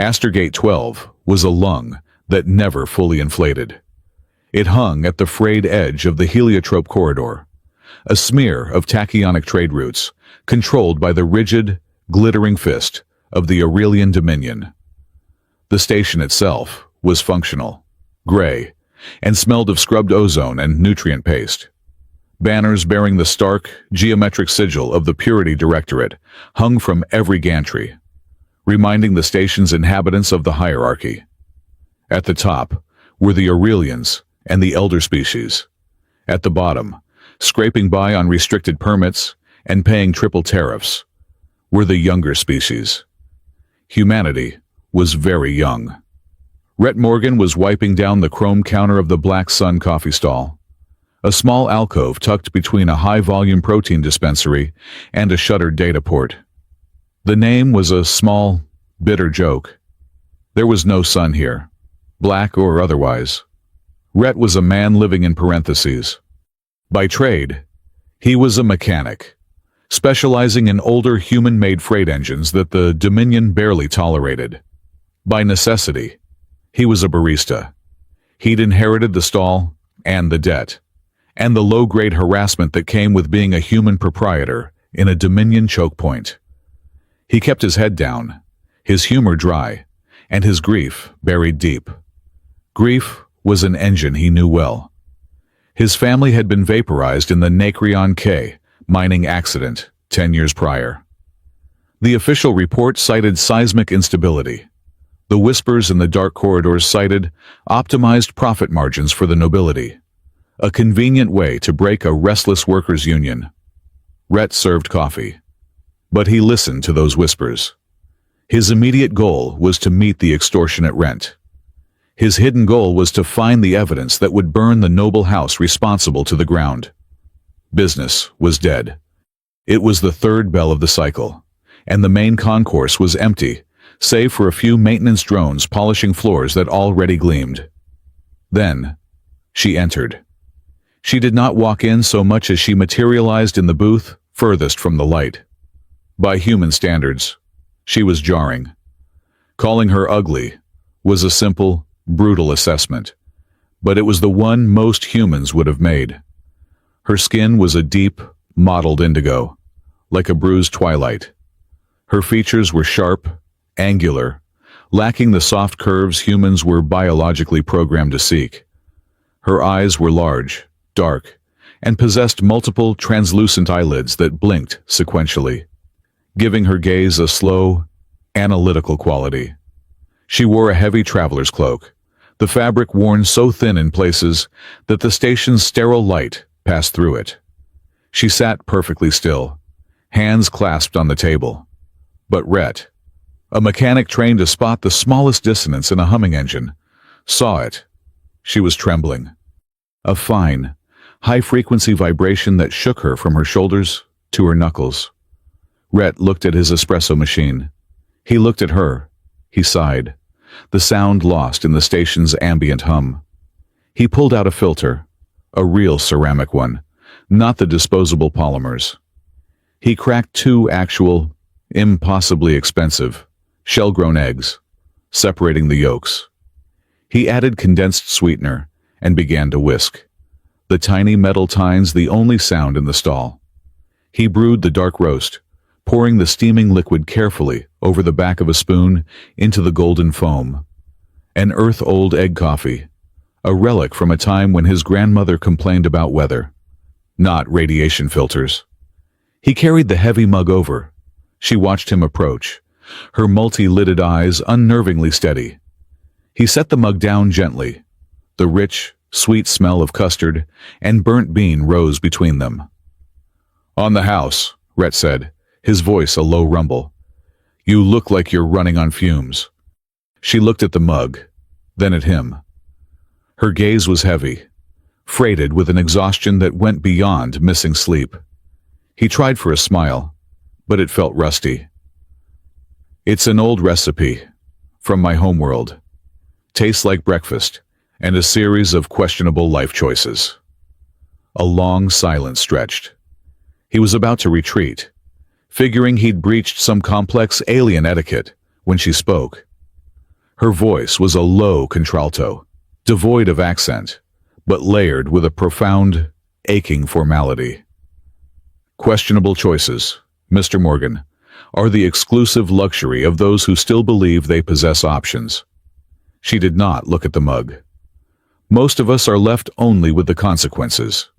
Astergate 12 was a lung that never fully inflated. It hung at the frayed edge of the heliotrope corridor, a smear of tachyonic trade routes controlled by the rigid, glittering fist of the Aurelian Dominion. The station itself was functional, gray, and smelled of scrubbed ozone and nutrient paste. Banners bearing the stark, geometric sigil of the Purity Directorate hung from every gantry, reminding the station's inhabitants of the hierarchy. At the top were the Aurelians and the elder species. At the bottom, scraping by on restricted permits and paying triple tariffs, were the younger species. Humanity was very young. Rhett Morgan was wiping down the chrome counter of the Black Sun coffee stall, a small alcove tucked between a high-volume protein dispensary and a shuttered data port. The name was a small, bitter joke. There was no sun here, black or otherwise. Rhett was a man living in parentheses. By trade, he was a mechanic, specializing in older human-made freight engines that the Dominion barely tolerated. By necessity, he was a barista. He'd inherited the stall and the debt, and the low-grade harassment that came with being a human proprietor in a Dominion choke point. He kept his head down, his humor dry, and his grief buried deep. Grief was an engine he knew well. His family had been vaporized in the Nacreon K mining accident 10 years prior. The official report cited seismic instability. The whispers in the dark corridors cited optimized profit margins for the nobility, a convenient way to break a restless workers' union. Rhett served coffee, but he listened to those whispers. His immediate goal was to meet the extortionate rent. His hidden goal was to find the evidence that would burn the noble house responsible to the ground. Business was dead. It was the third bell of the cycle, and the main concourse was empty, save for a few maintenance drones polishing floors that already gleamed. Then, she entered. She did not walk in so much as she materialized in the booth furthest from the light. By human standards, she was jarring. Calling her ugly was a simple, brutal assessment, but it was the one most humans would have made. Her skin was a deep, mottled indigo, like a bruised twilight. Her features were sharp, angular, lacking the soft curves humans were biologically programmed to seek. Her eyes were large, dark, and possessed multiple translucent eyelids that blinked sequentially, giving her gaze a slow, analytical quality. She wore a heavy traveler's cloak, the fabric worn so thin in places that the station's sterile light passed through it. She sat perfectly still, hands clasped on the table. But Rhett, a mechanic trained to spot the smallest dissonance in a humming engine, saw it. She was trembling. A fine, high-frequency vibration that shook her from her shoulders to her knuckles. Rhett looked at his espresso machine. He looked at her. He sighed, the sound lost in the station's ambient hum. He pulled out a filter, a real ceramic one, not the disposable polymers. He cracked 2 actual, impossibly expensive, shell-grown eggs, separating the yolks. He added condensed sweetener and began to whisk, the tiny metal tines the only sound in the stall. He brewed the dark roast, pouring the steaming liquid carefully over the back of a spoon into the golden foam. An earth-old egg coffee, a relic from a time when his grandmother complained about weather, not radiation filters. He carried the heavy mug over. She watched him approach, her multi-lidded eyes unnervingly steady. He set the mug down gently. The rich, sweet smell of custard and burnt bean rose between them. "On the house," Rhett said, his voice a low rumble. "You look like you're running on fumes." She looked at the mug, then at him. Her gaze was heavy, freighted with an exhaustion that went beyond missing sleep. He tried for a smile, but it felt rusty. "It's an old recipe, from my homeworld. Tastes like breakfast, and a series of questionable life choices." A long silence stretched. He was about to retreat, figuring he'd breached some complex alien etiquette, when she spoke. Her voice was a low contralto, devoid of accent, but layered with a profound, aching formality. Questionable choices, Mr. Morgan, are the exclusive luxury of those who still believe they possess options. She did not look at the mug. Most of us are left only with the consequences.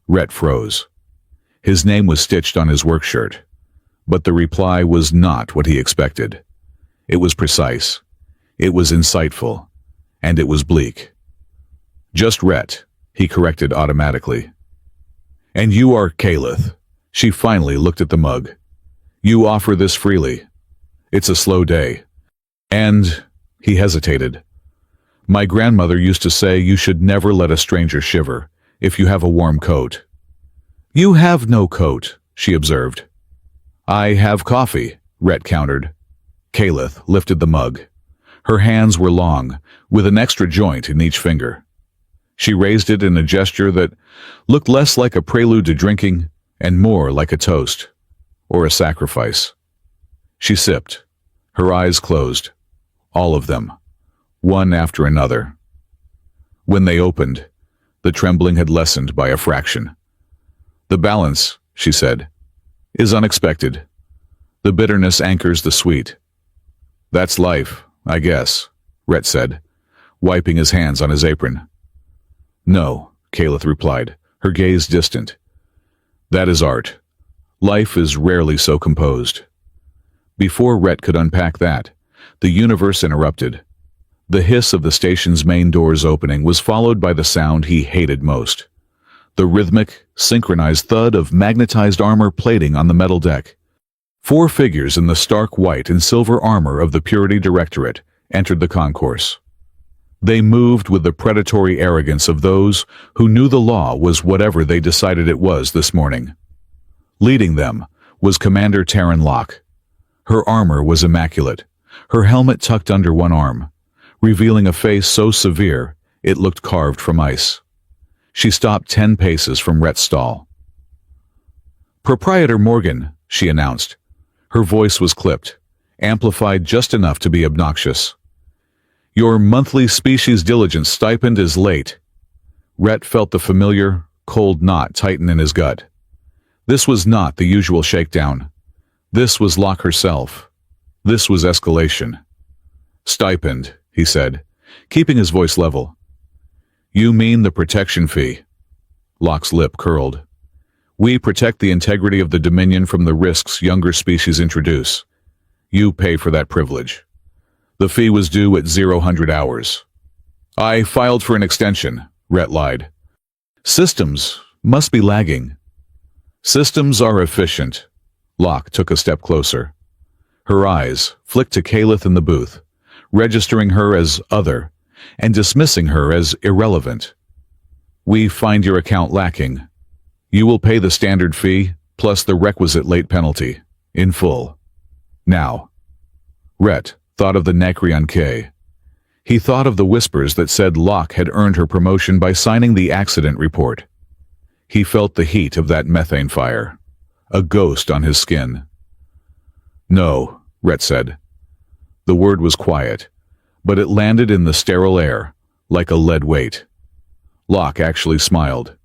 Rhett froze. His name was stitched on his work shirt, but the reply was not what he expected. It was precise, it was insightful, and it was bleak. Just Rhett, he corrected automatically. And you are Caleth. She finally looked at the mug. You offer this freely. It's a slow day. And, he hesitated. My grandmother used to say you should never let a stranger shiver if you have a warm coat. You have no coat, she observed. I have coffee, Rhett countered. Caleth lifted the mug. Her hands were long, with an extra joint in each finger. She raised it in a gesture that looked less like a prelude to drinking and more like a toast, or a sacrifice. She sipped, her eyes closed, all of them, one after another. When they opened, the trembling had lessened by a fraction. The balance, she said, is unexpected. The bitterness anchors the sweet. That's life, I guess, Rhett said, wiping his hands on his apron. No, Caleth replied, her gaze distant. That is art. Life is rarely so composed. Before Rhett could unpack that, the universe interrupted. The hiss of the station's main doors opening was followed by the sound he hated most. The rhythmic, synchronized thud of magnetized armor plating on the metal deck. 4 figures in the stark white and silver armor of the Purity Directorate entered the concourse. They moved with the predatory arrogance of those who knew the law was whatever they decided it was this morning. Leading them was Commander Taryn Locke. Her armor was immaculate, her helmet tucked under one arm, revealing a face so severe it looked carved from ice. She stopped 10 paces from Rhett's stall. Proprietor Morgan, she announced. Her voice was clipped, amplified just enough to be obnoxious. Your monthly species diligence stipend is late. Rhett felt the familiar, cold knot tighten in his gut. This was not the usual shakedown. This was Locke herself. This was escalation. Stipend, he said, keeping his voice level. You mean the protection fee? Locke's lip curled. We protect the integrity of the Dominion from the risks younger species introduce. You pay for that privilege. The fee was due at 00 hours. I filed for an extension, Rhett lied. Systems must be lagging. Systems are efficient. Locke took a step closer. Her eyes flicked to Caleth in the booth, registering her as other and dismissing her as irrelevant. We find your account lacking. You will pay the standard fee plus the requisite late penalty, in full. Now. Rhett thought of the Nacreon K. He thought of the whispers that said Locke had earned her promotion by signing the accident report. He felt the heat of that methane fire, a ghost on his skin. No, Rhett said. The word was quiet, but it landed in the sterile air, like a lead weight. Locke actually smiled.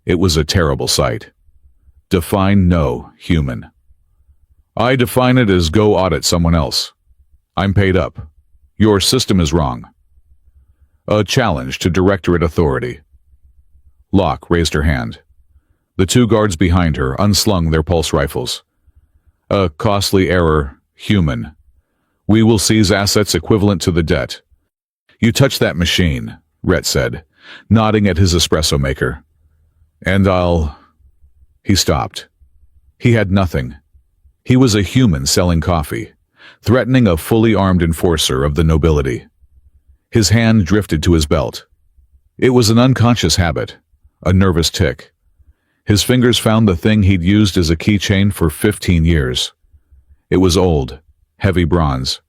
It was a terrible sight. Define no, human. I define it as go audit someone else. I'm paid up. Your system is wrong. A challenge to Directorate authority. Locke raised her hand. The 2 guards behind her unslung their pulse rifles. A costly error, human. We will seize assets equivalent to the debt. You touch that machine, Rhett said, nodding at his espresso maker. And I'll... He stopped. He had nothing. He was a human selling coffee, threatening a fully armed enforcer of the nobility. His hand drifted to his belt. It was an unconscious habit, a nervous tic. His fingers found the thing he'd used as a keychain for 15 years. It was old, heavy bronze,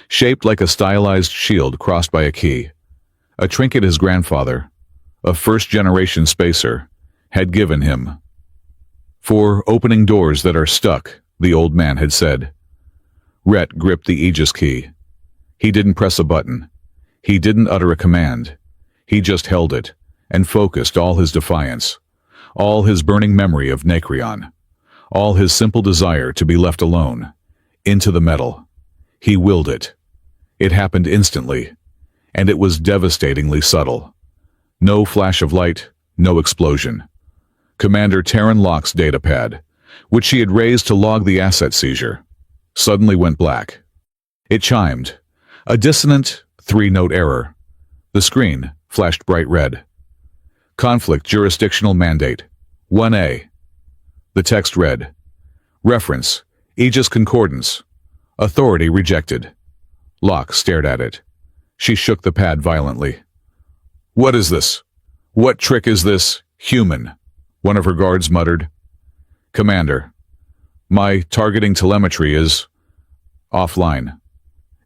shaped like a stylized shield crossed by a key, a trinket his grandfather, a first-generation spacer, had given him. For opening doors that are stuck, the old man had said. Rhett gripped the Aegis key. He didn't press a button. He didn't utter a command. He just held it, and focused all his defiance, all his burning memory of Nacreon, all his simple desire to be left alone, into the metal. He willed it. It happened instantly, and it was devastatingly subtle. No flash of light, no explosion. Commander Terran Locke's datapad, which she had raised to log the asset seizure, suddenly went black. It chimed, a dissonant, three-note error. The screen flashed bright red. Conflict Jurisdictional Mandate, 1A. The text read, Reference, Aegis Concordance. Authority rejected. Locke stared at it. She shook the pad violently. What is this? What trick is this, human? One of her guards muttered. Commander, my targeting telemetry is offline.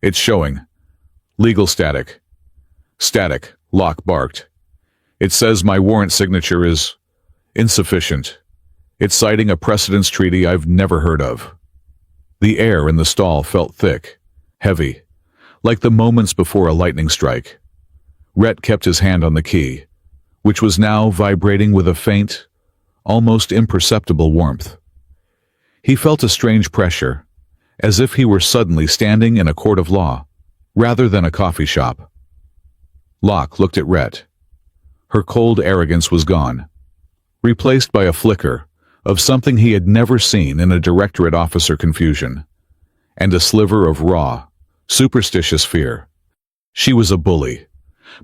It's showing. Legal static. Static, Locke barked. It says my warrant signature is insufficient. It's citing a precedence treaty I've never heard of. The air in the stall felt thick, heavy, like the moments before a lightning strike. Rhett kept his hand on the key, which was now vibrating with a faint, almost imperceptible warmth. He felt a strange pressure, as if he were suddenly standing in a court of law, rather than a coffee shop. Locke looked at Rhett. Her cold arrogance was gone, replaced by a flicker of something he had never seen in a directorate officer confusion, and a sliver of raw, superstitious fear. She was a bully,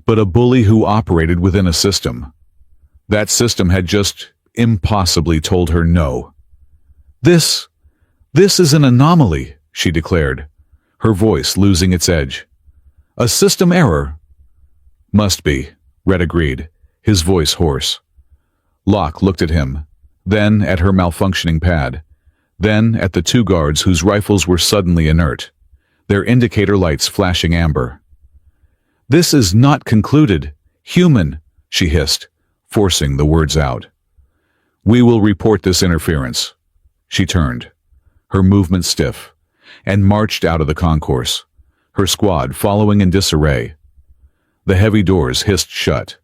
but a bully who operated within a system. That system had just impossibly told her no. This is an anomaly, she declared, her voice losing its edge. A system error. Must be, Rhett agreed, his voice hoarse. Locke looked at him, then at her malfunctioning pad, then at the two guards whose rifles were suddenly inert, their indicator lights flashing amber. This is not concluded. Human, she hissed, forcing the words out. We will report this interference. She turned, her movement stiff, and marched out of the concourse, her squad following in disarray. The heavy doors hissed shut,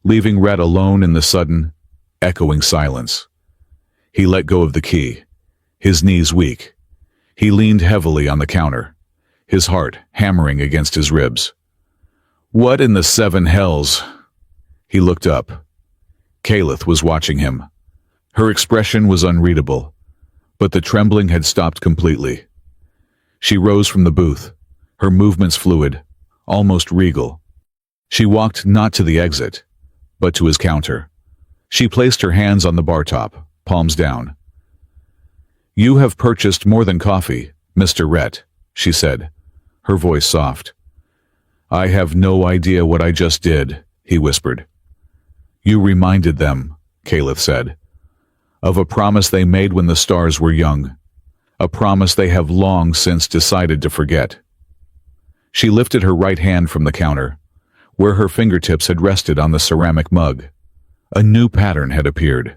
leaving Rhett alone in the sudden, echoing silence. He let go of the key, his knees weak. He leaned heavily on the counter, his heart hammering against his ribs. What in the seven hells? He looked up. Kaelith was watching him. Her expression was unreadable, but the trembling had stopped completely. She rose from the booth, her movements fluid, almost regal. She walked not to the exit, but to his counter. She placed her hands on the bar top, palms down. You have purchased more than coffee, Mr. Rhett, she said, her voice soft. I have no idea what I just did, he whispered. You reminded them, Kaelith said, of a promise they made when the stars were young, a promise they have long since decided to forget. She lifted her right hand from the counter, where her fingertips had rested on the ceramic mug. A new pattern had appeared,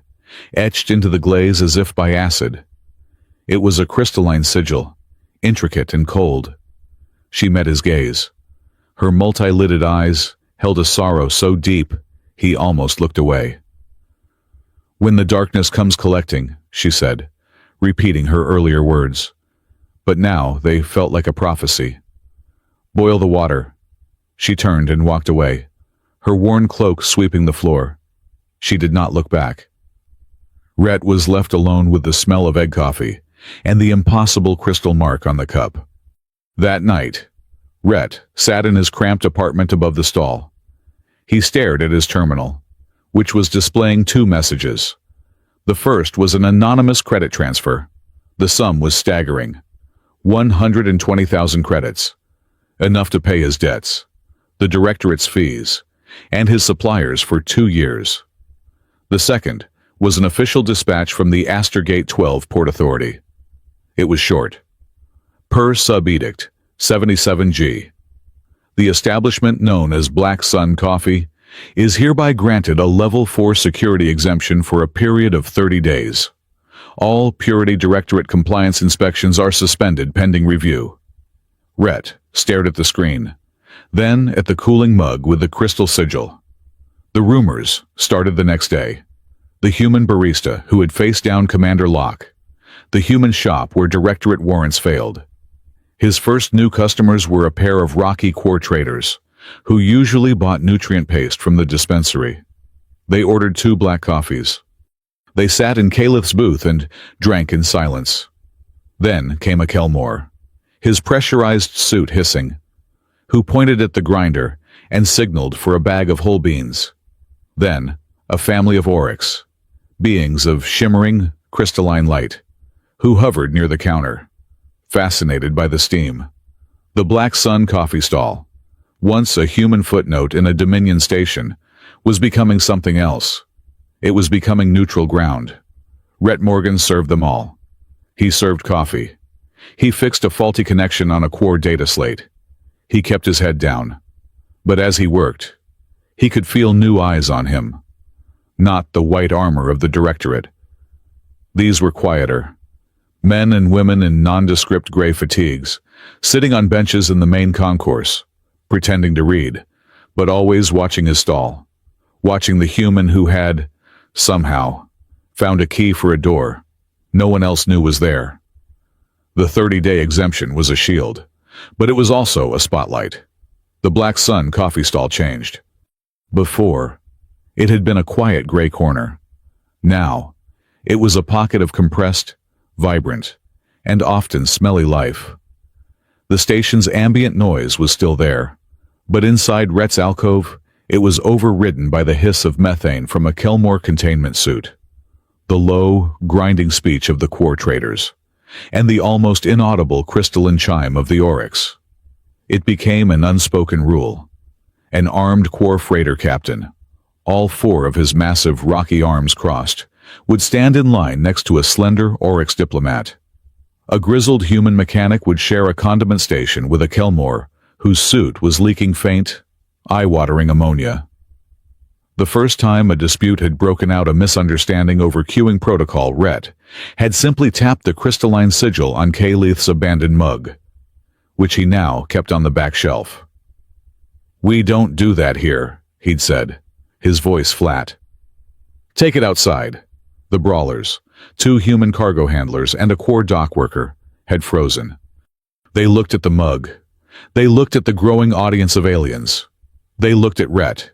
etched into the glaze as if by acid. It was a crystalline sigil, intricate and cold. She met his gaze. Her multi-lidded eyes held a sorrow so deep he almost looked away. When the darkness comes collecting, she said, repeating her earlier words. But now they felt like a prophecy. Boil the water. She turned and walked away, her worn cloak sweeping the floor. She did not look back. Rhett was left alone with the smell of egg coffee and the impossible crystal mark on the cup. That night, Rhett sat in his cramped apartment above the stall. He stared at his terminal, which was displaying two messages. The first was an anonymous credit transfer. The sum was staggering. 120,000 credits. Enough to pay his debts, the directorate's fees, and his suppliers for 2 years. The second was an official dispatch from the Astergate 12 Port Authority. It was short. Per sub-edict 77G. The establishment known as Black Sun Coffee is hereby granted a Level 4 security exemption for a period of 30 days. All Purity Directorate compliance inspections are suspended pending review. Rhett stared at the screen, then at the cooling mug with the crystal sigil. The rumors started the next day. The human barista who had faced down Commander Locke. The human shop where Directorate warrants failed. His first new customers were a pair of rocky core traders, who usually bought nutrient paste from the dispensary. They ordered 2 black coffees. They sat in Calith's booth and drank in silence. Then came a Kelmore, his pressurized suit hissing, who pointed at the grinder and signaled for a bag of whole beans. Then, a family of Oryx, beings of shimmering, crystalline light, who hovered near the counter, fascinated by the steam. The Black Sun coffee stall, once a human footnote in a Dominion station, was becoming something else. It was becoming neutral ground. Rhett Morgan served them all. He served coffee. He fixed a faulty connection on a core data slate. He kept his head down. But as he worked, he could feel new eyes on him. Not the white armor of the Directorate. These were quieter. Men and women in nondescript gray fatigues, sitting on benches in the main concourse, pretending to read, but always watching his stall, watching the human who had, somehow, found a key for a door no one else knew was there. The 30-day exemption was a shield, but it was also a spotlight. The Black Sun coffee stall changed. Before, it had been a quiet gray corner. Now, it was a pocket of compressed, vibrant, and often smelly life. The station's ambient noise was still there, but inside Rhett's alcove, it was overridden by the hiss of methane from a Kelmore containment suit, the low, grinding speech of the core traders, and the almost inaudible crystalline chime of the Oryx. It became an unspoken rule. An armed core freighter captain, all 4 of his massive rocky arms crossed, would stand in line next to a slender Oryx diplomat. A grizzled human mechanic would share a condiment station with a Kelmore whose suit was leaking faint, eye-watering ammonia. The first time a dispute had broken out a misunderstanding over queuing protocol, Rhett had simply tapped the crystalline sigil on Calith's abandoned mug, which he now kept on the back shelf. "We don't do that here," he'd said, his voice flat. "Take it outside." The brawlers, 2 human cargo handlers and a core dock worker, had frozen. They looked at the mug. They looked at the growing audience of aliens. They looked at Rhett,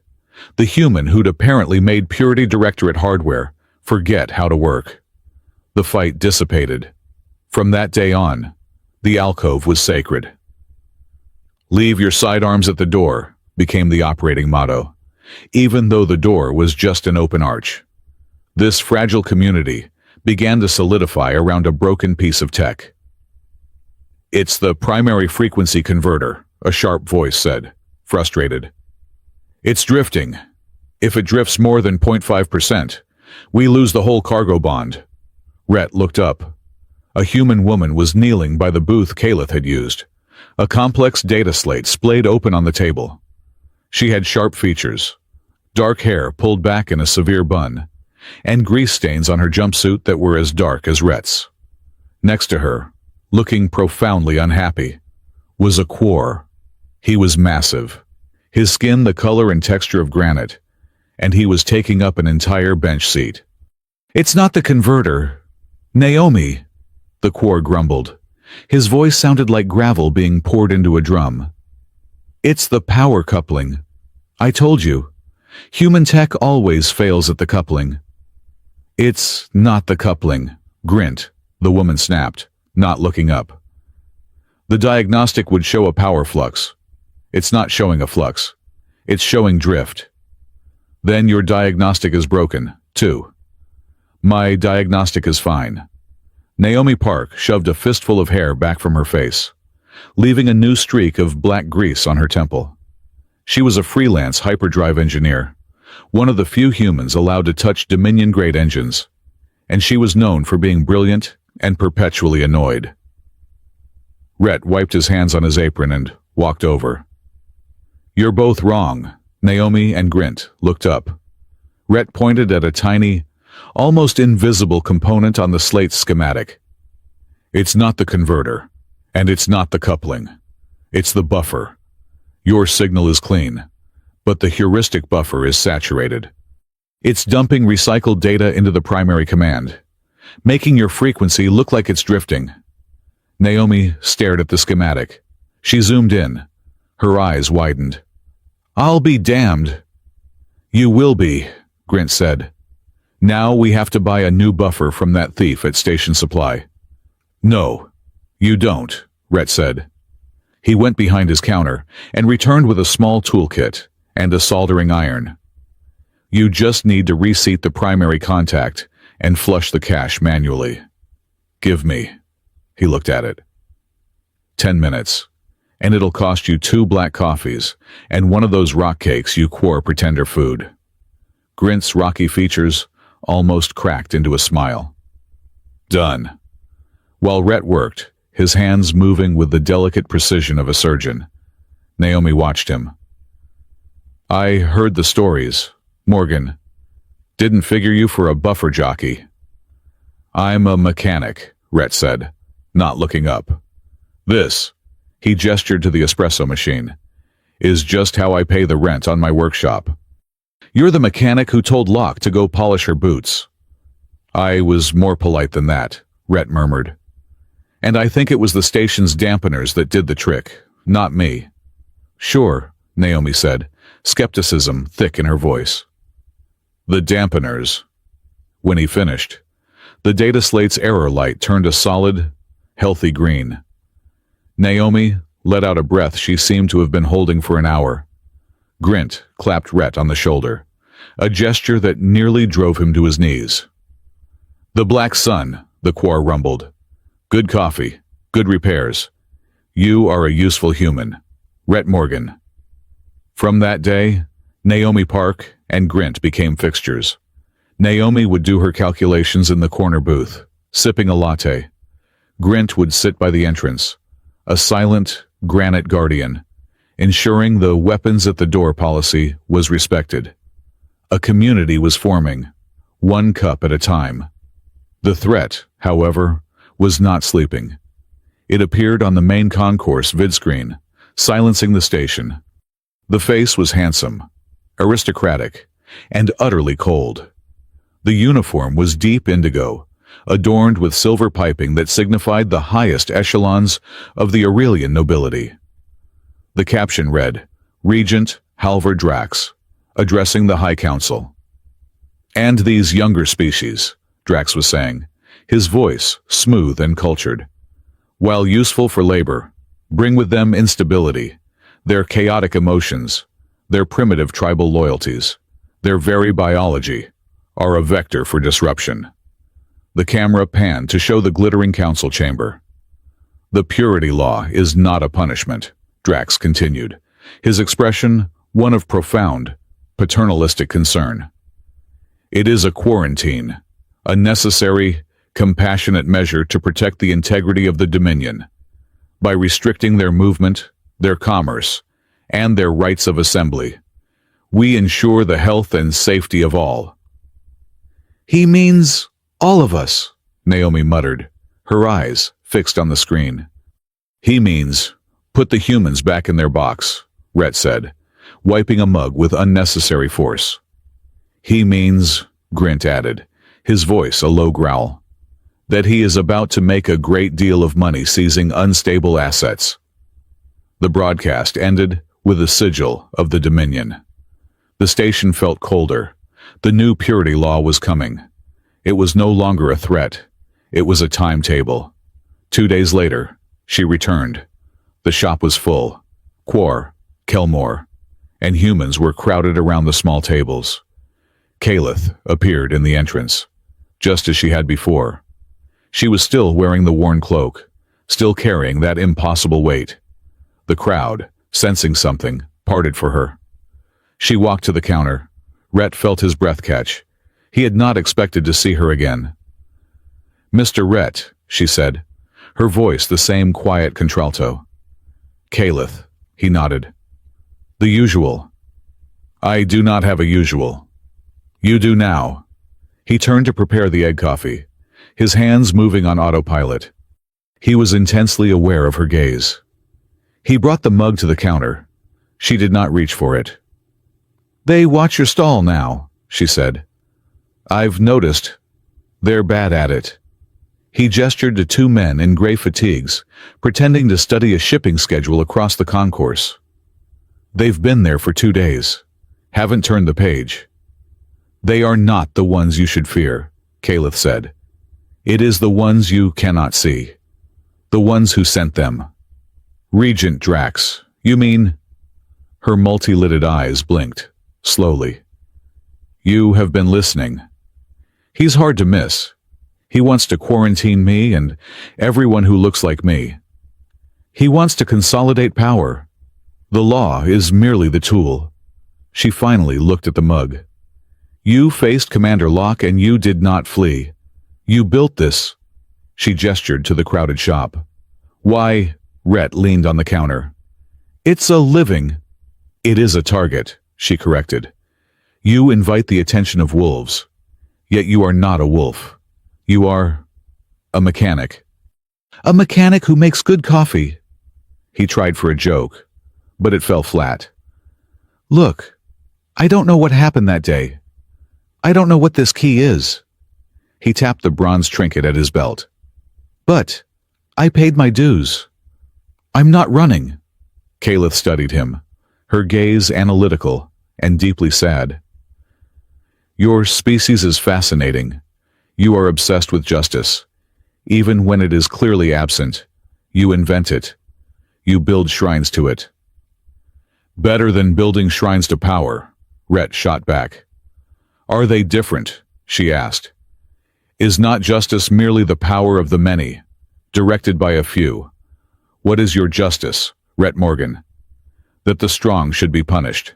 the human who'd apparently made Purity Directorate hardware forget how to work. The fight dissipated. From that day on, the alcove was sacred. "Leave your sidearms at the door," became the operating motto, even though the door was just an open arch. This fragile community began to solidify around a broken piece of tech. "It's the primary frequency converter," a sharp voice said, frustrated. "It's drifting. If it drifts more than 0.5%, we lose the whole cargo bond." Rhett looked up. A human woman was kneeling by the booth Calith had used. A complex data slate splayed open on the table. She had sharp features, dark hair pulled back in a severe bun, and grease stains on her jumpsuit that were as dark as Rhett's. Next to her, looking profoundly unhappy, was a Quor. He was massive, his skin the color and texture of granite, and he was taking up an entire bench seat. "It's not the converter. Naomi," the Quor grumbled. His voice sounded like gravel being poured into a drum. "It's the power coupling. I told you. Human tech always fails at the coupling." "It's not the coupling," Grint, the woman snapped, not looking up. "The diagnostic would show a power flux. It's not showing a flux. It's showing drift." "Then your diagnostic is broken, too." "My diagnostic is fine." Naomi Park shoved a fistful of hair back from her face, leaving a new streak of black grease on her temple. She was a freelance hyperdrive engineer, one of the few humans allowed to touch Dominion-grade engines, and she was known for being brilliant and perpetually annoyed. Rhett wiped his hands on his apron and walked over. "You're both wrong." Naomi and Grint looked up. Rhett pointed at a tiny, almost invisible component on the slate schematic. "It's not the converter, and it's not the coupling. It's the buffer. Your signal is clean, but the heuristic buffer is saturated. It's dumping recycled data into the primary command, making your frequency look like it's drifting. Naomi stared at the schematic. She zoomed in. Her eyes widened. I'll be damned. You will be, Grint said. Now we have to buy a new buffer from that thief at Station Supply. No, you don't, Rhett said. He went behind his counter and returned with a small toolkit and a soldering iron. You just need to reseat the primary contact and flush the cache manually. Give me. He looked at it. 10 minutes, and it'll cost you 2 black coffees and one of those rock cakes you quore pretender food. Grint's rocky features almost cracked into a smile. Done. While Rhett worked, his hands moving with the delicate precision of a surgeon, Naomi watched him. I heard the stories, Morgan. Didn't figure you for a buffer jockey. I'm a mechanic, Rhett said, not looking up. This, he gestured to the espresso machine, is just how I pay the rent on my workshop. You're the mechanic who told Locke to go polish her boots. I was more polite than that, Rhett murmured. And I think it was the station's dampeners that did the trick, not me. Sure, Naomi said, skepticism thick in her voice. The dampeners. When he finished, the data slate's error light turned a solid, healthy green. Naomi let out a breath she seemed to have been holding for an hour. Grint clapped Rhett on the shoulder, a gesture that nearly drove him to his knees. The Black Sun, the Quar rumbled. Good coffee, good repairs. You are a useful human. Rhett Morgan. From that day, Naomi Park and Grint became fixtures. Naomi would do her calculations in the corner booth, sipping a latte. Grint would sit by the entrance, a silent, granite guardian, ensuring the weapons at the door policy was respected. A community was forming, one cup at a time. The threat, however, was not sleeping. It appeared on the main concourse vidscreen, silencing the station. The face was handsome, aristocratic, and utterly cold. The uniform was deep indigo, adorned with silver piping that signified the highest echelons of the Aurelian nobility. The caption read, Regent Halvard Drax, addressing the High Council. And these younger species, Drax was saying, his voice smooth and cultured. While useful for labor, bring with them instability, their chaotic emotions, their primitive tribal loyalties, their very biology, are a vector for disruption. The camera panned to show the glittering council chamber. The purity law is not a punishment, Drax continued, his expression one of profound, paternalistic concern. It is a quarantine, a necessary, compassionate measure to protect the integrity of the Dominion. By restricting their movement, their commerce, and their rights of assembly, we ensure the health and safety of all. He means all of us, Naomi muttered, her eyes fixed on the screen. He means put the humans back in their box, Rhett said, wiping a mug with unnecessary force. He means, Grint added, his voice a low growl, that he is about to make a great deal of money seizing unstable assets. The broadcast ended with a sigil of the Dominion. The station felt colder. The new purity law was coming. It was no longer a threat. It was a timetable. 2 days later, she returned. The shop was full. Quar, Kelmore, and humans were crowded around the small tables. Kalith appeared in the entrance, just as she had before. She was still wearing the worn cloak, still carrying that impossible weight. The crowd, sensing something, parted for her. She walked to the counter. Rhett felt his breath catch. He had not expected to see her again. Mr. Rhett, she said, her voice the same quiet contralto. Kalith, he nodded. The usual. I do not have a usual. You do now. He turned to prepare the egg coffee, his hands moving on autopilot. He was intensely aware of her gaze. He brought the mug to the counter. She did not reach for it. "They watch your stall now," she said. "I've noticed. They're bad at it." He gestured to two men in gray fatigues, pretending to study a shipping schedule across the concourse. "They've been there for 2 days. Haven't turned the page." "They are not the ones you should fear," Caliph said. "It is the ones you cannot see. The ones who sent them." "Regent Drax, you mean?" Her multi-lidded eyes blinked, slowly. "You have been listening. He's hard to miss. He wants to quarantine me and everyone who looks like me. He wants to consolidate power. The law is merely the tool." She finally looked at the mug. "You faced Commander Locke and you did not flee. You built this." She gestured to the crowded shop. "Why?" Rhett leaned on the counter. "It's a living." "It is a target," she corrected. "You invite the attention of wolves. Yet you are not a wolf. You are a mechanic." "A mechanic who makes good coffee." He tried for a joke, but it fell flat. "Look, I don't know what happened that day. I don't know what this key is." He tapped the bronze trinket at his belt. "But I paid my dues. I'm not running." Caliph studied him, her gaze analytical and deeply sad. "Your species is fascinating. You are obsessed with justice. Even when it is clearly absent, you invent it. You build shrines to it." "Better than building shrines to power," Rhett shot back. "Are they different?" she asked. "Is not justice merely the power of the many, directed by a few? What is your justice, Rhett Morgan?" "That the strong should be punished."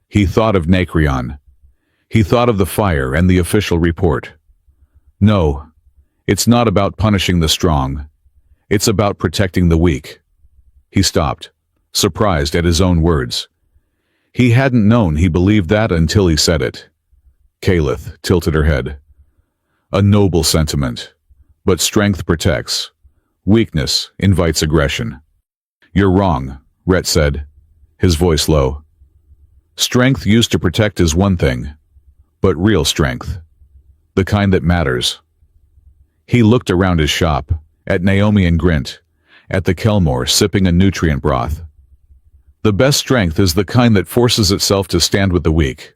He thought of Nacreon. He thought of the fire and the official report. "No, it's not about punishing the strong. It's about protecting the weak." He stopped, surprised at his own words. He hadn't known he believed that until he said it. Caliph tilted her head. "A noble sentiment. But strength protects. Weakness invites aggression." "You're wrong," Rhett said, his voice low. "Strength used to protect is one thing, but real strength, the kind that matters." He looked around his shop, at Naomi and Grint, at the Kelmore sipping a nutrient broth. "The best strength is the kind that forces itself to stand with the weak,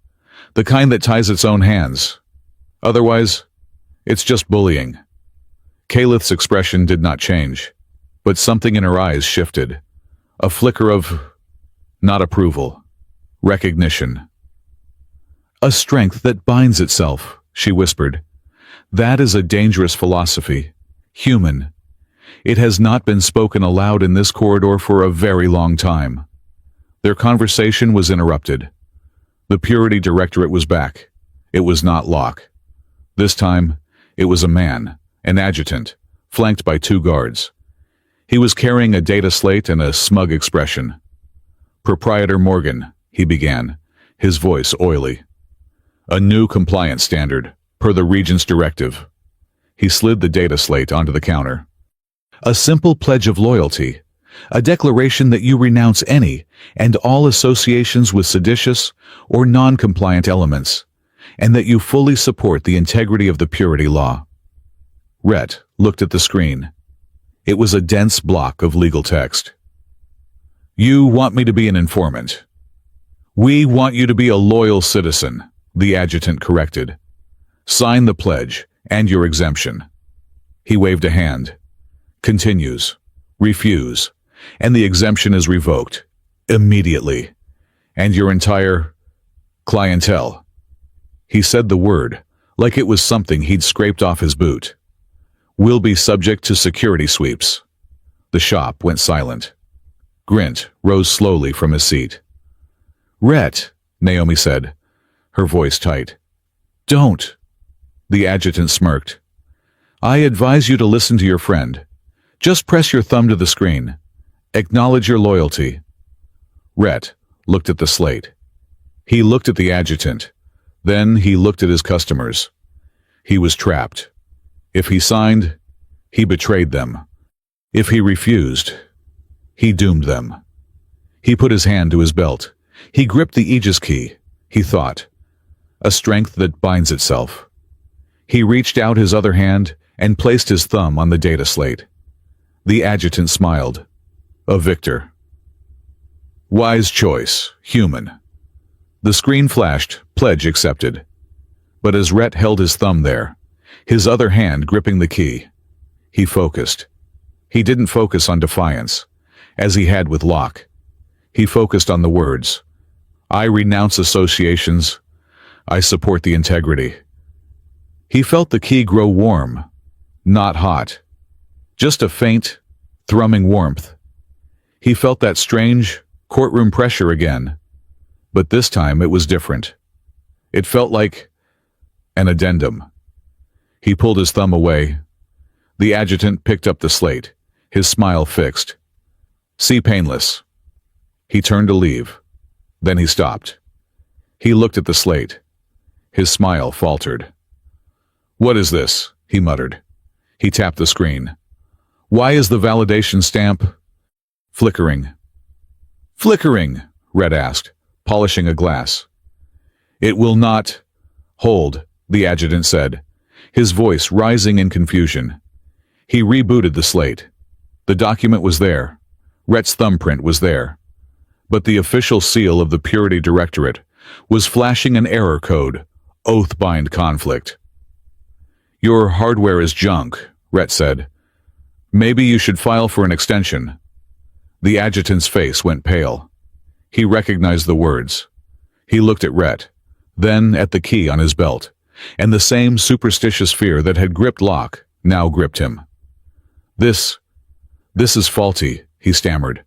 the kind that ties its own hands. Otherwise, it's just bullying." Caliph's expression did not change, but something in her eyes shifted. A flicker of, not approval, recognition. "A strength that binds itself," she whispered. "That is a dangerous philosophy. Human. It has not been spoken aloud in this corridor for a very long time." Their conversation was interrupted. The Purity Directorate was back. It was not Locke. This time, it was a man, an adjutant, flanked by 2 guards. He was carrying a data slate and a smug expression. "Proprietor Morgan," he began, his voice oily. "A new compliance standard, per the Regent's directive." He slid the data slate onto the counter. "A simple pledge of loyalty, a declaration that you renounce any and all associations with seditious or non-compliant elements, and that you fully support the integrity of the purity law." Rhett looked at the screen. It was a dense block of legal text. "You want me to be an informant." "We want you to be a loyal citizen," the adjutant corrected. "Sign the pledge and your exemption." He waved a hand. "Continues. Refuse. And the exemption is revoked. Immediately. And your entire clientele." He said the word, like it was something he'd scraped off his boot. "Will be subject to security sweeps." The shop went silent. Grint rose slowly from his seat. "Rhett," Naomi said, her voice tight. "Don't." The adjutant smirked. "I advise you to listen to your friend. Just press your thumb to the screen. Acknowledge your loyalty." Rhett looked at the slate. He looked at the adjutant. Then he looked at his customers. He was trapped. If he signed, he betrayed them. If he refused, he doomed them. He put his hand to his belt. He gripped the Aegis key. He thought, a strength that binds itself. He reached out his other hand and placed his thumb on the data slate. The adjutant smiled. A victor. Wise choice, human. The screen flashed, pledge accepted. But as Rhett held his thumb there, his other hand gripping the key, he focused. He didn't focus on defiance, as he had with Locke. He focused on the words, I renounce associations. I support the integrity. He felt the key grow warm, not hot. Just a faint, thrumming warmth. He felt that strange, courtroom pressure again. But this time it was different. It felt like an addendum. He pulled his thumb away. The adjutant picked up the slate, his smile fixed. See painless. He turned to leave. Then he stopped. He looked at the slate. His smile faltered. What is this? He muttered. He tapped the screen. Why is the validation stamp flickering? Flickering, Rhett asked, polishing a glass. It will not hold, the adjutant said, his voice rising in confusion. He rebooted the slate. The document was there. Rhett's thumbprint was there. But the official seal of the Purity Directorate was flashing an error code, oath-bind conflict. Your hardware is junk, Rhett said. Maybe you should file for an extension. The adjutant's face went pale. He recognized the words. He looked at Rhett, then at the key on his belt, and the same superstitious fear that had gripped Locke now gripped him. This is faulty, he stammered.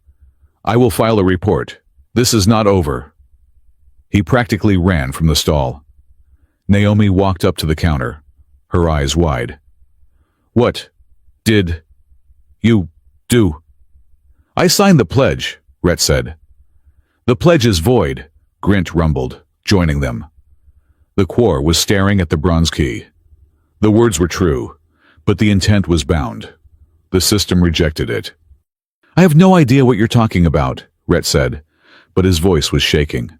I will file a report. This is not over. He practically ran from the stall. Naomi walked up to the counter, her eyes wide. What did you do? I signed the pledge, Rhett said. The pledge is void, Grint rumbled, joining them. The Quor was staring at the bronze key. The words were true, but the intent was bound. The system rejected it. I have no idea what you're talking about, Rhett said, but his voice was shaking.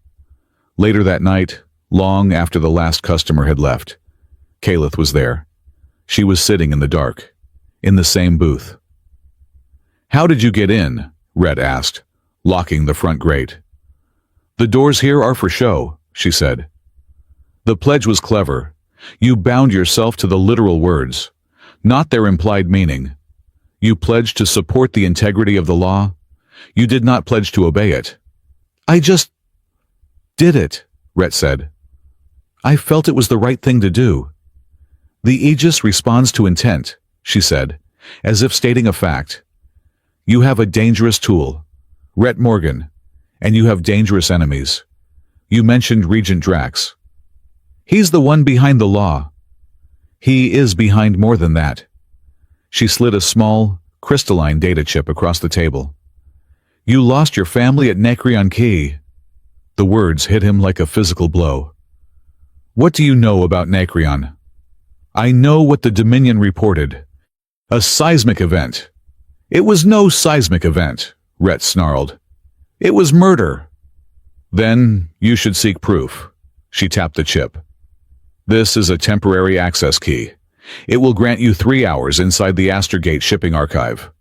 Later that night, long after the last customer had left, Kaleth was there. She was sitting in the dark, in the same booth. How did you get in? Rhett asked, locking the front grate. The doors here are for show, she said. The pledge was clever. You bound yourself to the literal words, not their implied meaning. You pledged to support the integrity of the law. You did not pledge to obey it. I just did it, Rhett said. I felt it was the right thing to do. The Aegis responds to intent, she said, as if stating a fact. You have a dangerous tool, Rhett Morgan, and you have dangerous enemies. You mentioned Regent Drax. He's the one behind the law. He is behind more than that. She slid a small, crystalline data chip across the table. You lost your family at Nekrion Key. The words hit him like a physical blow. What do you know about Nekrion? I know what the Dominion reported. A seismic event. It was no seismic event, Rhett snarled. It was murder. Then you should seek proof. She tapped the chip. This is a temporary access key. It will grant you 3 hours inside the Astergate shipping archive.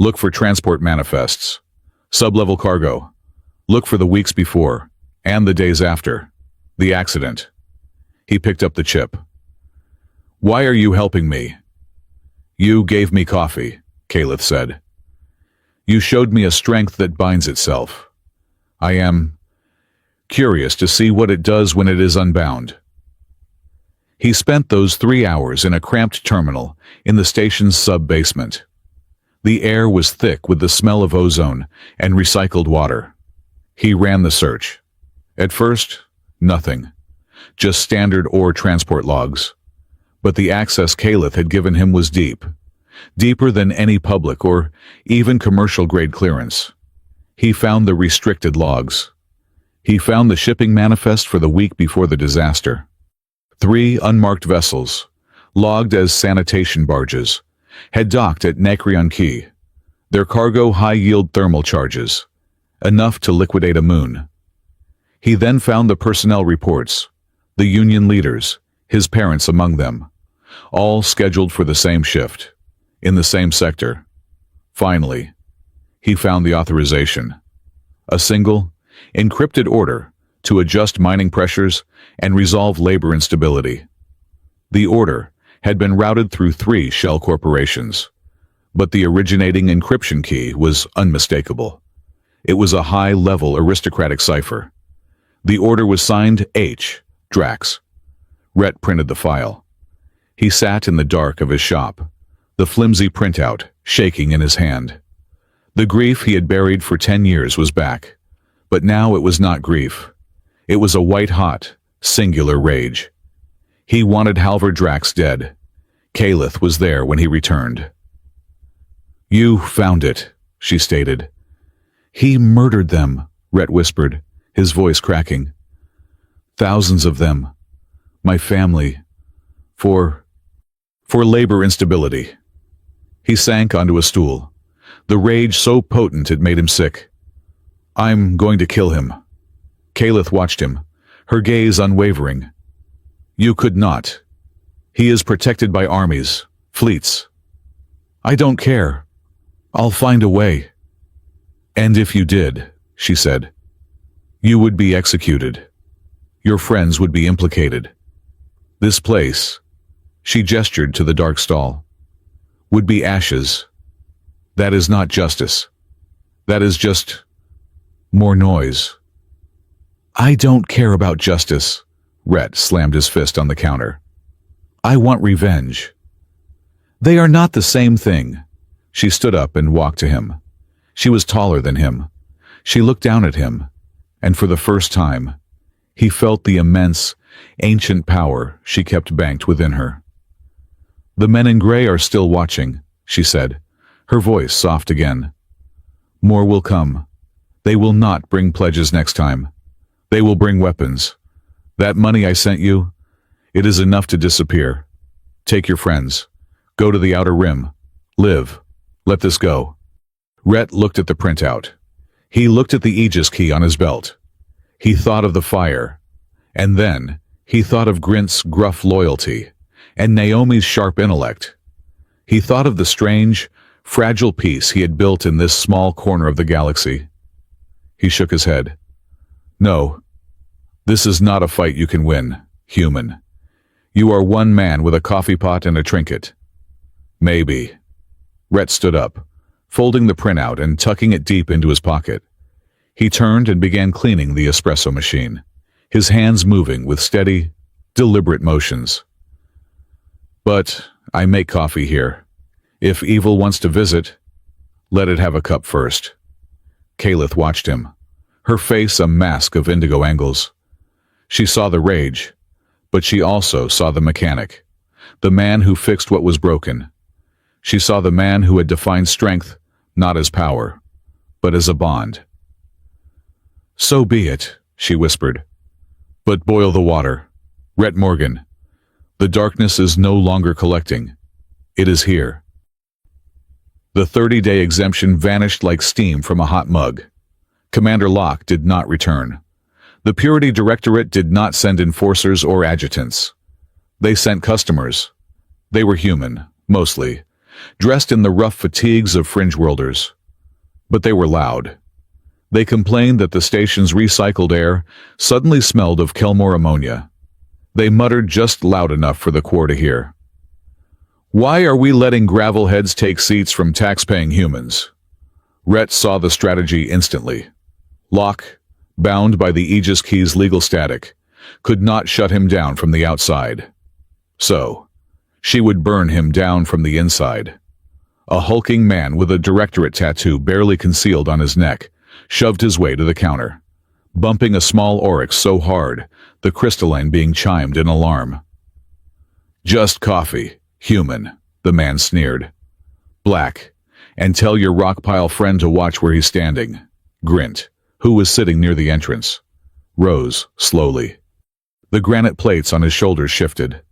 Look for transport manifests. Sub-level cargo. Look for the weeks before, and the days after. The accident. He picked up the chip. Why are you helping me? You gave me coffee, Kaleth said. You showed me a strength that binds itself. I am curious to see what it does when it is unbound. He spent those 3 hours in a cramped terminal in the station's sub-basement. The air was thick with the smell of ozone and recycled water. He ran the search. At first, nothing. Just standard ore transport logs. But the access Kaleth had given him was deep. Deeper than any public or even commercial-grade clearance. He found the restricted logs. He found the shipping manifest for the week before the disaster. 3 unmarked vessels, logged as sanitation barges, had docked at Nekrion Key. Their cargo high-yield thermal charges. enough to liquidate a moon. He then found the personnel reports, the union leaders, his parents among them, all scheduled for the same shift, in the same sector. Finally, he found the authorization. A single, encrypted order to adjust mining pressures and resolve labor instability. The order had been routed through 3 shell corporations, but the originating encryption key was unmistakable. It was a high-level aristocratic cipher. The order was signed H. Drax. Rhett printed the file. He sat in the dark of his shop, the flimsy printout shaking in his hand. The grief he had buried for 10 years was back, but now it was not grief. It was a white-hot, singular rage. He wanted Halvor Drax dead. Kaleth was there when he returned. "You found it," she stated. "He murdered them," Rhett whispered, his voice cracking. "Thousands of them. My family. For labor instability." He sank onto a stool, the rage so potent it made him sick. "I'm going to kill him." Kaleth watched him, her gaze unwavering. "You could not. He is protected by armies, fleets." "I don't care. I'll find a way." "And if you did," she said, "you would be executed. Your friends would be implicated. This place," she gestured to the dark stall, "would be ashes. That is not justice. That is just more noise." "I don't care about justice." Rhett slammed his fist on the counter. "I want revenge." "They are not the same thing." She stood up and walked to him. She was taller than him. She looked down at him, and for the first time, he felt the immense, ancient power she kept banked within her. "The men in gray are still watching," she said, her voice soft again. "More will come. They will not bring pledges next time. They will bring weapons. That money I sent you, it is enough to disappear. Take your friends. Go to the outer rim. Live. Let this go." Rhett looked at the printout. He looked at the Aegis key on his belt. He thought of the fire. And then he thought of Grint's gruff loyalty and Naomi's sharp intellect. He thought of the strange, fragile peace he had built in this small corner of the galaxy. He shook his head. "No, this is not a fight you can win, human. You are one man with a coffee pot and a trinket." "Maybe." Rhett stood up, folding the printout and tucking it deep into his pocket. He turned and began cleaning the espresso machine, his hands moving with steady, deliberate motions. "But I make coffee here. If evil wants to visit, let it have a cup first." Kaleth watched him, her face a mask of indigo angles. She saw the rage, but she also saw the mechanic, the man who fixed what was broken. She saw the man who had defined strength not as power, but as a bond. "So be it," she whispered. "But boil the water. Rhett Morgan. The darkness is no longer collecting. It is here." The 30-day exemption vanished like steam from a hot mug. Commander Locke did not return. The Purity Directorate did not send enforcers or adjutants. They sent customers. They were human, mostly, dressed in the rough fatigues of fringe-worlders. But they were loud. They complained that the station's recycled air suddenly smelled of Kelmore ammonia. They muttered just loud enough for the Corps to hear. "Why are we letting gravel-heads take seats from tax-paying humans?" Rhett saw the strategy instantly. Locke, bound by the Aegis Key's legal static, could not shut him down from the outside. So, she would burn him down from the inside. A hulking man with a directorate tattoo barely concealed on his neck shoved his way to the counter, bumping a small oryx so hard the crystalline being chimed in alarm. "Just coffee, human," the man sneered. "Black, and tell your rockpile friend to watch where he's standing." Grint, who was sitting near the entrance, rose slowly. The granite plates on his shoulders shifted.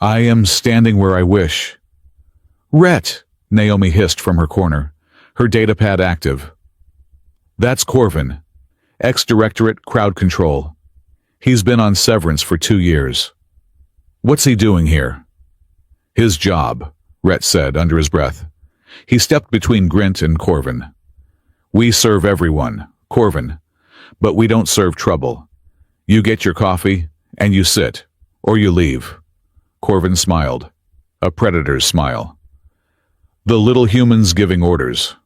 "I am standing where I wish." "Rhett," Naomi hissed from her corner, her datapad active. That's Corvin, ex-Directorate Crowd Control. He's been on severance for 2 years. What's he doing here? His job, Rhett said under his breath. He stepped between Grint and Corvin. We serve everyone, Corvin, but we don't serve trouble. You get your coffee, and you sit, or you leave. Corvin smiled, a predator's smile. The little human's giving orders.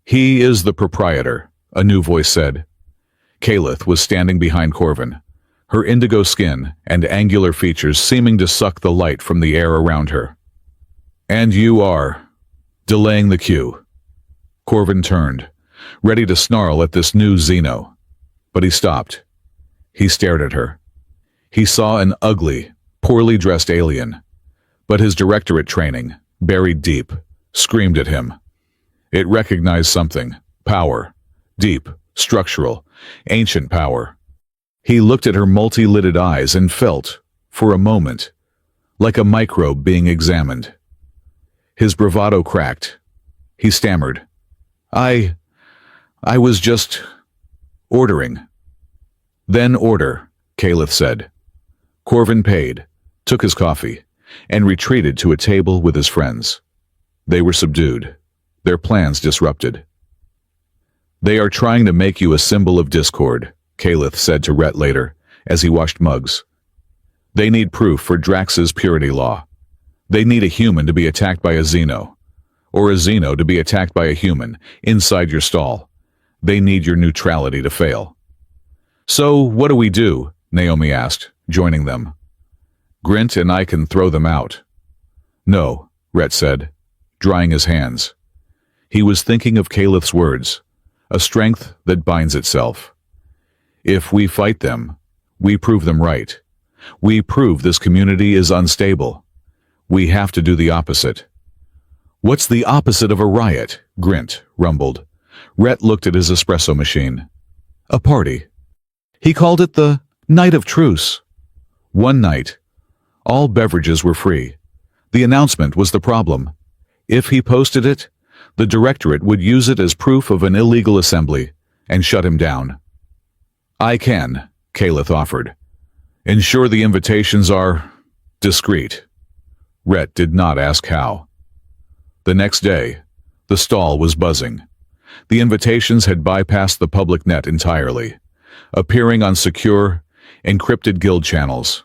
He is the proprietor, a new voice said. Kalith was standing behind Corvin, her indigo skin and angular features seeming to suck the light from the air around her. And you are delaying the cue. Corvin turned, ready to snarl at this new Xeno, but he stopped. He stared at her. He saw an ugly, poorly dressed alien, but his directorate training, buried deep, screamed at him. It recognized something, power, deep, structural, ancient power. He looked at her multi-lidded eyes and felt, for a moment, like a microbe being examined. His bravado cracked. He stammered. I was just ordering. Then order, Kalith said. Corvin paid, took his coffee, and retreated to a table with his friends. They were subdued, their plans disrupted. They are trying to make you a symbol of discord, Kalith said to Rhett later, as he washed mugs. They need proof for Drax's purity law. They need a human to be attacked by a Xeno, or a Xeno to be attacked by a human, inside your stall. They need your neutrality to fail. So, what do we do? Naomi asked, joining them. Grint and I can throw them out. No, Rhett said, drying his hands. He was thinking of Kalith's words, a strength that binds itself. If we fight them, we prove them right. We prove this community is unstable. We have to do the opposite. What's the opposite of a riot? Grint rumbled. Rhett looked at his espresso machine. A party. He called it the Night of Truce. One night, all beverages were free. The announcement was the problem. If he posted it, the Directorate would use it as proof of an illegal assembly and shut him down. I can, Kalith offered. Ensure the invitations are discreet. Rhett did not ask how. The next day, the stall was buzzing. The invitations had bypassed the public net entirely, appearing on secure, encrypted guild channels.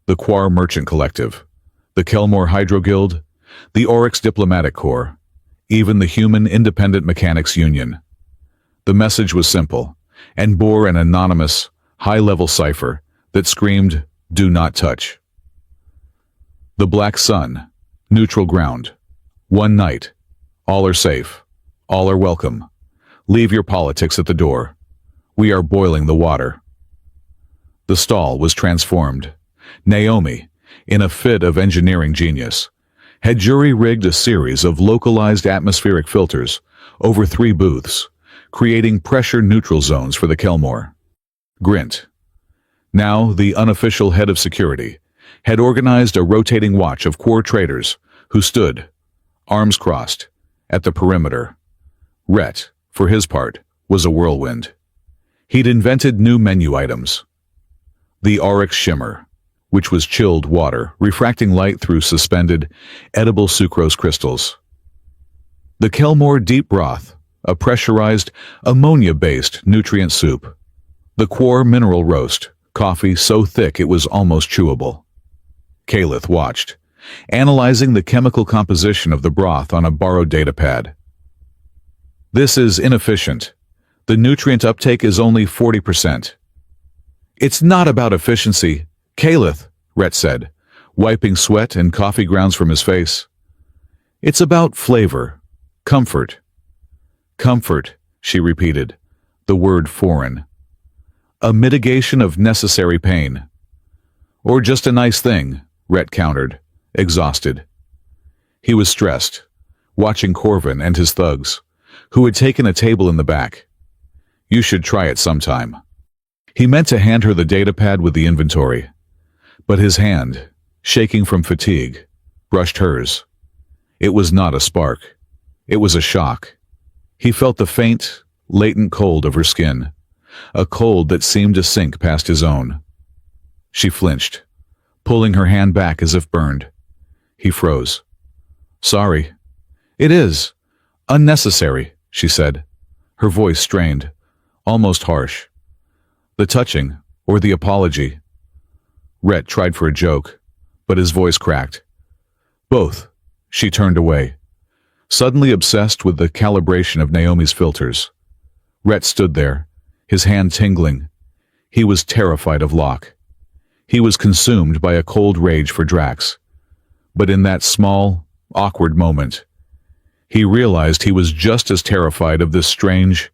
The Quar Merchant Collective, the Kelmore Hydro Guild, the Oryx Diplomatic Corps, even the Human Independent Mechanics Union. The message was simple, and bore an anonymous, high-level cipher that screamed, "Do not touch." The Black Sun, neutral ground. One night. All are safe. All are welcome. Leave your politics at the door. We are boiling the water. The stall was transformed. Naomi, in a fit of engineering genius, had jury-rigged a series of localized atmospheric filters over 3 booths, creating pressure-neutral zones for the Kelmore. Grint, now the unofficial head of security, had organized a rotating watch of Quar traders who stood, arms crossed, at the perimeter. Rhett, for his part, was a whirlwind. He'd invented new menu items. The Oryx Shimmer, which was chilled water, refracting light through suspended, edible sucrose crystals. The Kelmore Deep Broth, a pressurized, ammonia-based nutrient soup. The Quar Mineral Roast, coffee so thick it was almost chewable. Kalith watched, analyzing the chemical composition of the broth on a borrowed datapad. This is inefficient. The nutrient uptake is only 40%. It's not about efficiency, Kalith, Rhett said, wiping sweat and coffee grounds from his face. It's about flavor, comfort. Comfort, she repeated, the word foreign. A mitigation of necessary pain. Or just a nice thing, Rhett countered, exhausted. He was stressed, watching Corvin and his thugs, who had taken a table in the back. You should try it sometime. He meant to hand her the datapad with the inventory, but his hand, shaking from fatigue, brushed hers. It was not a spark. It was a shock. He felt the faint, latent cold of her skin, a cold that seemed to sink past his own. She flinched, pulling her hand back as if burned. He froze. "Sorry." "It is unnecessary," she said, her voice strained, almost harsh. "The touching, or the apology?" Rhett tried for a joke, but his voice cracked. "Both." She turned away, suddenly obsessed with the calibration of Naomi's filters. Rhett stood there, his hand tingling. He was terrified of Locke. He was consumed by a cold rage for Drax. But in that small, awkward moment, he realized he was just as terrified of this strange,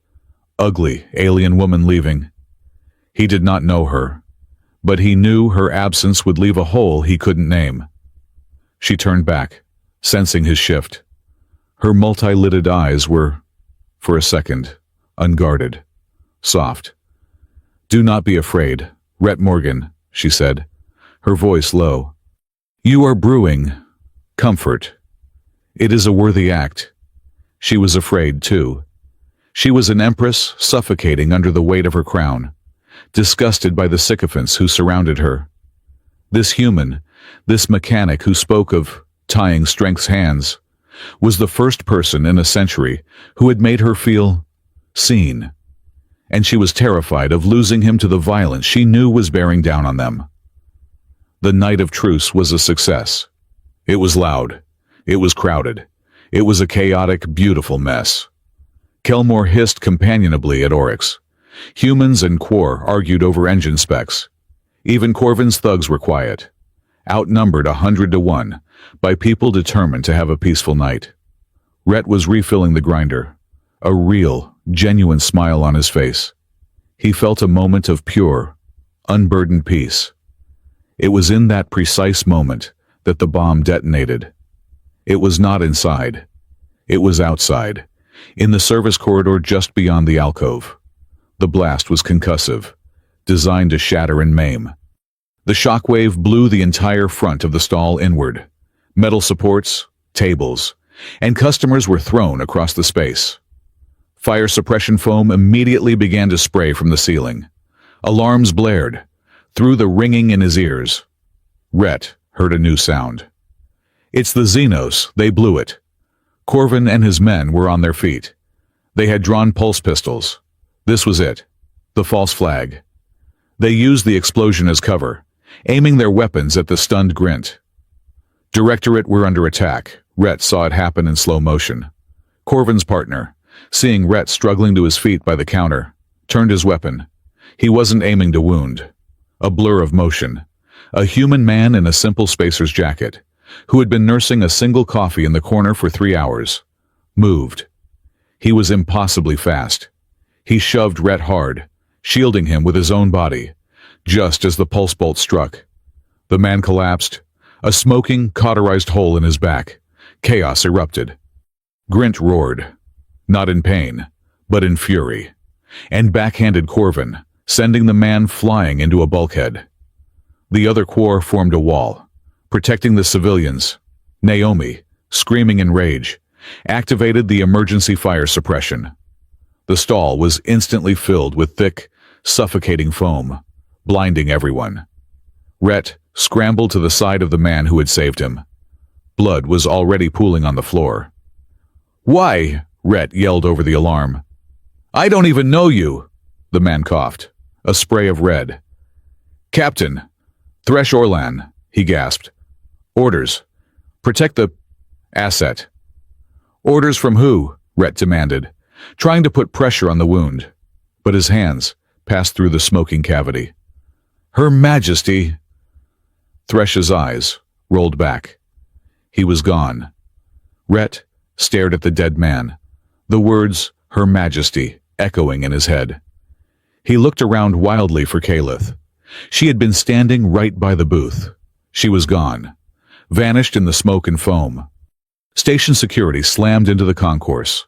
ugly alien woman leaving. He did not know her, but he knew her absence would leave a hole he couldn't name. She turned back, sensing his shift. Her multi-lidded eyes were, for a second, unguarded, soft. "Do not be afraid, Rhett Morgan," she said, her voice low. "You are brewing comfort. It is a worthy act." She was afraid, too. She was an empress suffocating under the weight of her crown, disgusted by the sycophants who surrounded her. This human, this mechanic who spoke of tying Strength's hands, was the first person in a century who had made her feel seen. And she was terrified of losing him to the violence she knew was bearing down on them. The night of truce was a success. It was loud. It was crowded. It was a chaotic, beautiful mess. Kelmore hissed companionably at Oryx. Humans and Quor argued over engine specs. Even Corvin's thugs were quiet, outnumbered 100-1 by people determined to have a peaceful night. Rhett was refilling the grinder, a real, genuine smile on his face. He felt a moment of pure, unburdened peace. It was in that precise moment that the bomb detonated. It was not inside. It was outside, in the service corridor just beyond the alcove. The blast was concussive, designed to shatter and maim. The shockwave blew the entire front of the stall inward. Metal supports, tables, and customers were thrown across the space. Fire suppression foam immediately began to spray from the ceiling. Alarms blared, through the ringing in his ears. Rhett heard a new sound. "It's the Xenos, they blew it." Corvin and his men were on their feet. They had drawn pulse pistols. This was it, the false flag. They used the explosion as cover, aiming their weapons at the stunned Grint. Directorate were under attack. Rhett saw it happen in slow motion. Corvin's partner, seeing Rhett struggling to his feet by the counter, turned his weapon. He wasn't aiming to wound. A blur of motion. A human man in a simple spacer's jacket, who had been nursing a single coffee in the corner for 3 hours, moved. He was impossibly fast. He shoved Rhett hard, shielding him with his own body, just as the pulse bolt struck. The man collapsed, a smoking, cauterized hole in his back. Chaos erupted. Grint roared, not in pain, but in fury, and backhanded Corvin, sending the man flying into a bulkhead. The other Quor formed a wall, protecting the civilians. Naomi, screaming in rage, activated the emergency fire suppression. The stall was instantly filled with thick, suffocating foam, blinding everyone. Rhett scrambled to the side of the man who had saved him. Blood was already pooling on the floor. "Why?" Rhett yelled over the alarm. "I don't even know you," the man coughed, a spray of red. "Captain, Thresh Orlan," he gasped. "Orders. Protect the asset." "Orders from who?" Rhett demanded, trying to put pressure on the wound, but his hands passed through the smoking cavity. "Her Majesty." Thresh's eyes rolled back. He was gone. Rhett stared at the dead man, the words "Her Majesty" echoing in his head. He looked around wildly for Kalith. She had been standing right by the booth. She was gone, vanished in the smoke and foam. Station security slammed into the concourse,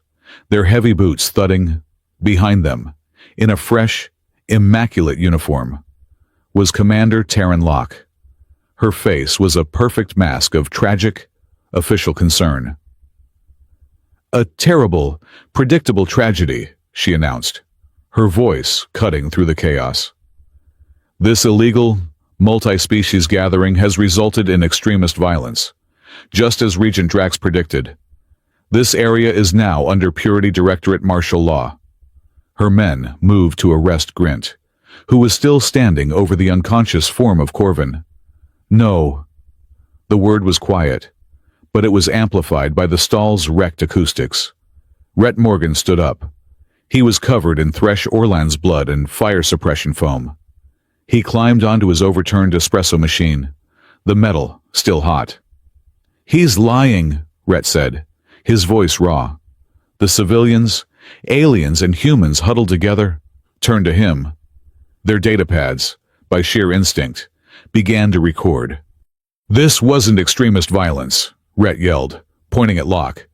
their heavy boots thudding. Behind them, in a fresh, immaculate uniform, was Commander Taryn Locke. Her face was a perfect mask of tragic, official concern. "A terrible, predictable tragedy," she announced, her voice cutting through the chaos. This illegal, multi-species gathering has resulted in extremist violence, just as Regent Drax predicted. This area is now under Purity Directorate martial law. Her men moved to arrest Grint, who was still standing over the unconscious form of Corvin. No. The word was quiet, but it was amplified by the stall's wrecked acoustics. Rhett Morgan stood up. He was covered in Thresh Orlan's blood and fire suppression foam. He climbed onto his overturned espresso machine, the metal still hot. "He's lying," Rhett said, his voice raw. The civilians, aliens and humans huddled together, turned to him. Their datapads, by sheer instinct, began to record. "This wasn't extremist violence," Rhett yelled, pointing at Locke.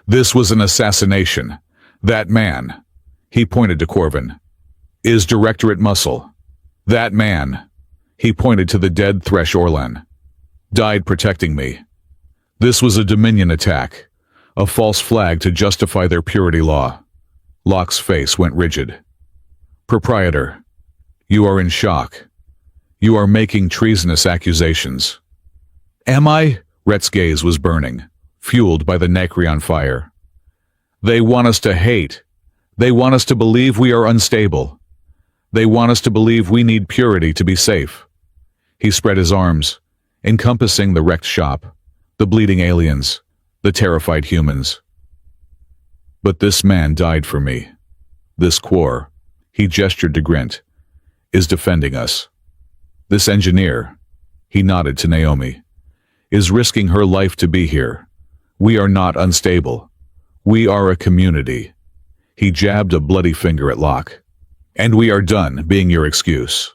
"This was an assassination. That man," he pointed to Corvin, "is Directorate muscle. That man," he pointed to the dead Thresh Orlan, "died protecting me. This was a Dominion attack, a false flag to justify their purity law." Locke's face went rigid. "Proprietor, you are in shock. You are making treasonous accusations." "Am I?" Rhett's gaze was burning, fueled by the Nacreon fire. "They want us to hate. They want us to believe we are unstable. They want us to believe we need purity to be safe." He spread his arms, encompassing the wrecked shop, the bleeding aliens, the terrified humans. "But this man died for me. This Quor," he gestured to Grint, "is defending us. This engineer," he nodded to Naomi, "is risking her life to be here. We are not unstable. We are a community." He jabbed a bloody finger at Locke. "And we are done being your excuse."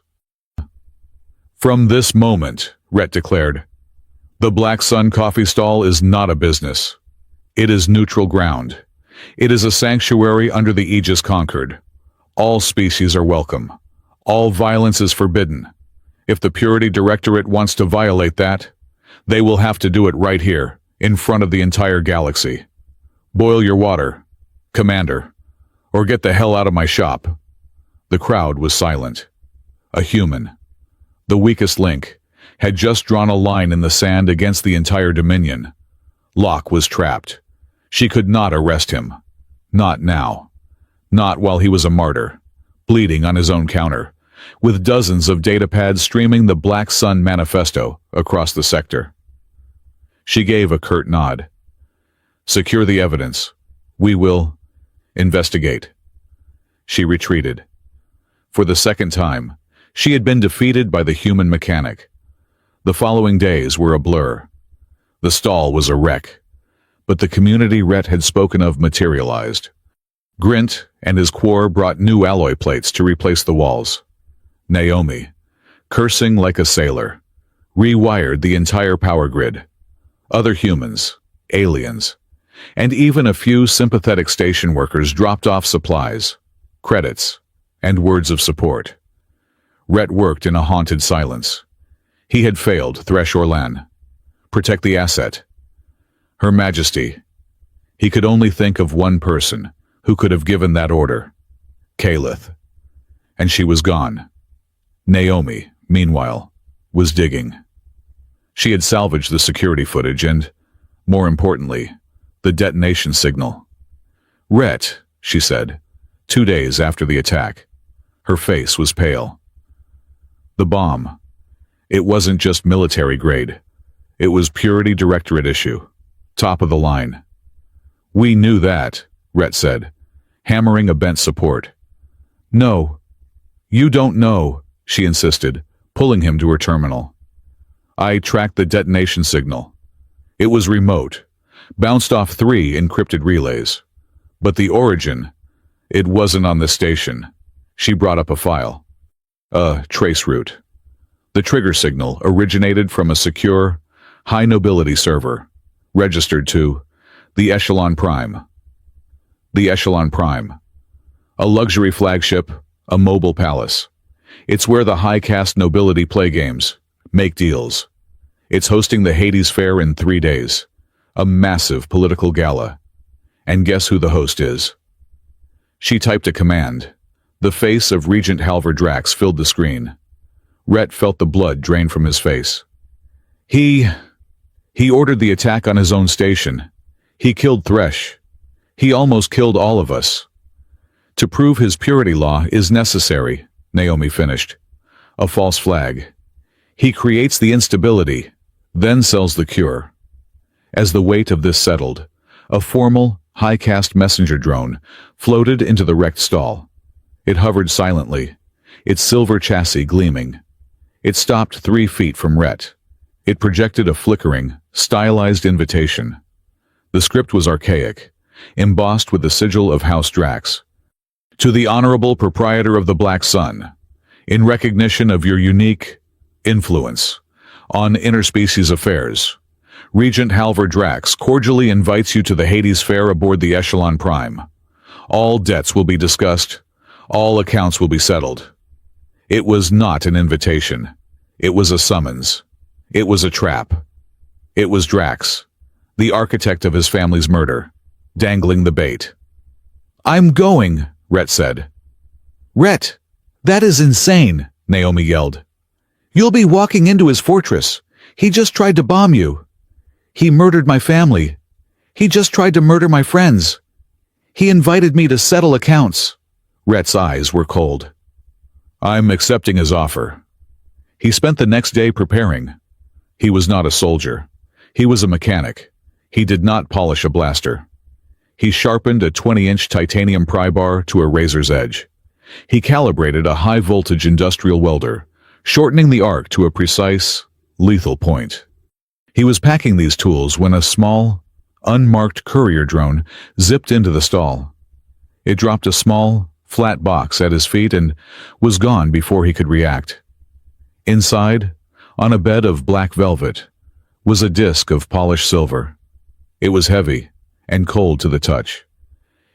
"From this moment," Rhett declared, "the Black Sun coffee stall is not a business. It is neutral ground. It is a sanctuary under the Aegis Concord. All species are welcome. All violence is forbidden. If the Purity Directorate wants to violate that, they will have to do it right here, in front of the entire galaxy. Boil your water, Commander, or get the hell out of my shop." The crowd was silent. A human, the weakest link, had just drawn a line in the sand against the entire Dominion. Locke was trapped. She could not arrest him. Not now. Not while he was a martyr, bleeding on his own counter, with dozens of datapads streaming the Black Sun manifesto across the sector. She gave a curt nod. "Secure the evidence. We will investigate." She retreated. For the second time, she had been defeated by the human mechanic. The following days were a blur. The stall was a wreck, but the community Rhett had spoken of materialized. Grint and his Quor brought new alloy plates to replace the walls. Naomi, cursing like a sailor, rewired the entire power grid. Other humans, aliens, and even a few sympathetic station workers dropped off supplies, credits, and words of support. Rhett worked in a haunted silence. He had failed Thresh Orlan. Protect the asset. Her Majesty. He could only think of one person who could have given that order. Kaelith. And she was gone. Naomi, meanwhile, was digging. She had salvaged the security footage and, more importantly, the detonation signal. "Rhett," she said, 2 days after the attack. Her face was pale. "The bomb. It wasn't just military grade. It was Purity Directorate issue. Top of the line." "We knew that," Rhett said, hammering a bent support. "No. You don't know," she insisted, pulling him to her terminal. "I tracked the detonation signal. It was remote, bounced off 3 encrypted relays. But the origin, it wasn't on the station." She brought up a file. "A trace route. The trigger signal originated from a secure, high-nobility server, registered to the Echelon Prime." The Echelon Prime. A luxury flagship, a mobile palace. It's where the high-caste nobility play games, make deals. It's hosting the Hades Fair in 3 days, a massive political gala. And guess who the host is? She typed a command. The face of Regent Halvar Drax filled the screen. Rhett felt the blood drain from his face. He ordered the attack on his own station. He killed Thresh. He almost killed all of us. To prove his purity law is necessary, Naomi finished. A false flag. He creates the instability, then sells the cure. As the weight of this settled, a formal, high-caste messenger drone floated into the wrecked stall. It hovered silently, its silver chassis gleaming. It stopped 3 feet from Rhett. It projected a flickering, stylized invitation. The script was archaic, embossed with the sigil of House Drax. To the honorable proprietor of the Black Sun, in recognition of your unique influence on interspecies affairs, Regent Halvar Drax cordially invites you to the Hades Fair aboard the Echelon Prime. All debts will be discussed. All accounts will be settled. It was not an invitation. It was a summons. It was a trap. It was Drax, the architect of his family's murder, dangling the bait. "I'm going," Rhett said. "Rhett, that is insane," Naomi yelled. "You'll be walking into his fortress. He just tried to bomb you. He murdered my family. He just tried to murder my friends. He invited me to settle accounts." Rhett's eyes were cold. "I'm accepting his offer." He spent the next day preparing. He was not a soldier. He was a mechanic. He did not polish a blaster. He sharpened a 20-inch titanium pry bar to a razor's edge. He calibrated a high-voltage industrial welder, shortening the arc to a precise, lethal point. He was packing these tools when a small, unmarked courier drone zipped into the stall. It dropped a small, flat box at his feet and was gone before he could react. Inside, on a bed of black velvet, was a disc of polished silver. It was heavy and cold to the touch.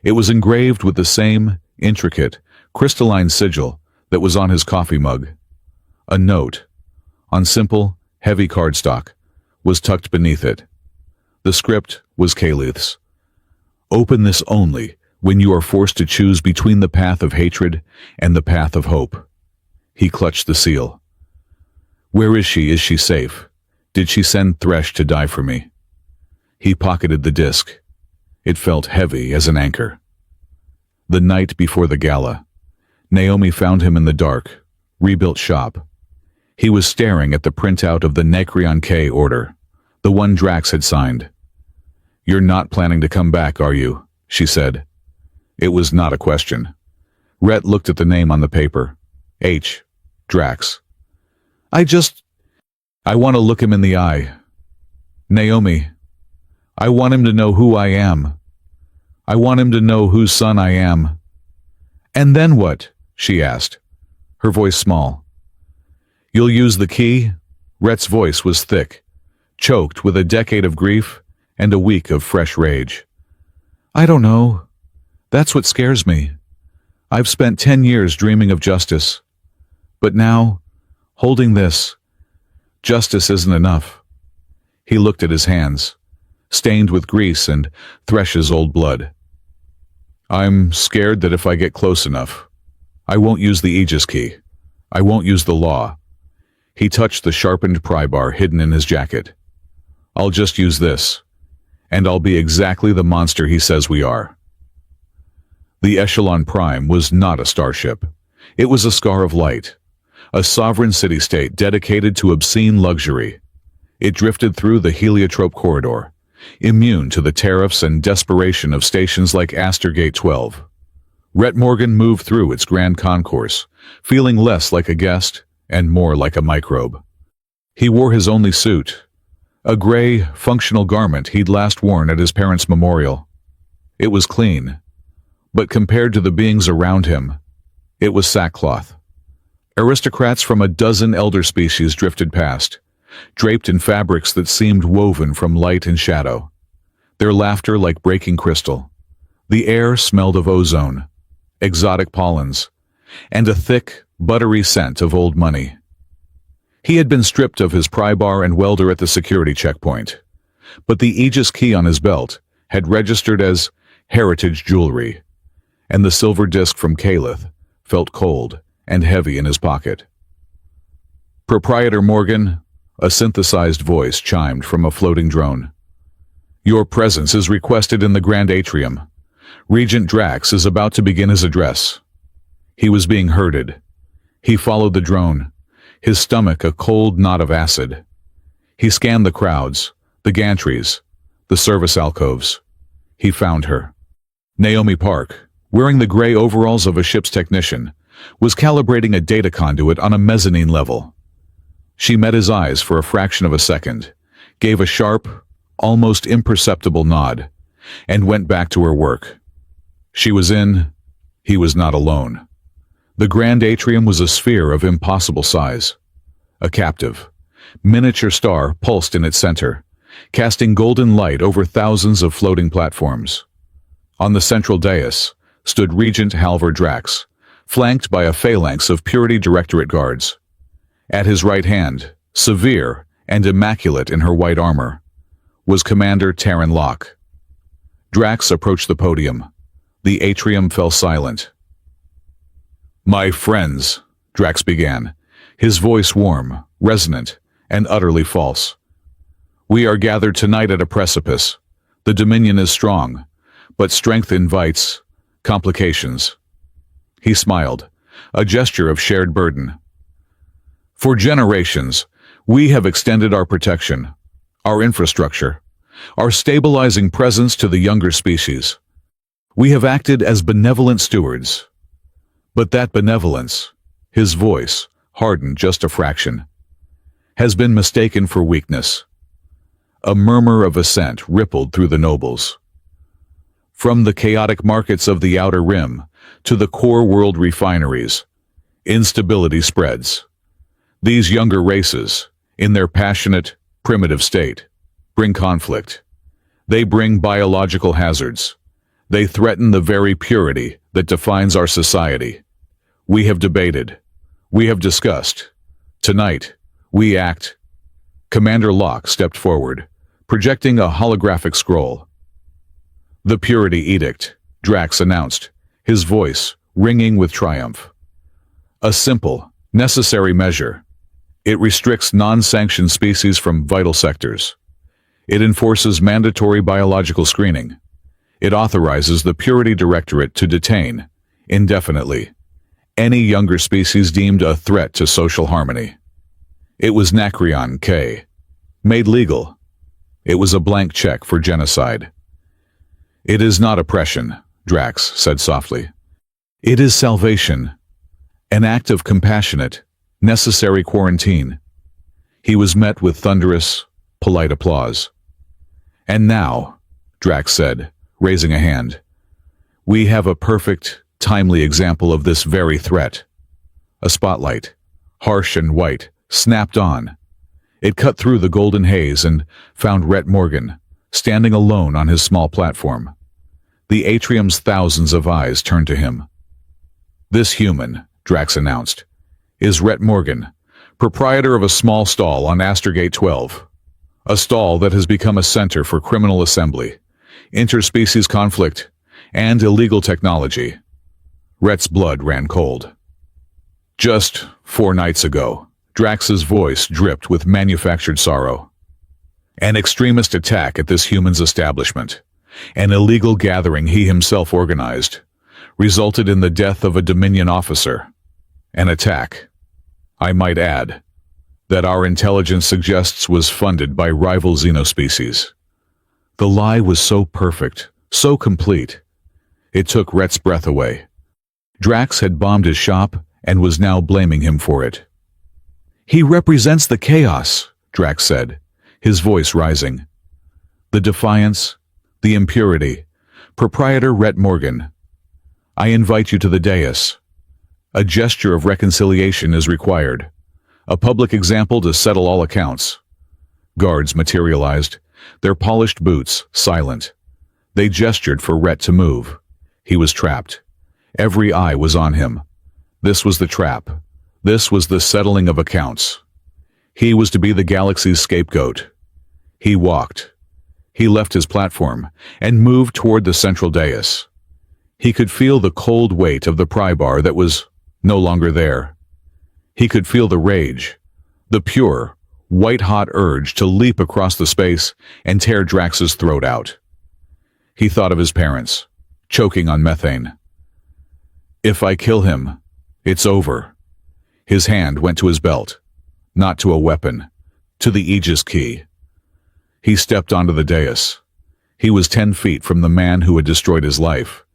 It was engraved with the same intricate, crystalline sigil that was on his coffee mug. A note, on simple, heavy cardstock, was tucked beneath it. The script was Kayleith's. "Open this only when you are forced to choose between the path of hatred and the path of hope." He clutched the seal. "Where is she? Is she safe? Did she send Thresh to die for me?" He pocketed the disc. It felt heavy as an anchor. The night before the gala, Naomi found him in the dark, rebuilt shop. He was staring at the printout of the Necreon K order, the one Drax had signed. "You're not planning to come back, are you?" she said. It was not a question. Rhett looked at the name on the paper. H. Drax. I want to look him in the eye. Naomi, I want him to know who I am. I want him to know whose son I am." "And then what?" she asked, her voice small. "You'll use the key?" Rhett's voice was thick, choked with a decade of grief and a week of fresh rage. "I don't know. That's what scares me. I've spent 10 years dreaming of justice. But now, holding this, justice isn't enough." He looked at his hands, stained with grease and Thresh's old blood. "I'm scared that if I get close enough, I won't use the Aegis key. I won't use the law." He touched the sharpened pry bar hidden in his jacket. "I'll just use this, and I'll be exactly the monster he says we are." The Echelon Prime was not a starship. It was a scar of light, a sovereign city-state dedicated to obscene luxury. It drifted through the heliotrope corridor, immune to the tariffs and desperation of stations like Astergate 12. Rhett Morgan moved through its grand concourse, feeling less like a guest and more like a microbe. He wore his only suit, a gray, functional garment he'd last worn at his parents' memorial. It was clean, but compared to the beings around him, it was sackcloth. Aristocrats from a dozen elder species drifted past, draped in fabrics that seemed woven from light and shadow, their laughter like breaking crystal. The air smelled of ozone, exotic pollens, and a thick, buttery scent of old money. He had been stripped of his pry bar and welder at the security checkpoint, but the Aegis key on his belt had registered as heritage jewelry, and the silver disc from Calith felt cold and heavy in his pocket. "Proprietor Morgan," a synthesized voice chimed from a floating drone. "Your presence is requested in the Grand Atrium. Regent Drax is about to begin his address." He was being herded. He followed the drone, his stomach a cold knot of acid. He scanned the crowds, the gantries, the service alcoves. He found her. Naomi Park, wearing the gray overalls of a ship's technician, was calibrating a data conduit on a mezzanine level. She met his eyes for a fraction of a second, gave a sharp, almost imperceptible nod, and went back to her work. She was in. He was not alone. The Grand Atrium was a sphere of impossible size. A captive, miniature star pulsed in its center, casting golden light over thousands of floating platforms. On the central dais stood Regent Halvor Drax, flanked by a phalanx of Purity Directorate guards. At his right hand, severe and immaculate in her white armor, was Commander Taryn Locke. Drax approached the podium. The atrium fell silent. "My friends," Drax began, his voice warm, resonant, and utterly false. "We are gathered tonight at a precipice. The Dominion is strong, but strength invites complications." He smiled, a gesture of shared burden. "For generations, we have extended our protection, our infrastructure, our stabilizing presence to the younger species. We have acted as benevolent stewards. But that benevolence," his voice hardened just a fraction, "has been mistaken for weakness." A murmur of assent rippled through the nobles. From the chaotic markets of the Outer Rim to the core world refineries, instability spreads. These younger races, in their passionate, primitive state, bring conflict. They bring biological hazards. They threaten the very purity that defines our society. We have debated. We have discussed. Tonight, we act. Commander Locke stepped forward, projecting a holographic scroll. "The Purity Edict," Drax announced, his voice ringing with triumph. "A simple, necessary measure. It restricts non-sanctioned species from vital sectors. It enforces mandatory biological screening. It authorizes the Purity Directorate to detain, indefinitely, any younger species deemed a threat to social harmony." It was Nacreon K. Made legal. It was a blank check for genocide. "It is not oppression," Drax said softly. "It is salvation. An act of compassionate, necessary quarantine." He was met with thunderous, polite applause. "And now," Drax said, raising a hand, "we have a perfect, timely example of this very threat." A spotlight, harsh and white, snapped on. It cut through the golden haze and found Rhett Morgan, standing alone on his small platform. The atrium's thousands of eyes turned to him. "This human," Drax announced, "is Rhett Morgan, proprietor of a small stall on Astergate 12. A stall that has become a center for criminal assembly, interspecies conflict, and illegal technology." Rhett's blood ran cold. "Just 4 nights ago," Drax's voice dripped with manufactured sorrow. "An extremist attack at this human's establishment, an illegal gathering he himself organized, resulted in the death of a Dominion officer. An attack, I might add, that our intelligence suggests was funded by rival xenospecies." The lie was so perfect, so complete. It took Rhett's breath away. Drax had bombed his shop and was now blaming him for it. "He represents the chaos," Drax said, his voice rising. "The defiance, the impurity. Proprietor Rhett Morgan, I invite you to the dais. A gesture of reconciliation is required. A public example to settle all accounts." Guards materialized, their polished boots silent. They gestured for Rhett to move. He was trapped. Every eye was on him. This was the trap. This was the settling of accounts. He was to be the galaxy's scapegoat. He walked. He left his platform and moved toward the central dais. He could feel the cold weight of the pry bar that was no longer there. He could feel the rage, the pure, white-hot urge to leap across the space and tear Drax's throat out. He thought of his parents, choking on methane. If I kill him, it's over. His hand went to his belt, not to a weapon, to the Aegis key. He stepped onto the dais. He was 10 feet from the man who had destroyed his life.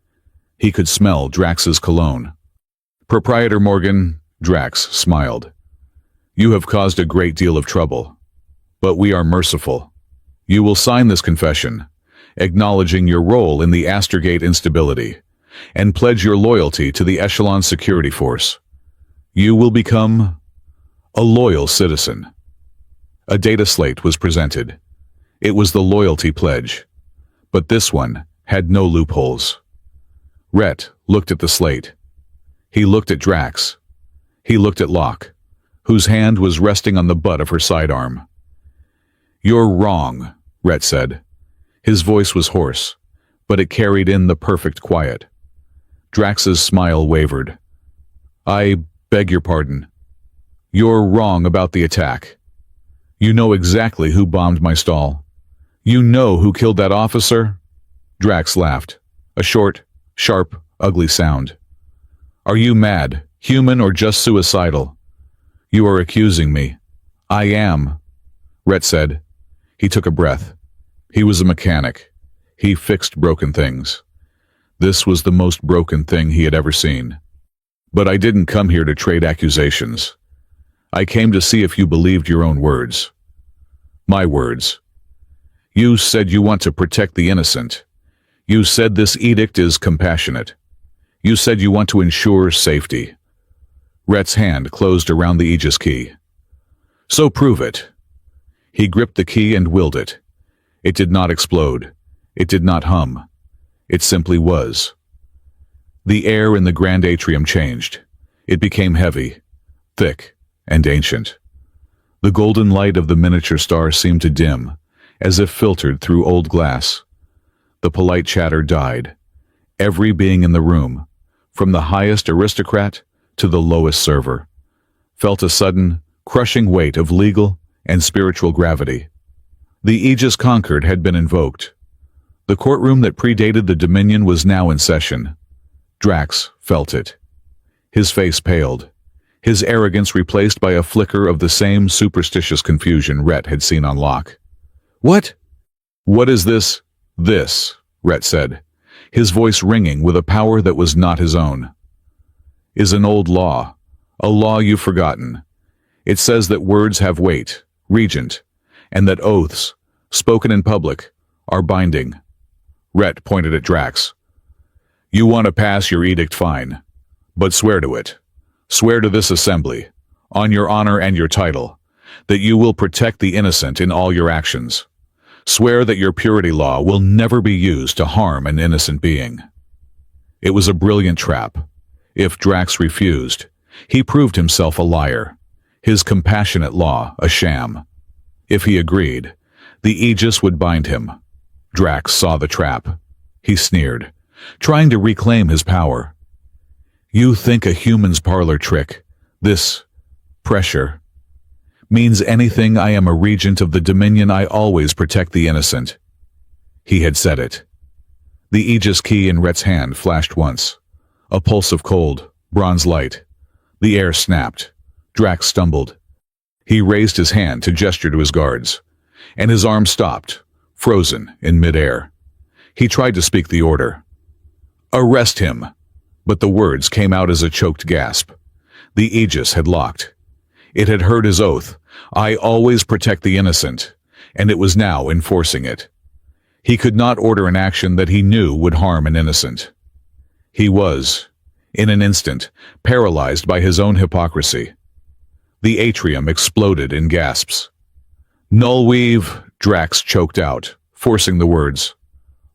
He could smell Drax's cologne. Proprietor Morgan, Drax smiled. You have caused a great deal of trouble, but we are merciful. You will sign this confession, acknowledging your role in the Astergate instability, and pledge your loyalty to the Echelon Security Force. You will become a loyal citizen. A data slate was presented. It was the loyalty pledge, but this one had no loopholes. Rhett looked at the slate. He looked at Drax. He looked at Locke, whose hand was resting on the butt of her sidearm. You're wrong, Rhett said. His voice was hoarse, but it carried in the perfect quiet. Drax's smile wavered. I beg your pardon. You're wrong about the attack. You know exactly who bombed my stall. You know who killed that officer? Drax laughed, a short, sharp, ugly sound. Are you mad, human, or just suicidal? You are accusing me. I am, Rhett said. He took a breath. He was a mechanic. He fixed broken things. This was the most broken thing he had ever seen. But I didn't come here to trade accusations. I came to see if you believed your own words. My words. You said you want to protect the innocent. You said this edict is compassionate. You said you want to ensure safety. Rhett's hand closed around the Aegis key. So prove it. He gripped the key and willed it. It did not explode. It did not hum. It simply was. The air in the grand atrium changed. It became heavy, thick, and ancient. The golden light of the miniature star seemed to dim, as if filtered through old glass. The polite chatter died. Every being in the room, from the highest aristocrat to the lowest server, felt a sudden, crushing weight of legal and spiritual gravity. The Aegis Concord had been invoked. The courtroom that predated the Dominion was now in session. Drax felt it. His face paled, his arrogance replaced by a flicker of the same superstitious confusion Rhett had seen on Locke. What? What is this? This, Rhett said, his voice ringing with a power that was not his own. Is an old law, a law you've forgotten. It says that words have weight, regent, and that oaths, spoken in public, are binding. Rhett pointed at Drax. You want to pass your edict, fine, but swear to it. Swear to this assembly, on your honor and your title, that you will protect the innocent in all your actions. Swear that your purity law will never be used to harm an innocent being. It was a brilliant trap. If Drax refused, he proved himself a liar, his compassionate law a sham. If he agreed, the Aegis would bind him. Drax saw the trap. He sneered, trying to reclaim his power. You think a human's parlor trick, this pressure, means anything? I am a regent of the Dominion. I always protect the innocent. He had said it. The Aegis key in Rhett's hand flashed once. A pulse of cold, bronze light. The air snapped. Drax stumbled. He raised his hand to gesture to his guards, and his arm stopped, frozen in midair. He tried to speak the order. Arrest him! But the words came out as a choked gasp. The Aegis had locked. It had heard his oath, I always protect the innocent, and it was now enforcing it. He could not order an action that he knew would harm an innocent. He was, in an instant, paralyzed by his own hypocrisy. The atrium exploded in gasps. Nullweave, Drax choked out, forcing the words.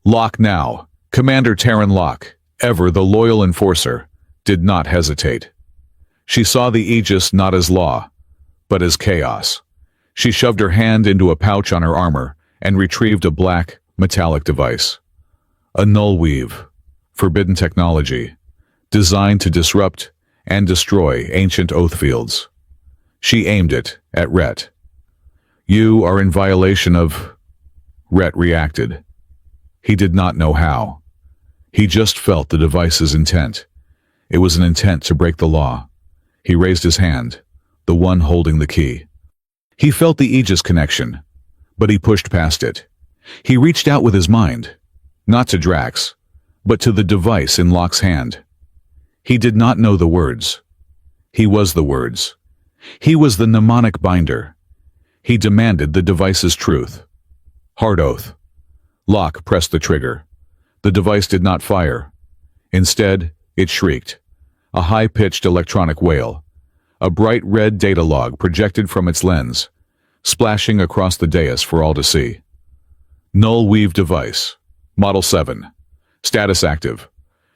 Locke now, Commander Terran Locke, ever the loyal enforcer, did not hesitate. She saw the Aegis not as law, but as chaos. She shoved her hand into a pouch on her armor and retrieved a black, metallic device. A nullweave. forbidden technology, designed to disrupt and destroy ancient oath fields. She aimed it at Rhett. "You are in violation of—" Rhett reacted. He did not know how. He just felt the device's intent. It was an intent to break the law. He raised his hand, the one holding the key. He felt the Aegis connection, but he pushed past it. He reached out with his mind, not to Drax, but to the device in Locke's hand. He did not know the words. He was the words. He was the mnemonic binder. He demanded the device's truth. Hard oath. Locke pressed the trigger. The device did not fire. Instead, it shrieked. A high-pitched electronic wail. A bright red data log projected from its lens, splashing across the dais for all to see. Null Weave device. Model 7. Status active.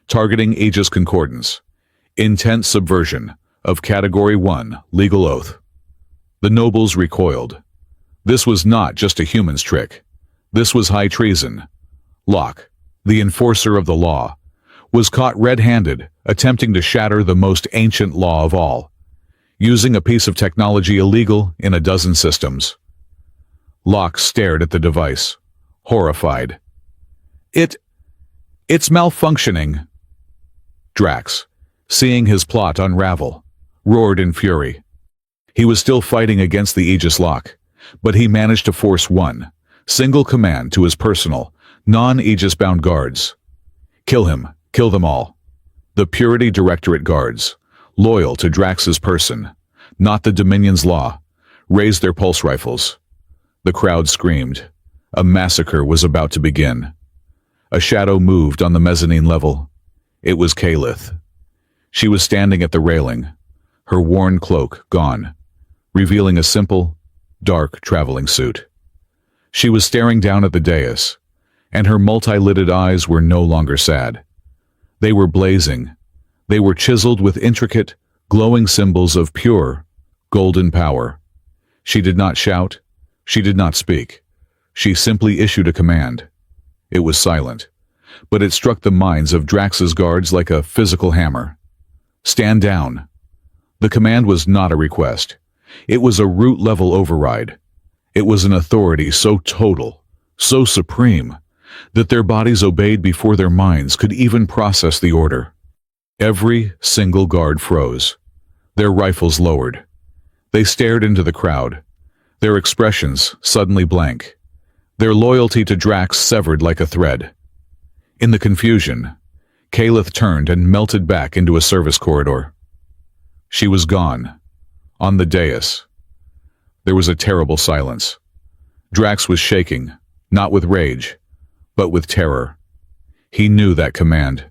Targeting Aegis Concordance. Intent subversion of Category 1 legal oath. The nobles recoiled. This was not just a human's trick. This was high treason. Locke, the enforcer of the law, was caught red-handed attempting to shatter the most ancient law of all, using a piece of technology illegal in a dozen systems. Locke stared at the device, horrified. It's malfunctioning." Drax, seeing his plot unravel, roared in fury. He was still fighting against the Aegis lock, but he managed to force one single command to his personal, non-Aegis-bound guards. Kill him, kill them all. The Purity Directorate guards, loyal to Drax's person, not the Dominion's law, raised their pulse rifles. The crowd screamed. A massacre was about to begin. A shadow moved on the mezzanine level. It was Kaelith. She was standing at the railing, her worn cloak gone, revealing a simple, dark traveling suit. She was staring down at the dais, and her multi-lidded eyes were no longer sad. They were blazing. They were chiseled with intricate, glowing symbols of pure, golden power. She did not shout. She did not speak. She simply issued a command. It was silent, but it struck the minds of Drax's guards like a physical hammer. Stand down. The command was not a request. It was a root-level override. It was an authority so total, so supreme, that their bodies obeyed before their minds could even process the order. Every single guard froze, their rifles lowered. They stared into the crowd, their expressions suddenly blank, their loyalty to Drax severed like a thread. In the confusion, Kaelith turned and melted back into a service corridor. She was gone. On the dais, there was a terrible silence. Drax was shaking, not with rage, but with terror. He knew that command.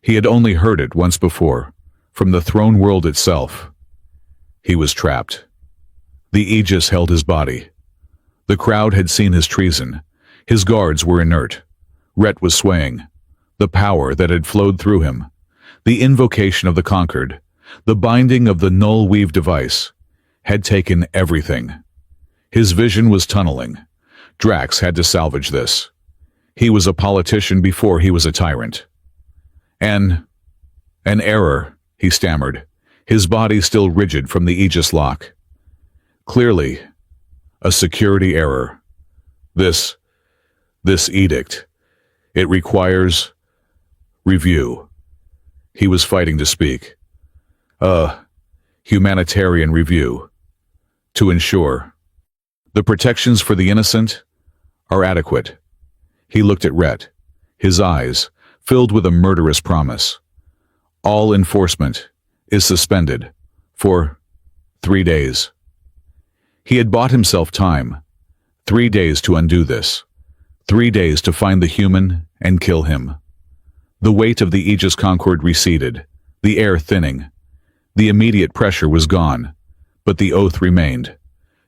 He had only heard it once before, from the throne world itself. He was trapped. The Aegis held his body. The crowd had seen his treason. His guards were inert. Rhett was swaying. The power that had flowed through him, the invocation of the conquered, the binding of the Null Weave device, had taken everything. His vision was tunneling. Drax had to salvage this. He was a politician before he was a tyrant. An error, he stammered, his body still rigid from the Aegis lock. Clearly, a security error. This edict, it requires review. He was fighting to speak. Humanitarian review. To ensure the protections for the innocent are adequate. He looked at Rhett, his eyes filled with a murderous promise. All enforcement is suspended for 3 days. He had bought himself time. 3 days to undo this. 3 days to find the human and kill him. The weight of the Aegis Concord receded, the air thinning. The immediate pressure was gone, but the oath remained.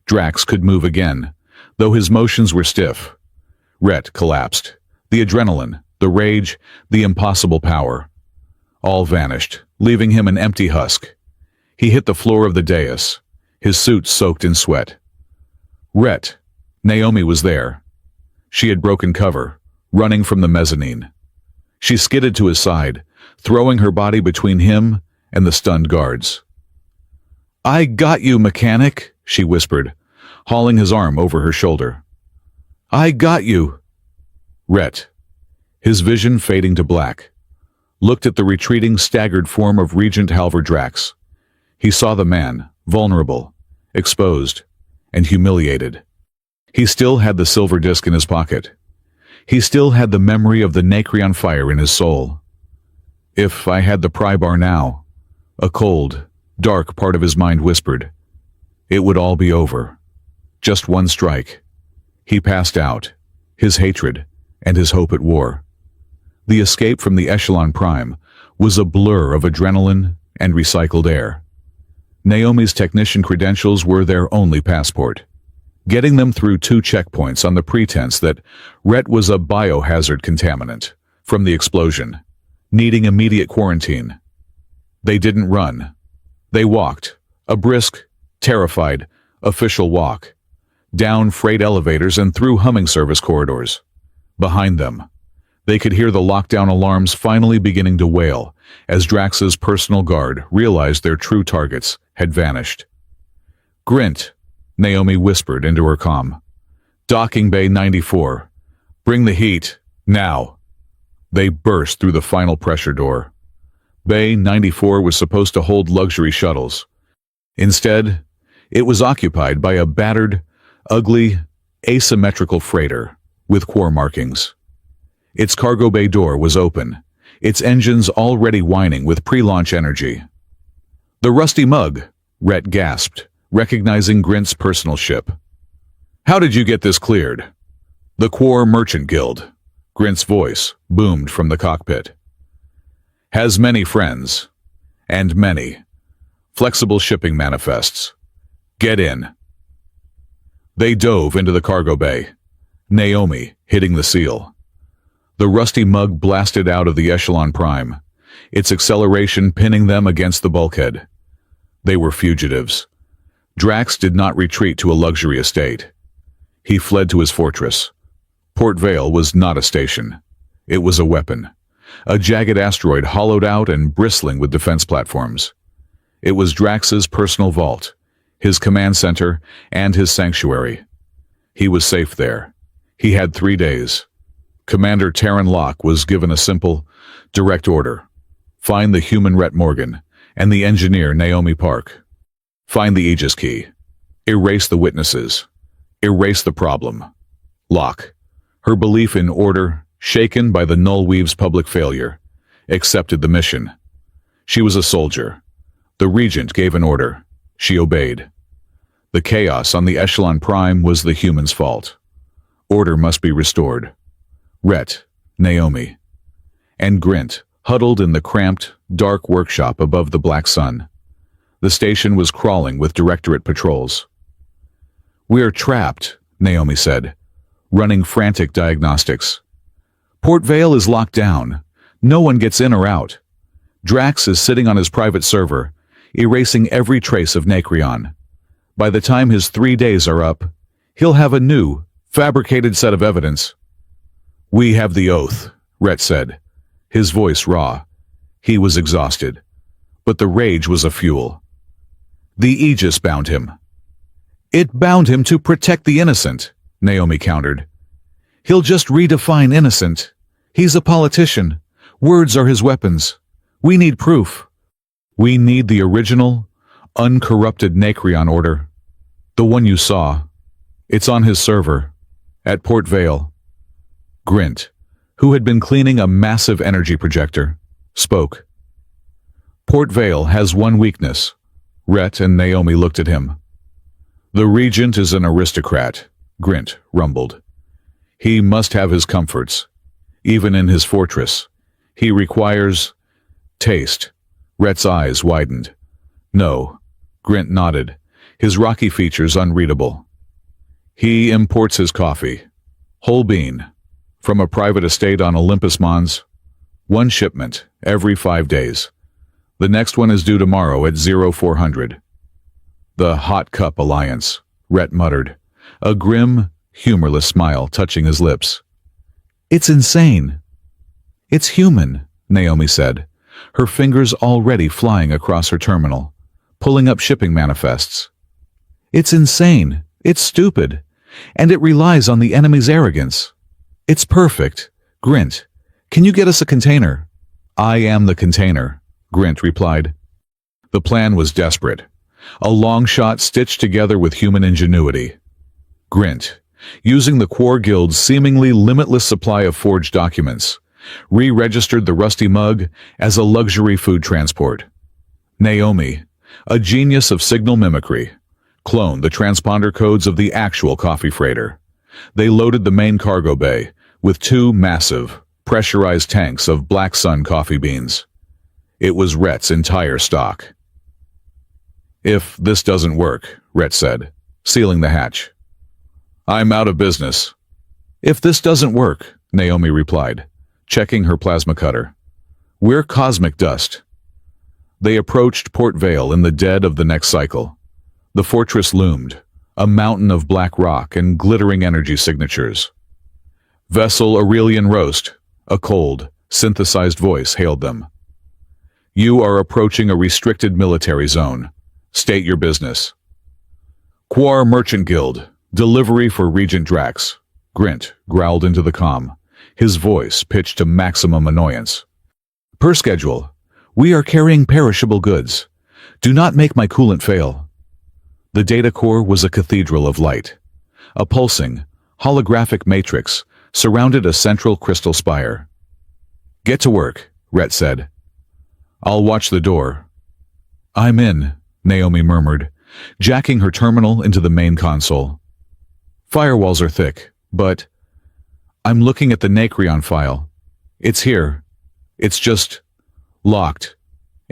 Drax could move again, though his motions were stiff. Rhett collapsed. The adrenaline, the rage, the impossible power. All vanished, leaving him an empty husk. He hit the floor of the dais, his suit soaked in sweat. Rhett, Naomi was there. She had broken cover, running from the mezzanine. She skidded to his side, throwing her body between him and the stunned guards. "I got you, mechanic," she whispered, hauling his arm over her shoulder. "I got you." Rhett, his vision fading to black, looked at the retreating, staggered form of Regent Halvor Drax. He saw the man, vulnerable, exposed, and humiliated. He still had the silver disc in his pocket. He still had the memory of the Nacreon fire in his soul. If I had the pry bar now, a cold, dark part of his mind whispered, it would all be over. Just one strike. He passed out, his hatred and his hope at war. The escape from the Echelon Prime was a blur of adrenaline and recycled air. Naomi's technician credentials were their only passport, getting them through 2 checkpoints on the pretense that Rhett was a biohazard contaminant from the explosion, needing immediate quarantine. They didn't run. They walked, a brisk, terrified, official walk, down freight elevators and through humming service corridors. Behind them, they could hear the lockdown alarms finally beginning to wail as Drax's personal guard realized their true targets had vanished. "Grint," Naomi whispered into her comm. "Docking Bay 94. Bring the heat, now." They burst through the final pressure door. Bay 94 was supposed to hold luxury shuttles. Instead, it was occupied by a battered, ugly, asymmetrical freighter with core markings. Its cargo bay door was open, its engines already whining with pre-launch energy. "The Rusty Mug," Rhett gasped, recognizing Grint's personal ship. "How did you get this cleared?" "The Quor Merchant Guild," Grint's voice boomed from the cockpit. "Has many friends, and many flexible shipping manifests. Get in." They dove into the cargo bay, Naomi hitting the seal. The Rusty Mug blasted out of the Echelon Prime, its acceleration pinning them against the bulkhead. They were fugitives. Drax did not retreat to a luxury estate. He fled to his fortress. Port Vale was not a station. It was a weapon, a jagged asteroid hollowed out and bristling with defense platforms. It was Drax's personal vault, his command center, and his sanctuary. He was safe there. He had 3 days. Commander Terran Locke was given a simple, direct order. Find the human Rhett Morgan and the engineer Naomi Park. Find the Aegis key. Erase the witnesses. Erase the problem. Locke, her belief in order, shaken by the Nullweave's public failure, accepted the mission. She was a soldier. The Regent gave an order. She obeyed. The chaos on the Echelon Prime was the human's fault. Order must be restored. Rhett, Naomi, and Grint huddled in the cramped, dark workshop above the black sun. The station was crawling with Directorate patrols. "We're trapped," Naomi said, running frantic diagnostics. "Port Vale is locked down. No one gets in or out. Drax is sitting on his private server, erasing every trace of Nacreon. By the time his 3 days are up, he'll have a new, fabricated set of evidence." "We have the oath," Rhett said, his voice raw. He was exhausted, but the rage was a fuel. "The Aegis bound him." "It bound him to protect the innocent," Naomi countered. "He'll just redefine innocent. He's a politician. Words are his weapons. We need proof. We need the original, uncorrupted Nacreon order. The one you saw. It's on his server, at Port Vale." Grint, who had been cleaning a massive energy projector, spoke. "Port Vale has one weakness." Rhett and Naomi looked at him. "The Regent is an aristocrat," Grint rumbled. "He must have his comforts. Even in his fortress, he requires taste." Rhett's eyes widened. "No," Grint nodded, his rocky features unreadable. "He imports his coffee. Whole bean. From a private estate on Olympus Mons. One shipment, every 5 days. The next one is due tomorrow at 0400. "The Hot Cup Alliance," Rhett muttered, a grim, humorless smile touching his lips. "It's insane." It's human, Naomi said, her fingers already flying across her terminal, pulling up shipping manifests. It's insane. It's stupid. And it relies on the enemy's arrogance. It's perfect. Grint, can you get us a container? I am the container, Grint replied. The plan was desperate. A long shot stitched together with human ingenuity. Grint, using the Quar Guild's seemingly limitless supply of forged documents, re-registered the rusty mug as a luxury food transport. Naomi, a genius of signal mimicry, cloned the transponder codes of the actual coffee freighter. They loaded the main cargo bay with 2 massive, pressurized tanks of Black Sun coffee beans. It was Rhett's entire stock. If this doesn't work, Rhett said, sealing the hatch. I'm out of business. If this doesn't work, Naomi replied, checking her plasma cutter. We're cosmic dust. They approached Port Vale in the dead of the next cycle. The fortress loomed, a mountain of black rock and glittering energy signatures. Vessel Aurelian Roast, a cold, synthesized voice hailed them. You are approaching a restricted military zone. State your business. Quar Merchant Guild, delivery for Regent Drax. Grint growled into the comm, his voice pitched to maximum annoyance. Per schedule, we are carrying perishable goods. Do not make my coolant fail. The data core was a cathedral of light. A pulsing, holographic matrix surrounded a central crystal spire. Get to work, Rhett said. I'll watch the door. I'm in, Naomi murmured, jacking her terminal into the main console. Firewalls are thick, but I'm looking at the Nacreon file. It's here. It's just locked,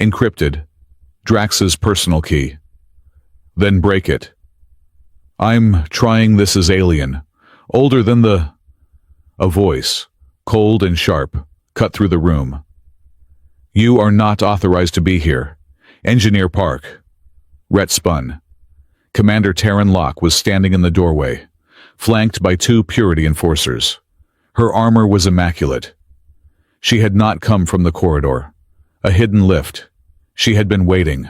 encrypted, Drax's personal key. Then break it. I'm trying this as alien, older than the... A voice, cold and sharp, cut through the room. You are not authorized to be here. Engineer Park. Rhett spun. Commander Taryn Locke was standing in the doorway, flanked by 2 Purity enforcers. Her armor was immaculate. She had not come from the corridor, a hidden lift. She had been waiting.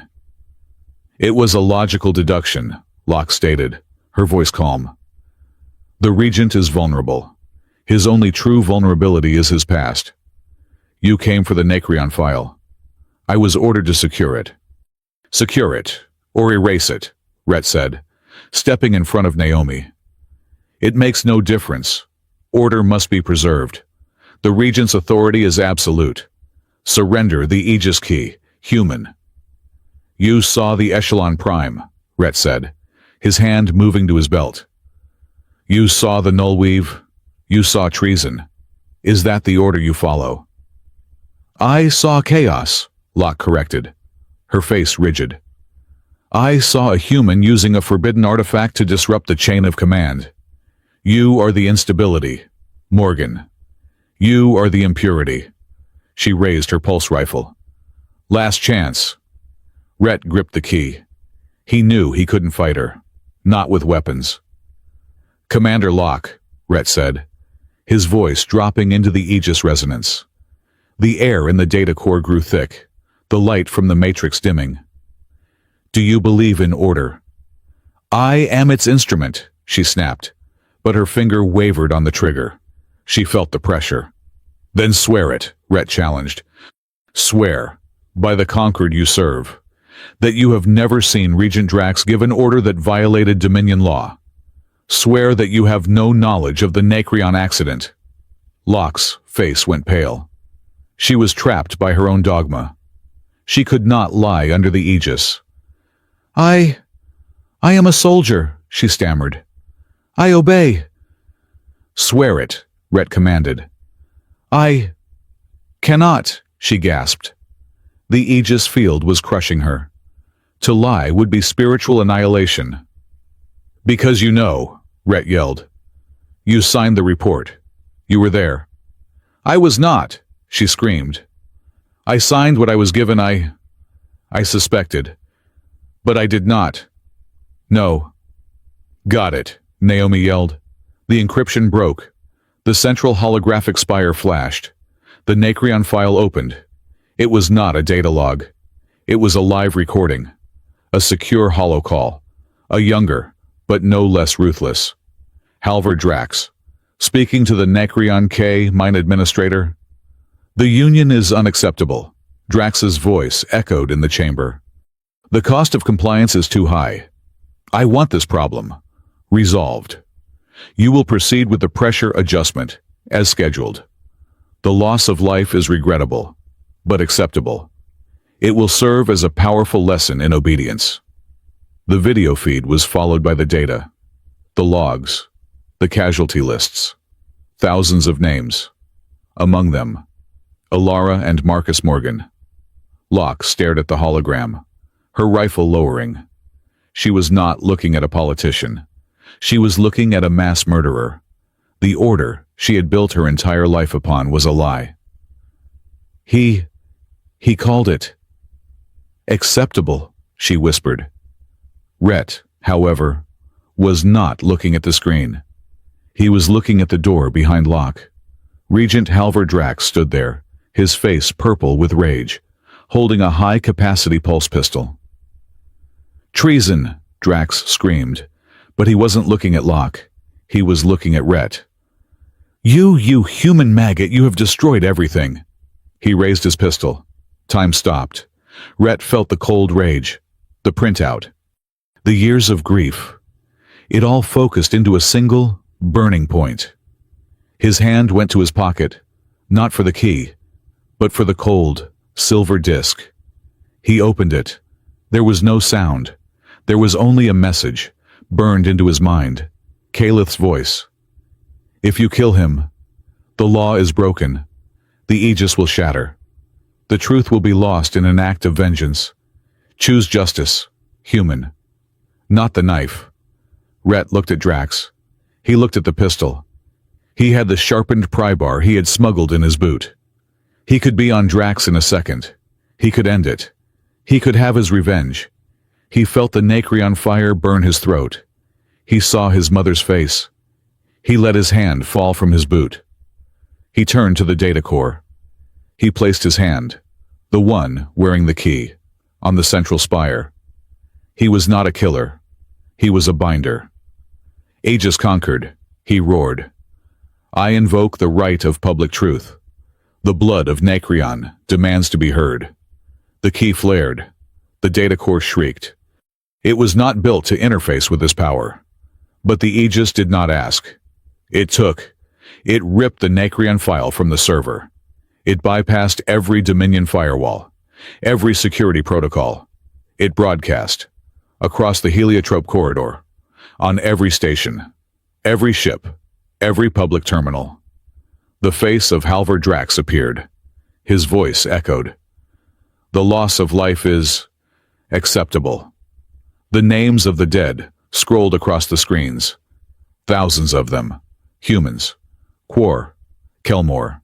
It was a logical deduction, Locke stated, her voice calm. The Regent is vulnerable. His only true vulnerability is his past. You came for the Nacreon file. I was ordered to secure it. Secure it, or erase it, Rhett said, stepping in front of Naomi. It makes no difference. Order must be preserved. The Regent's authority is absolute. Surrender the Aegis key, human. You saw the Echelon Prime, Rhett said, his hand moving to his belt. You saw the Nullweave. You saw treason. Is that the order you follow? I saw chaos, Locke corrected, her face rigid. I saw a human using a forbidden artifact to disrupt the chain of command. You are the instability, Morgan. You are the impurity. She raised her pulse rifle. Last chance. Rhett gripped the key. He knew he couldn't fight her. Not with weapons. Commander Locke, Rhett said, his voice dropping into the Aegis resonance. The air in the data core grew thick, the light from the matrix dimming. Do you believe in order? I am its instrument, she snapped, but her finger wavered on the trigger. She felt the pressure. Then swear it, Rhett challenged. Swear, by the conquered you serve, that you have never seen Regent Drax give an order that violated Dominion law. Swear that you have no knowledge of the Nacreon accident. Locke's face went pale. She was trapped by her own dogma. She could not lie under the Aegis. I am a soldier, she stammered. I obey. Swear it, Rhett commanded. I cannot, she gasped. The Aegis field was crushing her. To lie would be spiritual annihilation. Because you know, Rhett yelled. You signed the report. You were there. I was not, she screamed. I signed what I was given. I suspected. But I did not. No. Got it, Naomi yelled. The encryption broke. The central holographic spire flashed. The Nacreon file opened. It was not a data log. It was a live recording. A secure holocall. A younger, but no less ruthless. Halvar Drax, speaking to the Nacreon K mine administrator. The union is unacceptable. Drax's voice echoed in the chamber. The cost of compliance is too high. I want this problem resolved. You will proceed with the pressure adjustment, as scheduled. The loss of life is regrettable, but acceptable. It will serve as a powerful lesson in obedience. The video feed was followed by the data, the logs, the casualty lists, thousands of names. Among them, Alara and Marcus Morgan. Locke stared at the hologram, her rifle lowering. She was not looking at a politician. She was looking at a mass murderer. The order she had built her entire life upon was a lie. He called it acceptable, she whispered. Rhett, however, was not looking at the screen. He was looking at the door behind Locke. Regent Halvar Drax stood there, his face purple with rage, holding a high-capacity pulse pistol. Treason, Drax screamed, but he wasn't looking at Locke. He was looking at Rhett. You human maggot, you have destroyed everything. He raised his pistol. Time stopped. Rhett felt the cold rage, the printout, the years of grief. It all focused into a single, burning point. His hand went to his pocket, not for the key, but for the cold, silver disc. He opened it. There was no sound. There was only a message, burned into his mind. Calith's voice. If you kill him, the law is broken. The Aegis will shatter. The truth will be lost in an act of vengeance. Choose justice, human, not the knife. Rhett looked at Drax. He looked at the pistol. He had the sharpened pry bar he had smuggled in his boot. He could be on Drax in a second. He could end it. He could have his revenge. He felt the Nacreon fire burn his throat. He saw his mother's face. He let his hand fall from his boot. He turned to the data core. He placed his hand, the one wearing the key, on the central spire. He was not a killer. He was a binder. Aegis conquered, he roared. I invoke the right of public truth. The blood of Nacreon demands to be heard. The key flared. The data core shrieked. It was not built to interface with this power. But the Aegis did not ask. It took. It ripped the Nacreon file from the server. It bypassed every Dominion firewall, every security protocol. It broadcast, across the heliotrope corridor, on every station, every ship, every public terminal. The face of Halvar Drax appeared. His voice echoed. The loss of life is acceptable. The names of the dead scrolled across the screens. Thousands of them. Humans. Quor. Kelmore.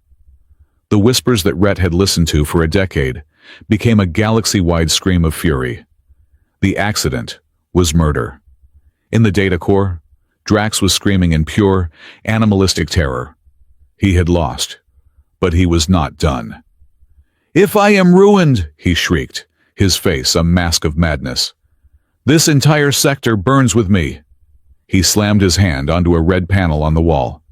The whispers that Rhett had listened to for a decade became a galaxy-wide scream of fury. The accident was murder. In the data core, Drax was screaming in pure, animalistic terror. He had lost, but he was not done. If I am ruined, he shrieked, his face a mask of madness. This entire sector burns with me. He slammed his hand onto a red panel on the wall.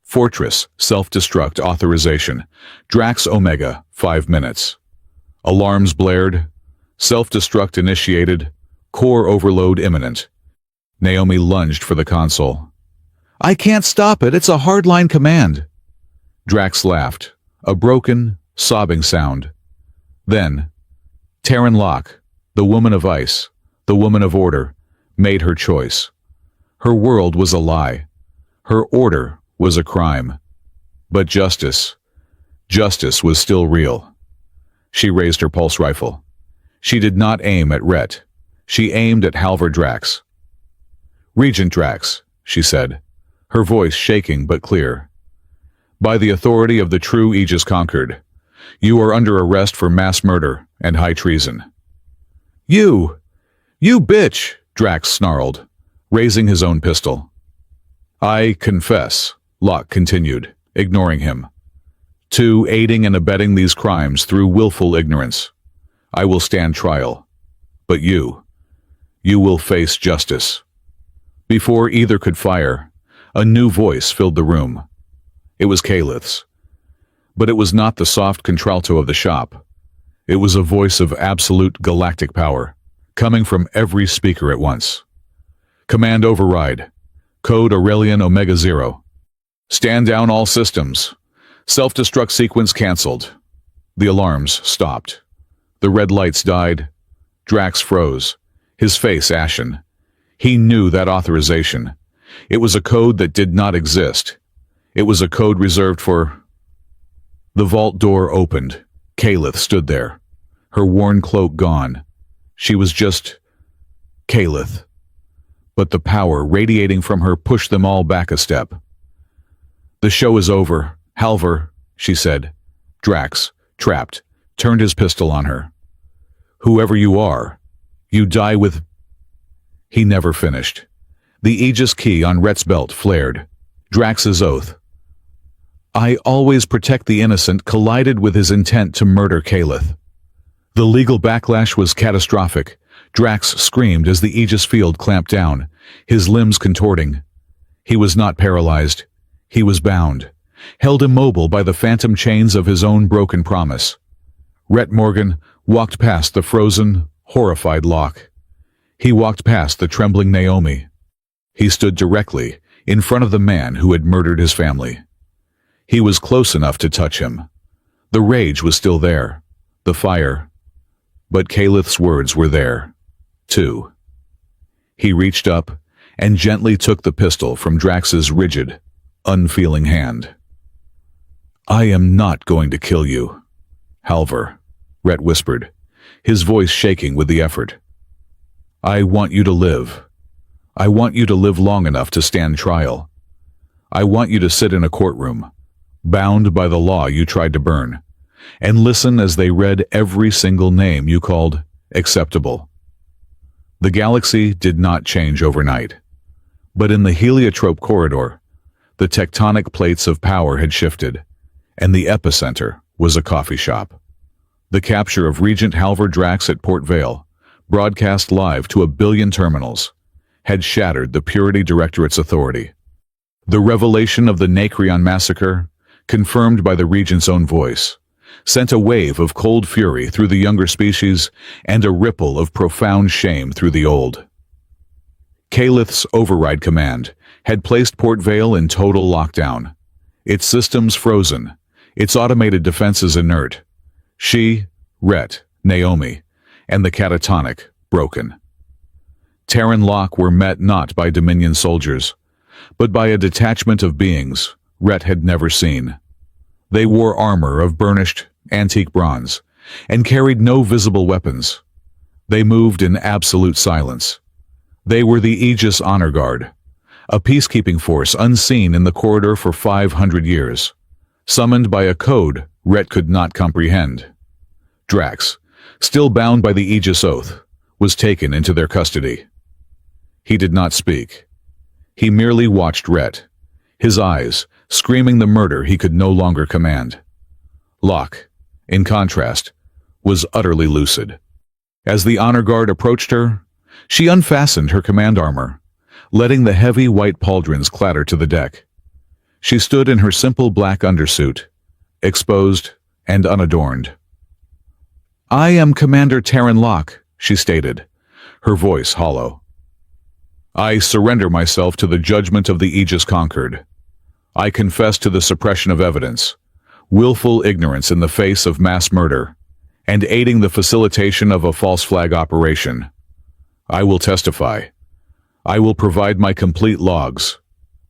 Fortress, self-destruct authorization. Drax Omega, 5 minutes. Alarms blared. Self-destruct initiated. Core overload imminent. Naomi lunged for the console. I can't stop it, it's a hardline command. Drax laughed, a broken, sobbing sound. Then, Terran Locke, the woman of ice, the woman of order, made her choice. Her world was a lie. Her order was a crime. But justice was still real. She raised her pulse rifle. She did not aim at Rhett. She aimed at Halvar Drax. Regent Drax, she said, her voice shaking but clear. By the authority of the true Aegis conquered, you are under arrest for mass murder and high treason. You bitch, Drax snarled, raising his own pistol. I confess, Locke continued, ignoring him. 2. Aiding and abetting these crimes through willful ignorance. I will stand trial. But you will face justice. Before either could fire, a new voice filled the room. It was Calith's. But it was not the soft contralto of the shop. It was a voice of absolute galactic power, coming from every speaker at once. Command override. Code Aurelian Omega 0. Stand down all systems. Self-destruct sequence cancelled. The alarms stopped. The red lights died. Drax froze, his face ashen. He knew that authorization. It was a code that did not exist. It was a code reserved for... The vault door opened. Calith stood there, her worn cloak gone. She was just... Calith. But the power radiating from her pushed them all back a step. The show is over, Halvar, she said. Drax, trapped, turned his pistol on her. Whoever you are, you die with... He never finished. The Aegis key on Rhett's belt flared. Drax's oath. I always protect the innocent collided with his intent to murder Calith. The legal backlash was catastrophic. Drax screamed as the Aegis field clamped down, his limbs contorting. He was not paralyzed. He was bound, held immobile by the phantom chains of his own broken promise. Rhett Morgan walked past the frozen, horrified Locke. He walked past the trembling Naomi. He stood directly in front of the man who had murdered his family. He was close enough to touch him. The rage was still there, the fire. But Calith's words were there, too. He reached up and gently took the pistol from Drax's rigid, unfeeling hand. I am not going to kill you, Halvar, Rhett whispered, his voice shaking with the effort. I want you to live. I want you to live long enough to stand trial. I want you to sit in a courtroom, bound by the law you tried to burn, and listen as they read every single name you called acceptable. The galaxy did not change overnight, but in the heliotrope corridor, the tectonic plates of power had shifted, and the epicenter was a coffee shop. The capture of Regent Halvar Drax at Port Vale, broadcast live to 1 billion terminals, had shattered the Purity Directorate's authority. The revelation of the Nacreon massacre, confirmed by the Regent's own voice, sent a wave of cold fury through the younger species and a ripple of profound shame through the old. Calith's override command had placed Port Vale in total lockdown, its systems frozen, its automated defenses inert. She, Rhett, Naomi, and the catatonic broken. Terran Locke were met not by Dominion soldiers, but by a detachment of beings Rhett had never seen. They wore armor of burnished, antique bronze, and carried no visible weapons. They moved in absolute silence. They were the Aegis Honor Guard, a peacekeeping force unseen in the corridor for 500 years, summoned by a code Rhett could not comprehend. Drax, still bound by the Aegis Oath, was taken into their custody. He did not speak. He merely watched Rhett, his eyes screaming the murder he could no longer command. Locke, in contrast, was utterly lucid. As the honor guard approached her, she unfastened her command armor, letting the heavy white pauldrons clatter to the deck. She stood in her simple black undersuit, exposed and unadorned. I am Commander Terran Locke, she stated, her voice hollow. I surrender myself to the judgment of the Aegis conquered. I confess to the suppression of evidence, willful ignorance in the face of mass murder, and aiding the facilitation of a false flag operation. I will testify. I will provide my complete logs.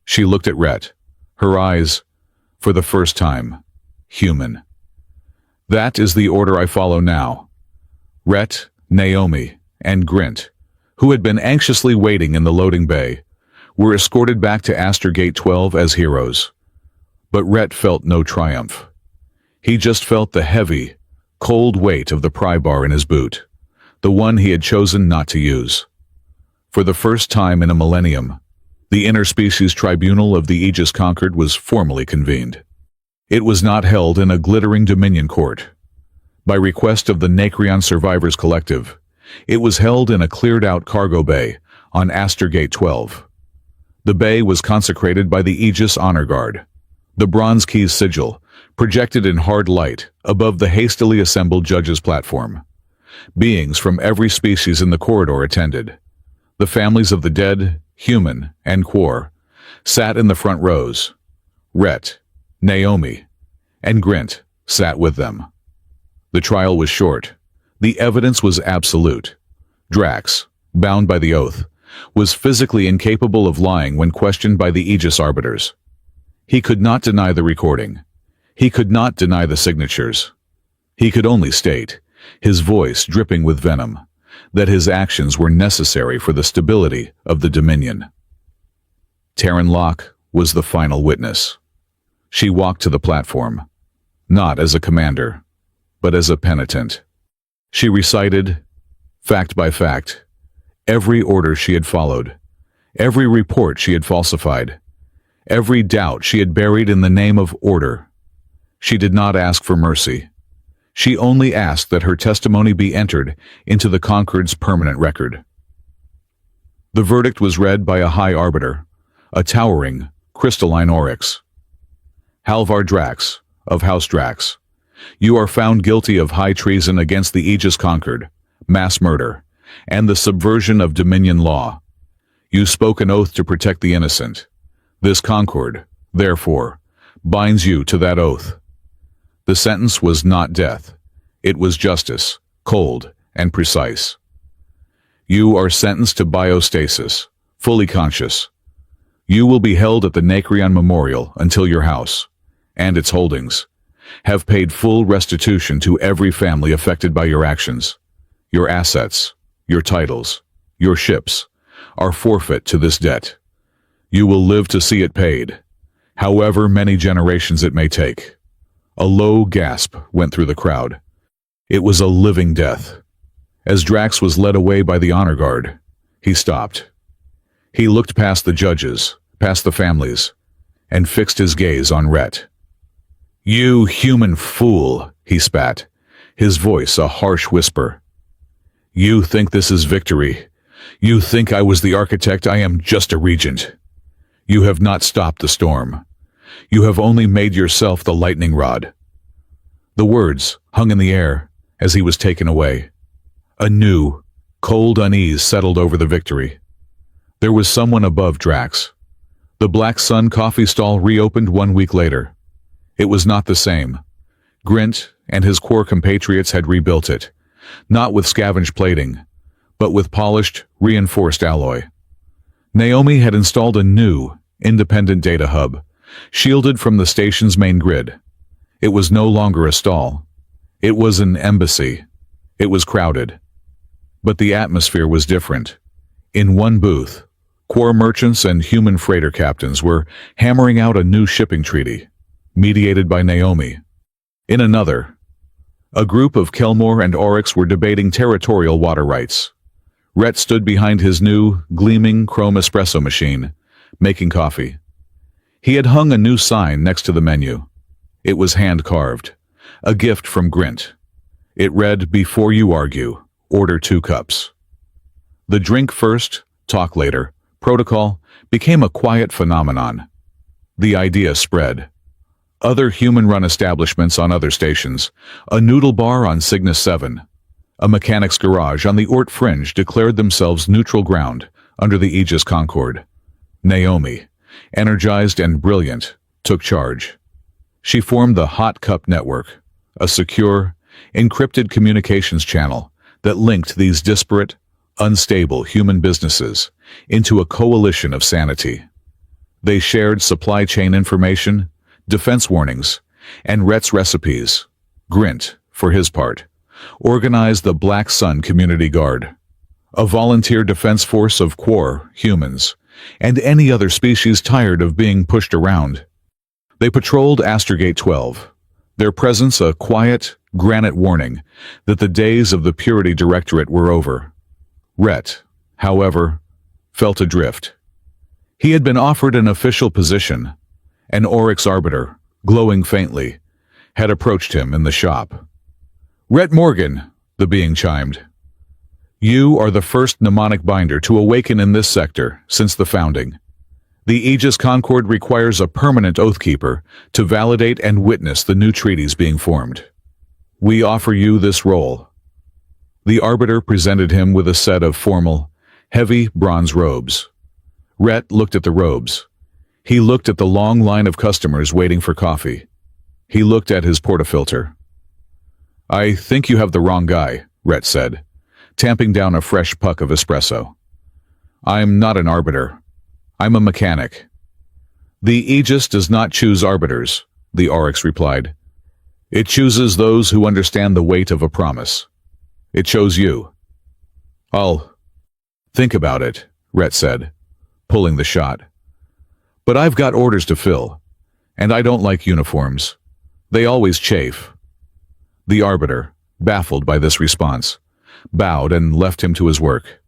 She looked at Rhett, her eyes, for the first time, human. That is the order I follow now. Rhett, Naomi, and Grint, who had been anxiously waiting in the loading bay, were escorted back to Aster Gate 12 as heroes. But Rhett felt no triumph. He just felt the heavy, cold weight of the pry bar in his boot, the one he had chosen not to use. For the first time in a millennium, the interspecies tribunal of the Aegis conquered was formally convened. It was not held in a glittering Dominion court. By request of the Nacreon Survivors Collective, it was held in a cleared-out cargo bay on Astergate 12. The bay was consecrated by the Aegis Honor Guard, the Bronze Keys sigil, projected in hard light above the hastily assembled judges' platform. Beings from every species in the corridor attended. The families of the dead, human, and Quor sat in the front rows. Rhett, Naomi, and Grint sat with them. The trial was short. The evidence was absolute. Drax, bound by the oath, was physically incapable of lying when questioned by the Aegis arbiters. He could not deny the recording. He could not deny the signatures. He could only state, his voice dripping with venom, that his actions were necessary for the stability of the Dominion. Taryn Locke was the final witness. She walked to the platform, not as a commander, but as a penitent. She recited, fact by fact, every order she had followed, every report she had falsified, every doubt she had buried in the name of order. She did not ask for mercy. She only asked that her testimony be entered into the Concord's permanent record. The verdict was read by a high arbiter, a towering, crystalline oryx. Halvar Drax, of House Drax, you are found guilty of high treason against the Aegis Concord, mass murder, and the subversion of Dominion law. You spoke an oath to protect the innocent. This Concord, therefore, binds you to that oath. The sentence was not death. It was justice, cold and precise. You are sentenced to biostasis, fully conscious. You will be held at the Nacreon Memorial until your house, and its holdings, have paid full restitution to every family affected by your actions. Your assets, your titles, your ships, are forfeit to this debt. You will live to see it paid, however many generations it may take. A low gasp went through the crowd. It was a living death. As Drax was led away by the honor guard, he stopped. He looked past the judges, past the families, and fixed his gaze on Rhett. You human fool, he spat, his voice a harsh whisper. You think this is victory. You think I was the architect. I am just a regent. You have not stopped the storm. You have only made yourself the lightning rod. The words hung in the air as he was taken away. A new, cold unease settled over the victory. There was someone above Drax. The Black Sun coffee stall reopened 1 week later. It was not the same. Grint and his Quor compatriots had rebuilt it, not with scavenged plating, but with polished, reinforced alloy. Naomi had installed a new, independent data hub, shielded from the station's main grid. It was no longer a stall. It was an embassy. It was crowded. But the atmosphere was different. In one booth, Quor merchants and human freighter captains were hammering out a new shipping treaty, mediated by Naomi. In another, a group of Kelmore and Oryx were debating territorial water rights. Rhett stood behind his new, gleaming chrome espresso machine, making coffee. He had hung a new sign next to the menu. It was hand-carved, a gift from Grint. It read, "Before you argue, order 2 cups." The drink first, talk later protocol became a quiet phenomenon. The idea spread. Other human-run establishments on other stations, a noodle bar on Cygnus 7, a mechanic's garage on the Ort Fringe declared themselves neutral ground under the Aegis Concord. Naomi, energized and brilliant, took charge. She formed the Hot Cup Network, a secure, encrypted communications channel that linked these disparate, unstable human businesses into a coalition of sanity. They shared supply chain information, defense warnings, and Rhett's recipes. Grint, for his part, organized the Black Sun Community Guard, a volunteer defense force of Quor humans, and any other species tired of being pushed around. They patrolled Astergate 12, their presence a quiet, granite warning that the days of the Purity Directorate were over. Rhett, however, felt adrift. He had been offered an official position, an Oryx arbiter, glowing faintly, had approached him in the shop. "Rhett Morgan," the being chimed. "You are the first mnemonic binder to awaken in this sector since the founding. The Aegis Concord requires a permanent Oathkeeper to validate and witness the new treaties being formed. We offer you this role." The Arbiter presented him with a set of formal, heavy bronze robes. Rhett looked at the robes. He looked at the long line of customers waiting for coffee. He looked at his portafilter. "I think you have the wrong guy," Rhett said, tamping down a fresh puck of espresso. "I'm not an arbiter. I'm a mechanic." "The Aegis does not choose arbiters," the Oryx replied. "It chooses those who understand the weight of a promise. It chose you." "I'll think about it," Rhett said, pulling the shot. "But I've got orders to fill, and I don't like uniforms. They always chafe." The Arbiter, baffled by this response, bowed and left him to his work.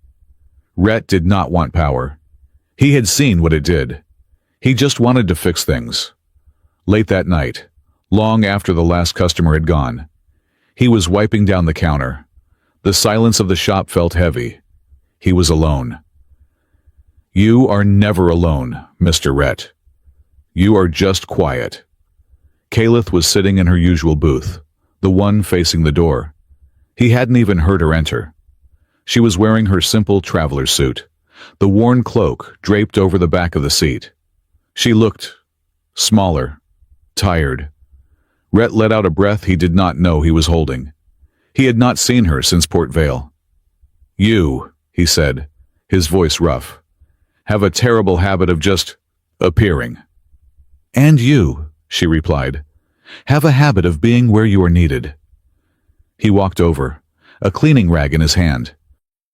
Rhett did not want power. He had seen what it did. He just wanted to fix things. Late that night, long after the last customer had gone, he was wiping down the counter. The silence of the shop felt heavy. He was alone. "You are never alone, Mr. Rhett. You are just quiet." Kalith was sitting in her usual booth, the one facing the door. He hadn't even heard her enter. She was wearing her simple traveler's suit, the worn cloak draped over the back of the seat. She looked smaller, tired. Rhett let out a breath he did not know he was holding. He had not seen her since Port Vale. "You," he said, his voice rough, "have a terrible habit of just appearing." "And you," she replied, "have a habit of being where you are needed." He walked over, a cleaning rag in his hand.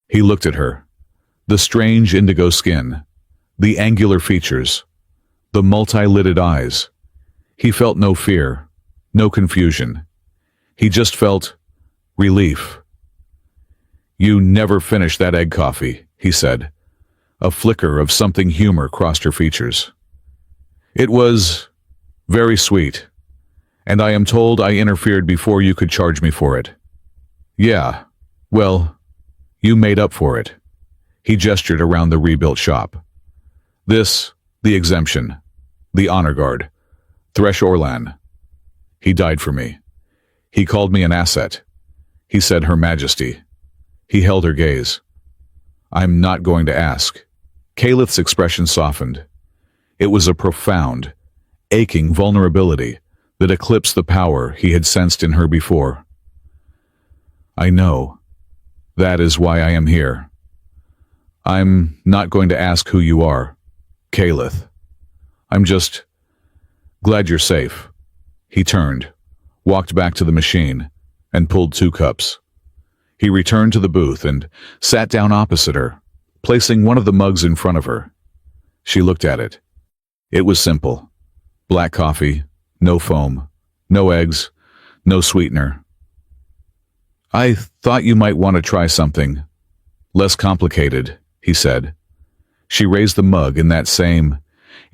He looked at her. The strange indigo skin, the angular features, the multi-lidded eyes. He felt no fear, no confusion. He just felt relief. "You never finished that egg coffee," he said. A flicker of something humor crossed her features. "It was very sweet, and I am told I interfered before you could charge me for it." "Yeah, well, you made up for it." He gestured around the rebuilt shop. "This, the exemption, the honor guard, Thresh Orlan. He died for me. He called me an asset. He said Her Majesty." He held her gaze. "I'm not going to ask." Kalith's expression softened. It was a profound, aching vulnerability that eclipsed the power he had sensed in her before. "I know. That is why I am here. I'm not going to ask who you are, Kalith. I'm just glad you're safe." He turned, walked back to the machine, and pulled 2 cups. He returned to the booth and sat down opposite her, placing one of the mugs in front of her. She looked at it. It was simple. Black coffee, no foam, no eggs, no sweetener. "I thought you might want to try something less complicated," he said. She raised the mug in that same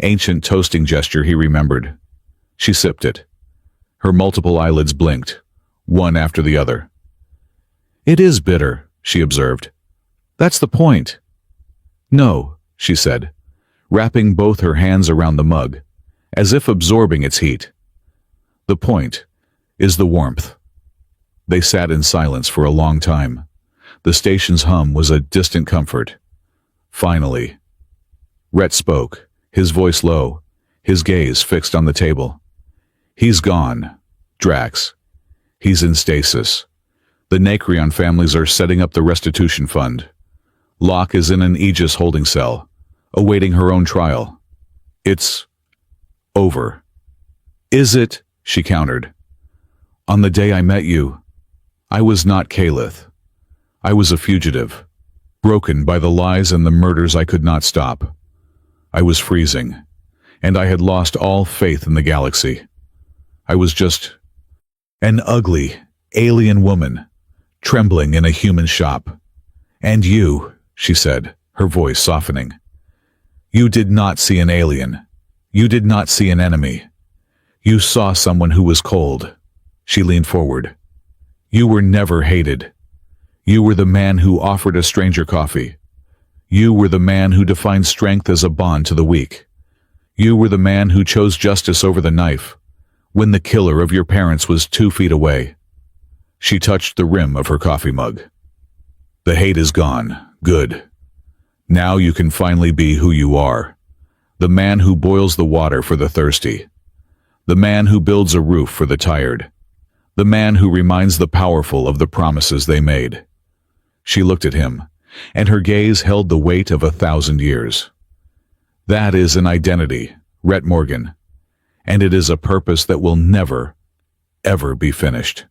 ancient toasting gesture he remembered. She sipped it. Her multiple eyelids blinked, one after the other. "It is bitter," she observed. "That's the point." "No," she said, wrapping both her hands around the mug, as if absorbing its heat. "The point is the warmth." They sat in silence for a long time. The station's hum was a distant comfort. Finally, Rhett spoke, his voice low, his gaze fixed on the table. "He's gone, Drax. He's in stasis. The Nacreon families are setting up the restitution fund. Locke is in an Aegis holding cell, awaiting her own trial. It's over." "Is it?" she countered. "On the day I met you, I was not Kalith. I was a fugitive, broken by the lies and the murders I could not stop. I was freezing, and I had lost all faith in the galaxy. I was just an ugly, alien woman, trembling in a human shop. And you," she said, her voice softening. "You did not see an alien. You did not see an enemy. You saw someone who was cold. She leaned forward. You were never hated. You were the man who offered a stranger coffee. You were the man who defined strength as a bond to the weak. You were the man who chose justice over the knife, when the killer of your parents was 2 feet away. She touched the rim of her coffee mug. The hate is gone. Good. Now you can finally be who you are. The man who boils the water for the thirsty. The man who builds a roof for the tired. The man who reminds the powerful of the promises they made. She looked at him, and her gaze held the weight of 1,000 years. That is an identity, Rhett Morgan, and it is a purpose that will never, ever be finished.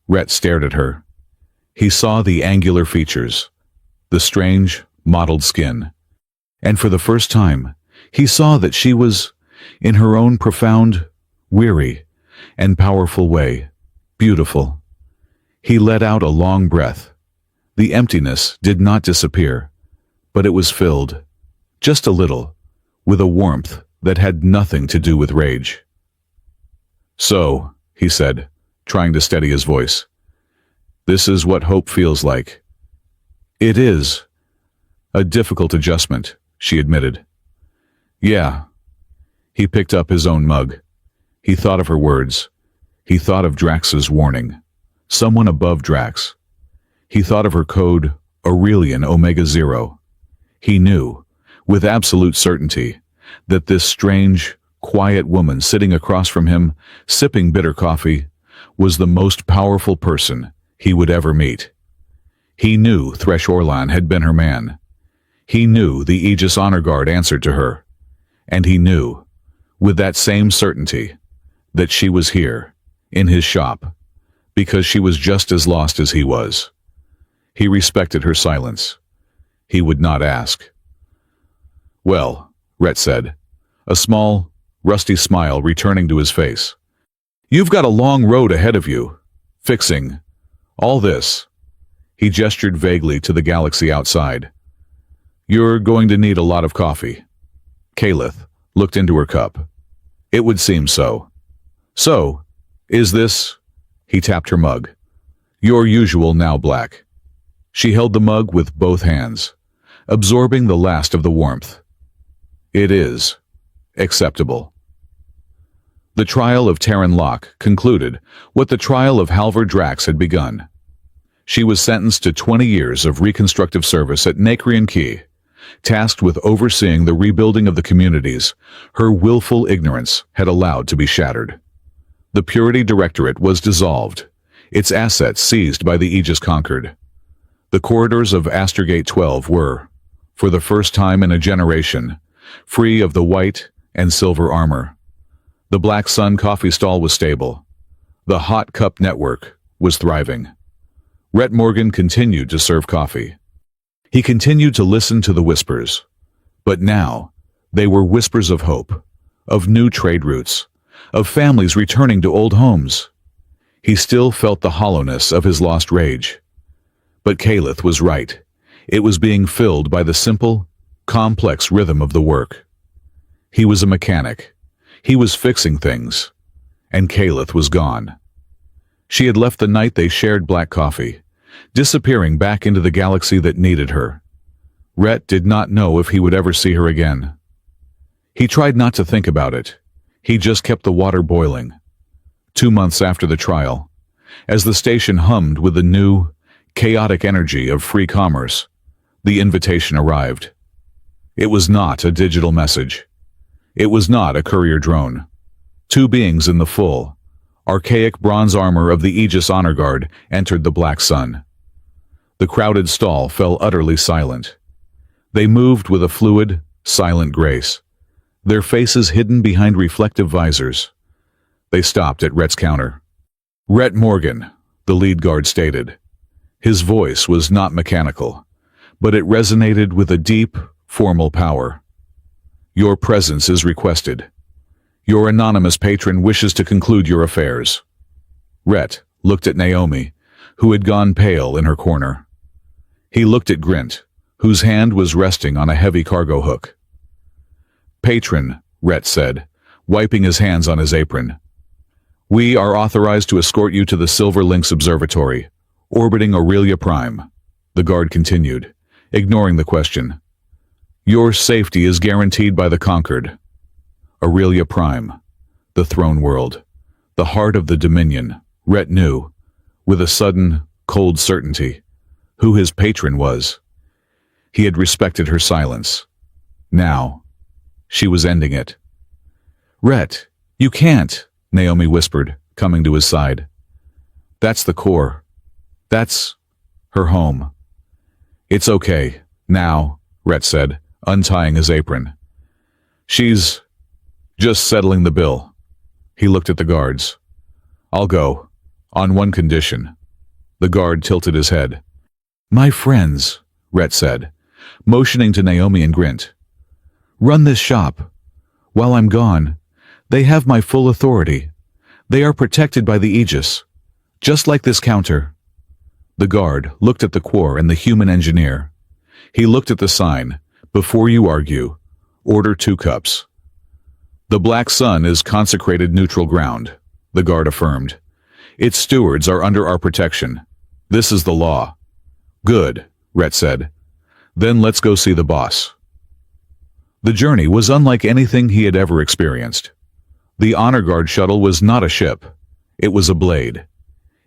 Rhett stared at her. He saw the angular features, the strange, mottled skin, and for the first time, he saw that she was, in her own profound, weary, and powerful way, beautiful. He let out a long breath. The emptiness did not disappear, but it was filled, just a little, with a warmth that had nothing to do with rage. So, he said, trying to steady his voice, this is what hope feels like. It is. A difficult adjustment, she admitted. Yeah. He picked up his own mug. He thought of her words. He thought of Drax's warning. Someone above Drax. He thought of her code, Aurelian Omega Zero. He knew, with absolute certainty, that this strange, quiet woman sitting across from him, sipping bitter coffee, was the most powerful person he would ever meet. He knew Thresh Orlan had been her man. He knew the Aegis Honor Guard answered to her. And he knew, with that same certainty, that she was here, in his shop, because she was just as lost as he was. He respected her silence. He would not ask. Well, Rhett said, a small, rusty smile returning to his face. You've got a long road ahead of you, fixing all this. He gestured vaguely to the galaxy outside. You're going to need a lot of coffee. Kaleth looked into her cup. It would seem so. So, is this, he tapped her mug, your usual now black? She held the mug with both hands, absorbing the last of the warmth. It is acceptable. The trial of Terran Locke concluded what the trial of Halvard Drax had begun. She was sentenced to 20 years of reconstructive service at Nacreon Key, tasked with overseeing the rebuilding of the communities her willful ignorance had allowed to be shattered. The Purity Directorate was dissolved, its assets seized by the Aegis conquered. The corridors of Astergate 12 were, for the first time in a generation, free of the white and silver armor. The Black Sun coffee stall was stable. The Hot Cup network was thriving. Rhett Morgan continued to serve coffee. He continued to listen to the whispers, but now they were whispers of hope, of new trade routes, of families returning to old homes. He still felt the hollowness of his lost rage. But Kaleth was right. It was being filled by the simple, complex rhythm of the work. He was a mechanic. He was fixing things, and Kaleth was gone. She had left the night they shared black coffee, disappearing back into the galaxy that needed her. Rhett did not know if he would ever see her again. He tried not to think about it. He just kept the water boiling. 2 months after the trial, as the station hummed with the new, chaotic energy of free commerce, the invitation arrived. It was not a digital message. It was not a courier drone. 2 beings in the full, archaic bronze armor of the Aegis Honor Guard entered the Black Sun. The crowded stall fell utterly silent. They moved with a fluid, silent grace, their faces hidden behind reflective visors. They stopped at Rhett's counter. Rhett Morgan, the lead guard stated. His voice was not mechanical, but it resonated with a deep, formal power. Your presence is requested. Your anonymous patron wishes to conclude your affairs. Rhett looked at Naomi, who had gone pale in her corner. He looked at Grint, whose hand was resting on a heavy cargo hook. Patron, Rhett said, wiping his hands on his apron. "We are authorized to escort you to the Silver Lynx Observatory, orbiting Aurelia Prime," the guard continued, ignoring the question. "Your safety is guaranteed by the Conquered." Aurelia Prime, the throne world, the heart of the Dominion. Rhett knew, with a sudden, cold certainty, who his patron was. He had respected her silence. Now, she was ending it. "Rhett, you can't," Naomi whispered, coming to his side. "That's the core. That's her home." "It's okay, now," Rhett said, untying his apron. "She's just settling the bill." He looked at the guards. "I'll go, on one condition." The guard tilted his head. "My friends," Rhett said, motioning to Naomi and Grint. "Run this shop. While I'm gone, they have my full authority. They are protected by the Aegis, just like this counter." The guard looked at the Quor and the human engineer. He looked at the sign, "Before you argue, order 2 cups." "The Black Sun is consecrated neutral ground," the guard affirmed. "Its stewards are under our protection. This is the law." "Good," Rhett said. "Then let's go see the boss." The journey was unlike anything he had ever experienced. The Honor Guard shuttle was not a ship. It was a blade.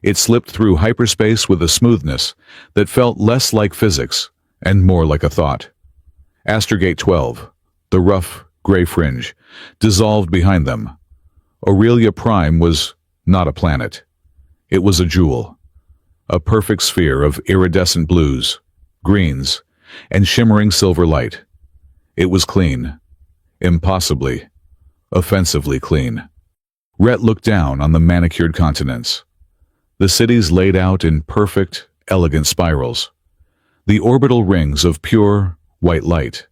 It slipped through hyperspace with a smoothness that felt less like physics and more like a thought. Astrogate 12, the rough, gray fringe, dissolved behind them. Aurelia Prime was not a planet. It was a jewel. A perfect sphere of iridescent blues, greens, and shimmering silver light. It was clean. Impossibly, offensively clean. Rhett looked down on the manicured continents. The cities laid out in perfect, elegant spirals. The orbital rings of pure, white light.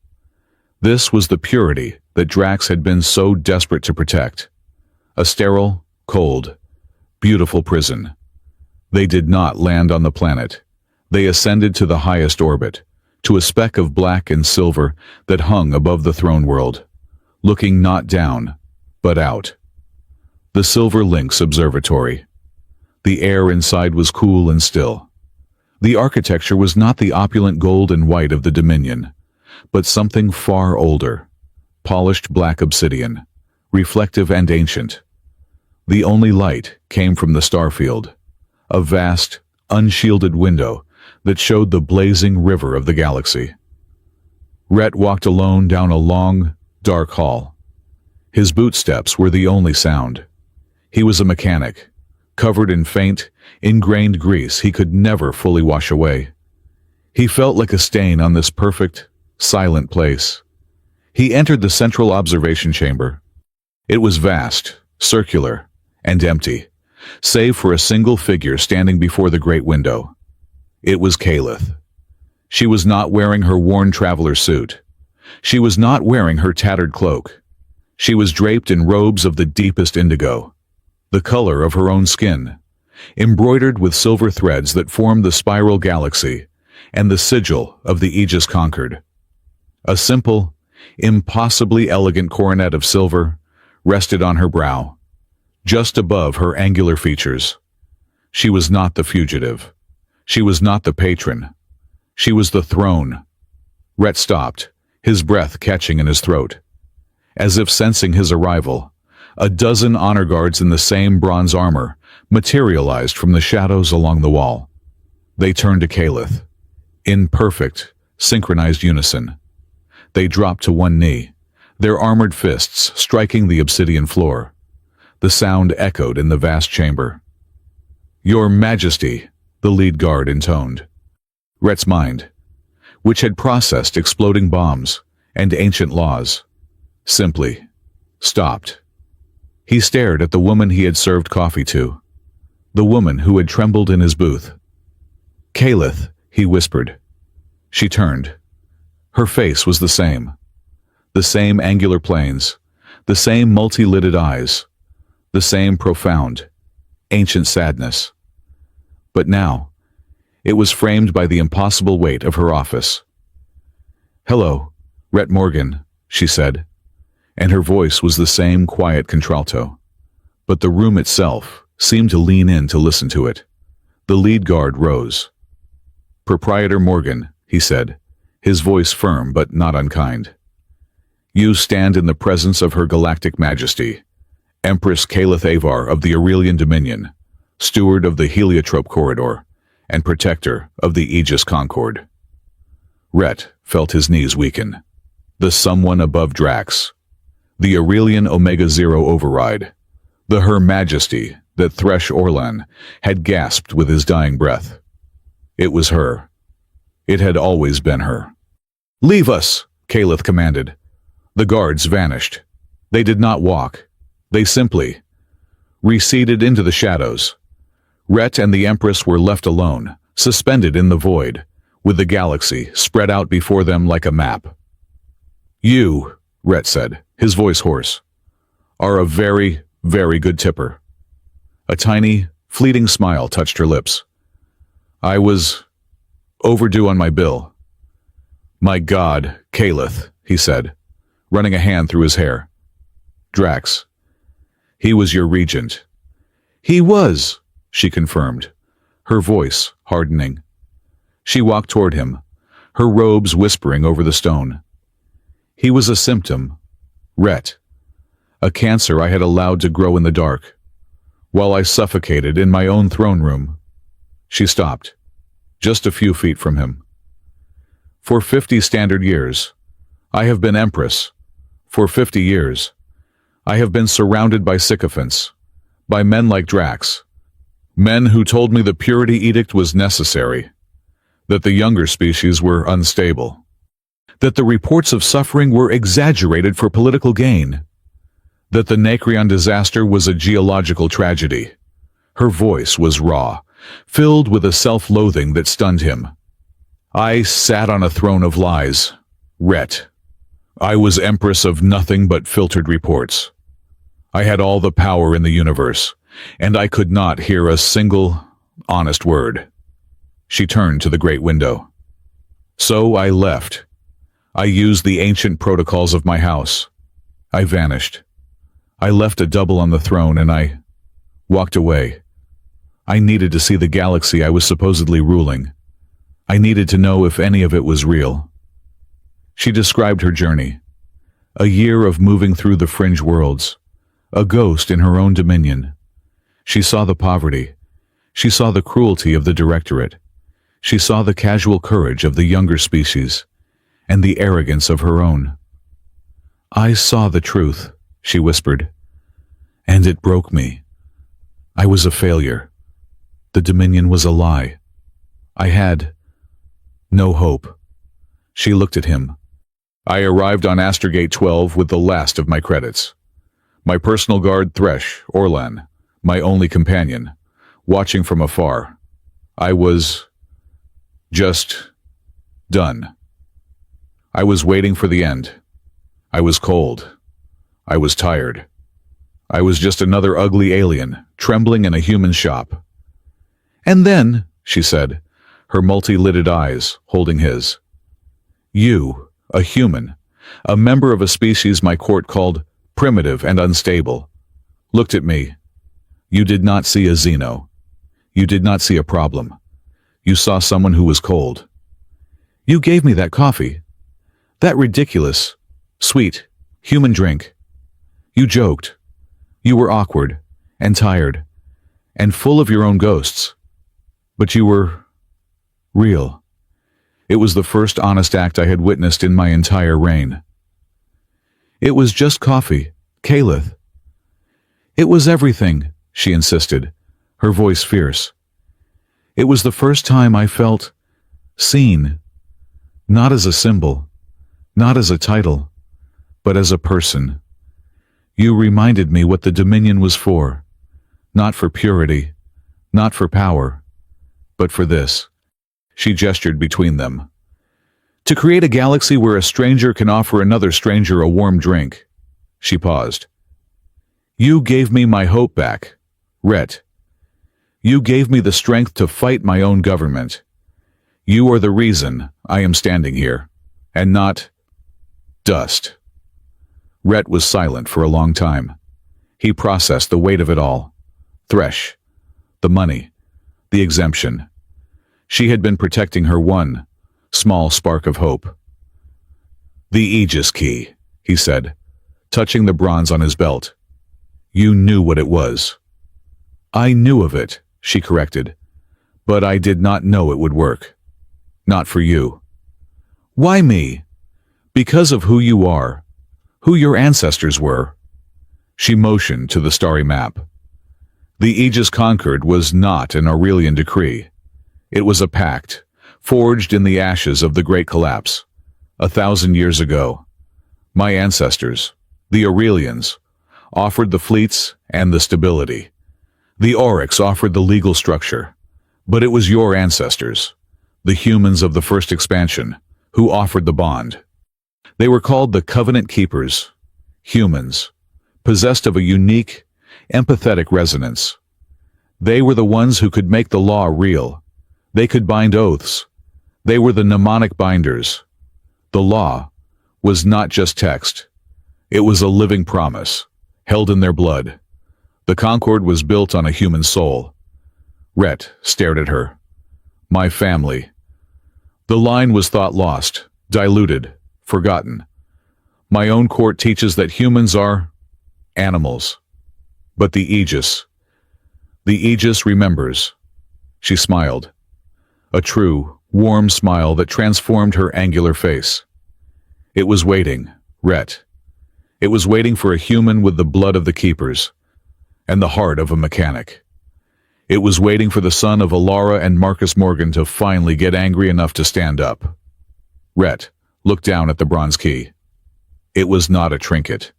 This was the purity that Drax had been so desperate to protect. A sterile, cold, beautiful prison. They did not land on the planet. They ascended to the highest orbit, to a speck of black and silver that hung above the throne world, looking not down, but out. The Silver Lynx Observatory. The air inside was cool and still. The architecture was not the opulent gold and white of the Dominion, but something far older, polished black obsidian, reflective and ancient. The only light came from the starfield, a vast, unshielded window that showed the blazing river of the galaxy. Rhett walked alone down a long, dark hall. His bootsteps were the only sound. He was a mechanic, covered in faint, ingrained grease he could never fully wash away. He felt like a stain on this perfect, silent place. He entered the central observation chamber. It was vast, circular, and empty, save for a single figure standing before the great window. It was Kaelith. She was not wearing her worn traveler suit. She was not wearing her tattered cloak. She was draped in robes of the deepest indigo, the color of her own skin, embroidered with silver threads that formed the spiral galaxy and the sigil of the Aegis Conquered. A simple, impossibly elegant coronet of silver rested on her brow, just above her angular features. She was not the fugitive. She was not the patron. She was the throne. Rhett stopped, his breath catching in his throat. As if sensing his arrival, a dozen honor guards in the same bronze armor materialized from the shadows along the wall. They turned to Kaelith. In perfect, synchronized unison. They dropped to one knee, their armored fists striking the obsidian floor. The sound echoed in the vast chamber. "Your Majesty," the lead guard intoned. Rhett's mind, which had processed exploding bombs and ancient laws, simply stopped. He stared at the woman he had served coffee to, the woman who had trembled in his booth. "Kaelith," he whispered. She turned. Her face was the same angular planes, the same multi-lidded eyes, the same profound, ancient sadness. But now, it was framed by the impossible weight of her office. "Hello, Rhett Morgan," she said. and her voice was the same quiet contralto. But the room itself seemed to lean in to listen to it. The lead guard rose. "Proprietor Morgan," he said, his voice firm but not unkind. "You stand in the presence of Her Galactic Majesty, Empress Calith Avar of the Aurelian Dominion, steward of the Heliotrope Corridor, and protector of the Aegis Concord." Rhett felt his knees weaken. The someone above Drax. The Aurelian Omega Zero override. The Her Majesty that Thresh Orlan had gasped with his dying breath. It was her. It had always been her. "Leave us," Calith commanded. The guards vanished. They did not walk. They simply receded into the shadows. Rhett and the Empress were left alone, suspended in the void, with the galaxy spread out before them like a map. "You," Rhett said, his voice hoarse, "are a very, very good tipper." A tiny, fleeting smile touched her lips. "I was overdue on my bill." "My God, Calith," he said, running a hand through his hair. "Drax. He was your regent." "He was," she confirmed, her voice hardening. She walked toward him, her robes whispering over the stone. "He was a symptom, Rhett. A cancer I had allowed to grow in the dark, while I suffocated in my own throne room." She stopped, just a few feet from him. "For 50 standard years, I have been Empress. For 50 years, I have been surrounded by sycophants, by men like Drax, men who told me the purity edict was necessary, that the younger species were unstable, that the reports of suffering were exaggerated for political gain, that the Nacreon disaster was a geological tragedy." Her voice was raw, filled with a self-loathing that stunned him. "I sat on a throne of lies, Rhett. I was Empress of nothing but filtered reports. I had all the power in the universe, and I could not hear a single, honest word." She turned to the great window. "So I left. I used the ancient protocols of my house. I vanished. I left a double on the throne and I walked away. I needed to see the galaxy I was supposedly ruling. I needed to know if any of it was real." She described her journey. A year of moving through the fringe worlds, a ghost in her own dominion. She saw the poverty. She saw the cruelty of the Directorate. She saw the casual courage of the younger species, and the arrogance of her own. "I saw the truth," she whispered, "and it broke me. I was a failure. The Dominion was a lie. I had no hope." She looked at him. "I arrived on Astrogate 12 with the last of my credits. My personal guard Thresh Orlan, my only companion, watching from afar. I was just done. I was waiting for the end. I was cold. I was tired. I was just another ugly alien, trembling in a human shop." "And then," she said, her multi-lidded eyes holding his, "you, a human, a member of a species my court called primitive and unstable, looked at me. You did not see a Xeno. You did not see a problem. You saw someone who was cold. You gave me that coffee. That ridiculous, sweet, human drink. You joked. You were awkward, and tired, and full of your own ghosts. But you were real. It was the first honest act I had witnessed in my entire reign." "It was just coffee, Calith." "It was everything," she insisted, her voice fierce. "It was the first time I felt seen, not as a symbol, not as a title, but as a person. You reminded me what the Dominion was for, not for purity, not for power, but for this." She gestured between them. "To create a galaxy where a stranger can offer another stranger a warm drink." She paused. "You gave me my hope back, Rhett. You gave me the strength to fight my own government. You are the reason I am standing here, and not dust." Rhett was silent for a long time. He processed the weight of it all. Thresh. The money. The exemption. She had been protecting her one small spark of hope. "The Aegis key," he said, touching the bronze on his belt. "You knew what it was." "I knew of it," she corrected, "but I did not know it would work. Not for you." "Why me?" "Because of who you are, who your ancestors were." She motioned to the starry map. The Aegis conquered was not an Aurelian decree. It was a pact, forged in the ashes of the Great Collapse, 1,000 years ago. My ancestors, the Aurelians, offered the fleets and the stability. The Oryx offered the legal structure. But it was your ancestors, the humans of the first expansion, who offered the bond. They were called the Covenant Keepers, humans, possessed of a unique, empathetic resonance. They were the ones who could make the law real. They could bind oaths. They were the mnemonic binders. The law was not just text. It was a living promise, held in their blood. The Concord was built on a human soul. Rhett stared at her. My family. The line was thought lost, diluted, forgotten. My own court teaches that humans are animals. But the Aegis remembers. She smiled. A true, warm smile that transformed her angular face. It was waiting, Rhett. It was waiting for a human with the blood of the Keepers and the heart of a mechanic. It was waiting for the son of Alara and Marcus Morgan to finally get angry enough to stand up. Rhett looked down at the bronze key. It was not a trinket.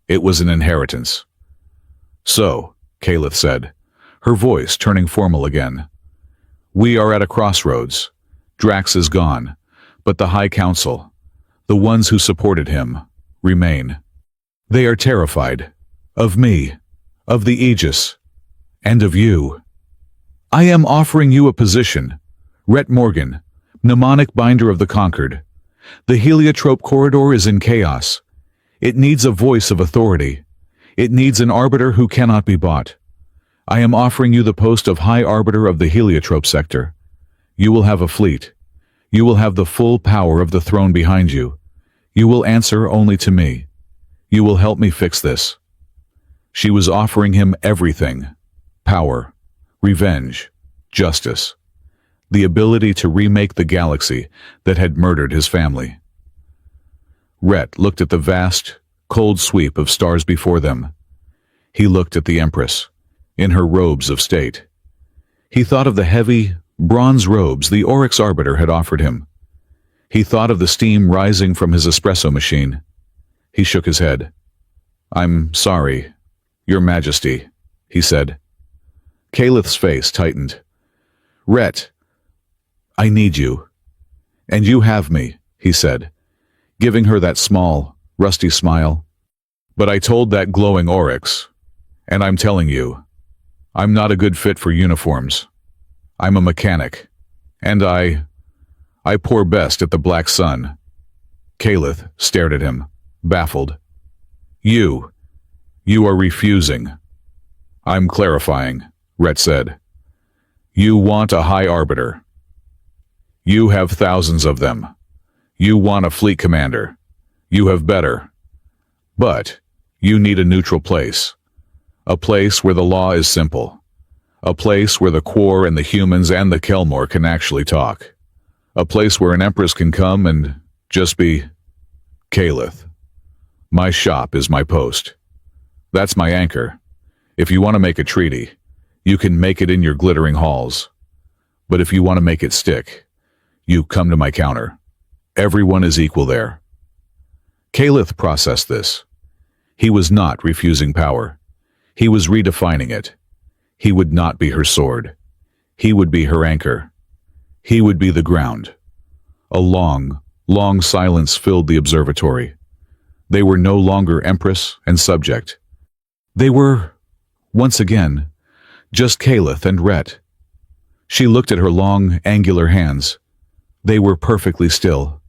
It was an inheritance. "So," Kaleth said, her voice turning formal again, "we are at a crossroads. Drax is gone, but the High Council, the ones who supported him, remain. They are terrified. Of me, of the Aegis, and of you. I am offering you a position, Rhett Morgan, mnemonic binder of the Conquered. The heliotrope corridor is in chaos. It needs a voice of authority. It needs an arbiter who cannot be bought. I am offering you the post of High Arbiter of the heliotrope sector. You will have a fleet. You will have the full power of the throne behind you. You will answer only to me. You will help me fix this." She was offering him everything: power, revenge, justice, the ability to remake the galaxy that had murdered his family. Rhett looked at the vast, cold sweep of stars before them. He looked at the Empress, in her robes of state. He thought of the heavy, bronze robes the Oryx Arbiter had offered him. He thought of the steam rising from his espresso machine. He shook his head. "I'm sorry, Your Majesty," he said. Kaleth's face tightened. "Rhett, I need you." "And you have me," he said, giving her that small, rusty smile. "But I told that glowing Oryx, and I'm telling you, I'm not a good fit for uniforms. I'm a mechanic, and I pour best at the Black Sun." Kaleth stared at him, baffled. You are refusing." "I'm clarifying," Rhett said. "You want a High Arbiter. You have thousands of them. You want a fleet commander. You have better. But you need a neutral place. A place where the law is simple. A place where the Quor and the humans and the Kelmore can actually talk. A place where an Empress can come and just be Kaleth. My shop is my post. That's my anchor. If you want to make a treaty, you can make it in your glittering halls. But if you want to make it stick, you come to my counter. Everyone is equal there." Kaleth processed this. He was not refusing power. He was redefining it. He would not be her sword. He would be her anchor. He would be the ground. A long, long silence filled the observatory. They were no longer Empress and subject. They were, once again, just Kaleth and Rhett. She looked at her long, angular hands. They were perfectly still.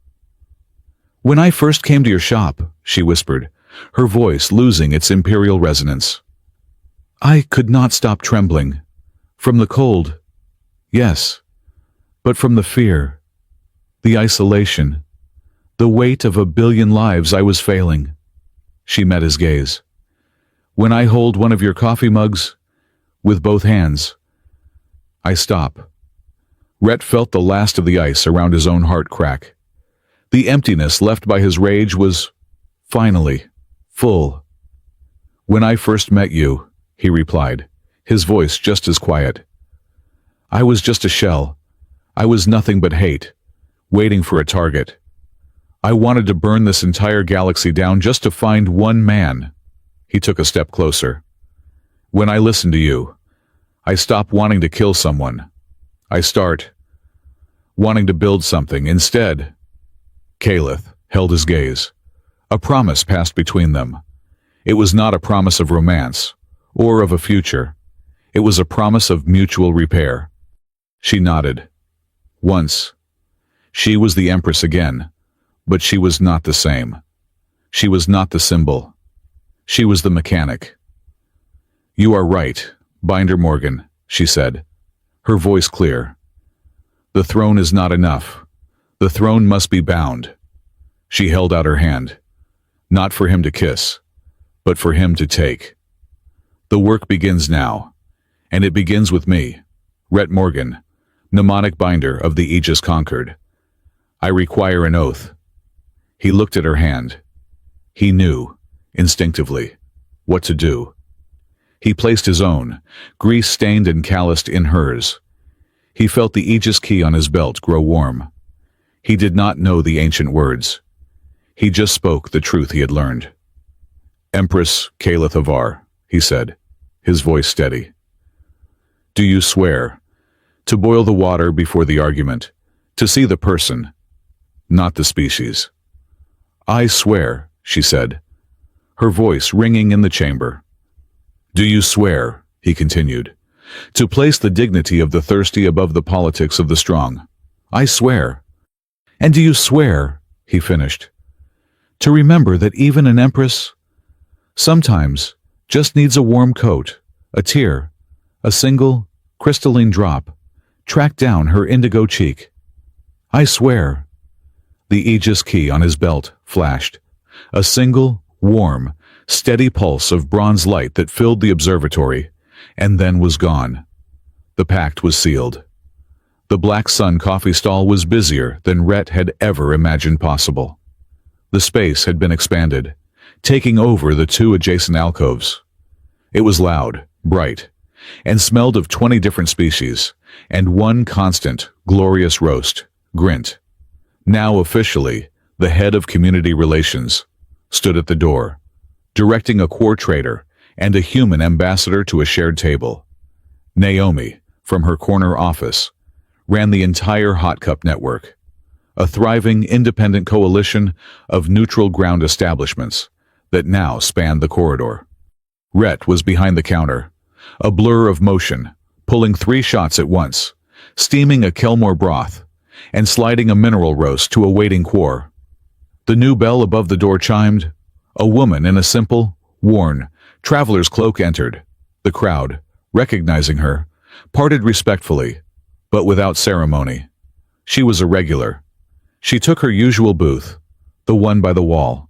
"When I first came to your shop," she whispered, her voice losing its imperial resonance. I could not stop trembling. From the cold, yes, but from the fear, the isolation, the weight of a billion lives I was failing. She met his gaze. When I hold one of your coffee mugs with both hands, I stop. Rhett felt the last of the ice around his own heart crack. The emptiness left by his rage was, finally, full. When I first met you, he replied, his voice just as quiet. I was just a shell. I was nothing but hate, waiting for a target. I wanted to burn this entire galaxy down just to find one man. He took a step closer. When I listen to you, I stop wanting to kill someone. I start wanting to build something instead. Caleth held his gaze. A promise passed between them. It was not a promise of romance or of a future. It was a promise of mutual repair. She nodded. Once, she was the Empress again, but she was not the same. She was not the symbol. She was the mechanic. You are right, Binder Morgan, she said, her voice clear. The throne is not enough. The throne must be bound. She held out her hand, not for him to kiss, but for him to take. The work begins now, and it begins with me, Rhett Morgan, mnemonic binder of the Aegis Conquered. I require an oath. He looked at her hand. He knew, instinctively, what to do. He placed his own, grease-stained and calloused, in hers. He felt the Aegis key on his belt grow warm. He did not know the ancient words. He just spoke the truth he had learned. Empress Caleth Avar, he said, his voice steady. Do you swear to boil the water before the argument, to see the person, not the species? I swear, she said, her voice ringing in the chamber. Do you swear, he continued, to place the dignity of the thirsty above the politics of the strong? I swear. And do you swear, he finished, to remember that even an empress sometimes just needs a warm coat, a tear, a single, crystalline drop, tracked down her indigo cheek? I swear. The Aegis key on his belt flashed, a single, warm, steady pulse of bronze light that filled the observatory, and then was gone. The pact was sealed. The Black Sun coffee stall was busier than Rhett had ever imagined possible. The space had been expanded, taking over the two adjacent alcoves. It was loud, bright, and smelled of 20 different species, and one constant, glorious roast, Grint, now officially the head of community relations, stood at the door, directing a core trader and a human ambassador to a shared table. Naomi, from her corner office, ran the entire Hot Cup network, a thriving independent coalition of neutral ground establishments that now spanned the corridor. Rhett was behind the counter, a blur of motion, pulling 3 shots at once, steaming a Kelmore broth, and sliding a mineral roast to a waiting quar. The new bell above the door chimed. A woman in a simple, worn, traveler's cloak entered. The crowd, recognizing her, parted respectfully, but without ceremony. She was a regular. She took her usual booth, the one by the wall.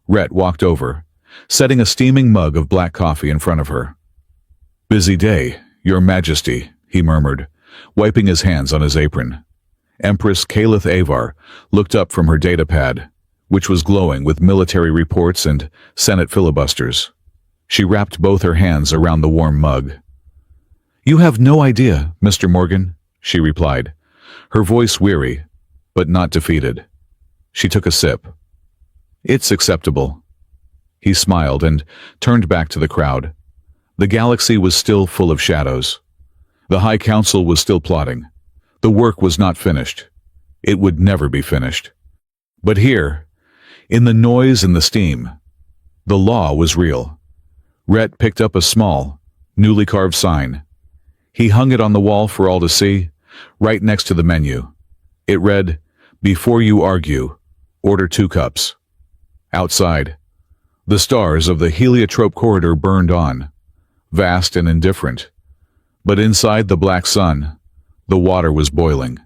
Rhett walked over, setting a steaming mug of black coffee in front of her. Busy day, Your Majesty, he murmured, wiping his hands on his apron. Empress Caleth Avar looked up from her datapad, which was glowing with military reports and Senate filibusters. She wrapped both her hands around the warm mug. You have no idea, Mr. Morgan, she replied, her voice weary, but not defeated. She took a sip. It's acceptable. He smiled and turned back to the crowd. The galaxy was still full of shadows. The High Council was still plotting. The work was not finished. It would never be finished. But here, in the noise and the steam, the law was real. Rhett picked up a small, newly carved sign. He hung it on the wall for all to see, right next to the menu. It read, Before you argue, order 2 cups. Outside, The stars of the heliotrope corridor burned on, vast and indifferent. But inside the black sun, the water was boiling.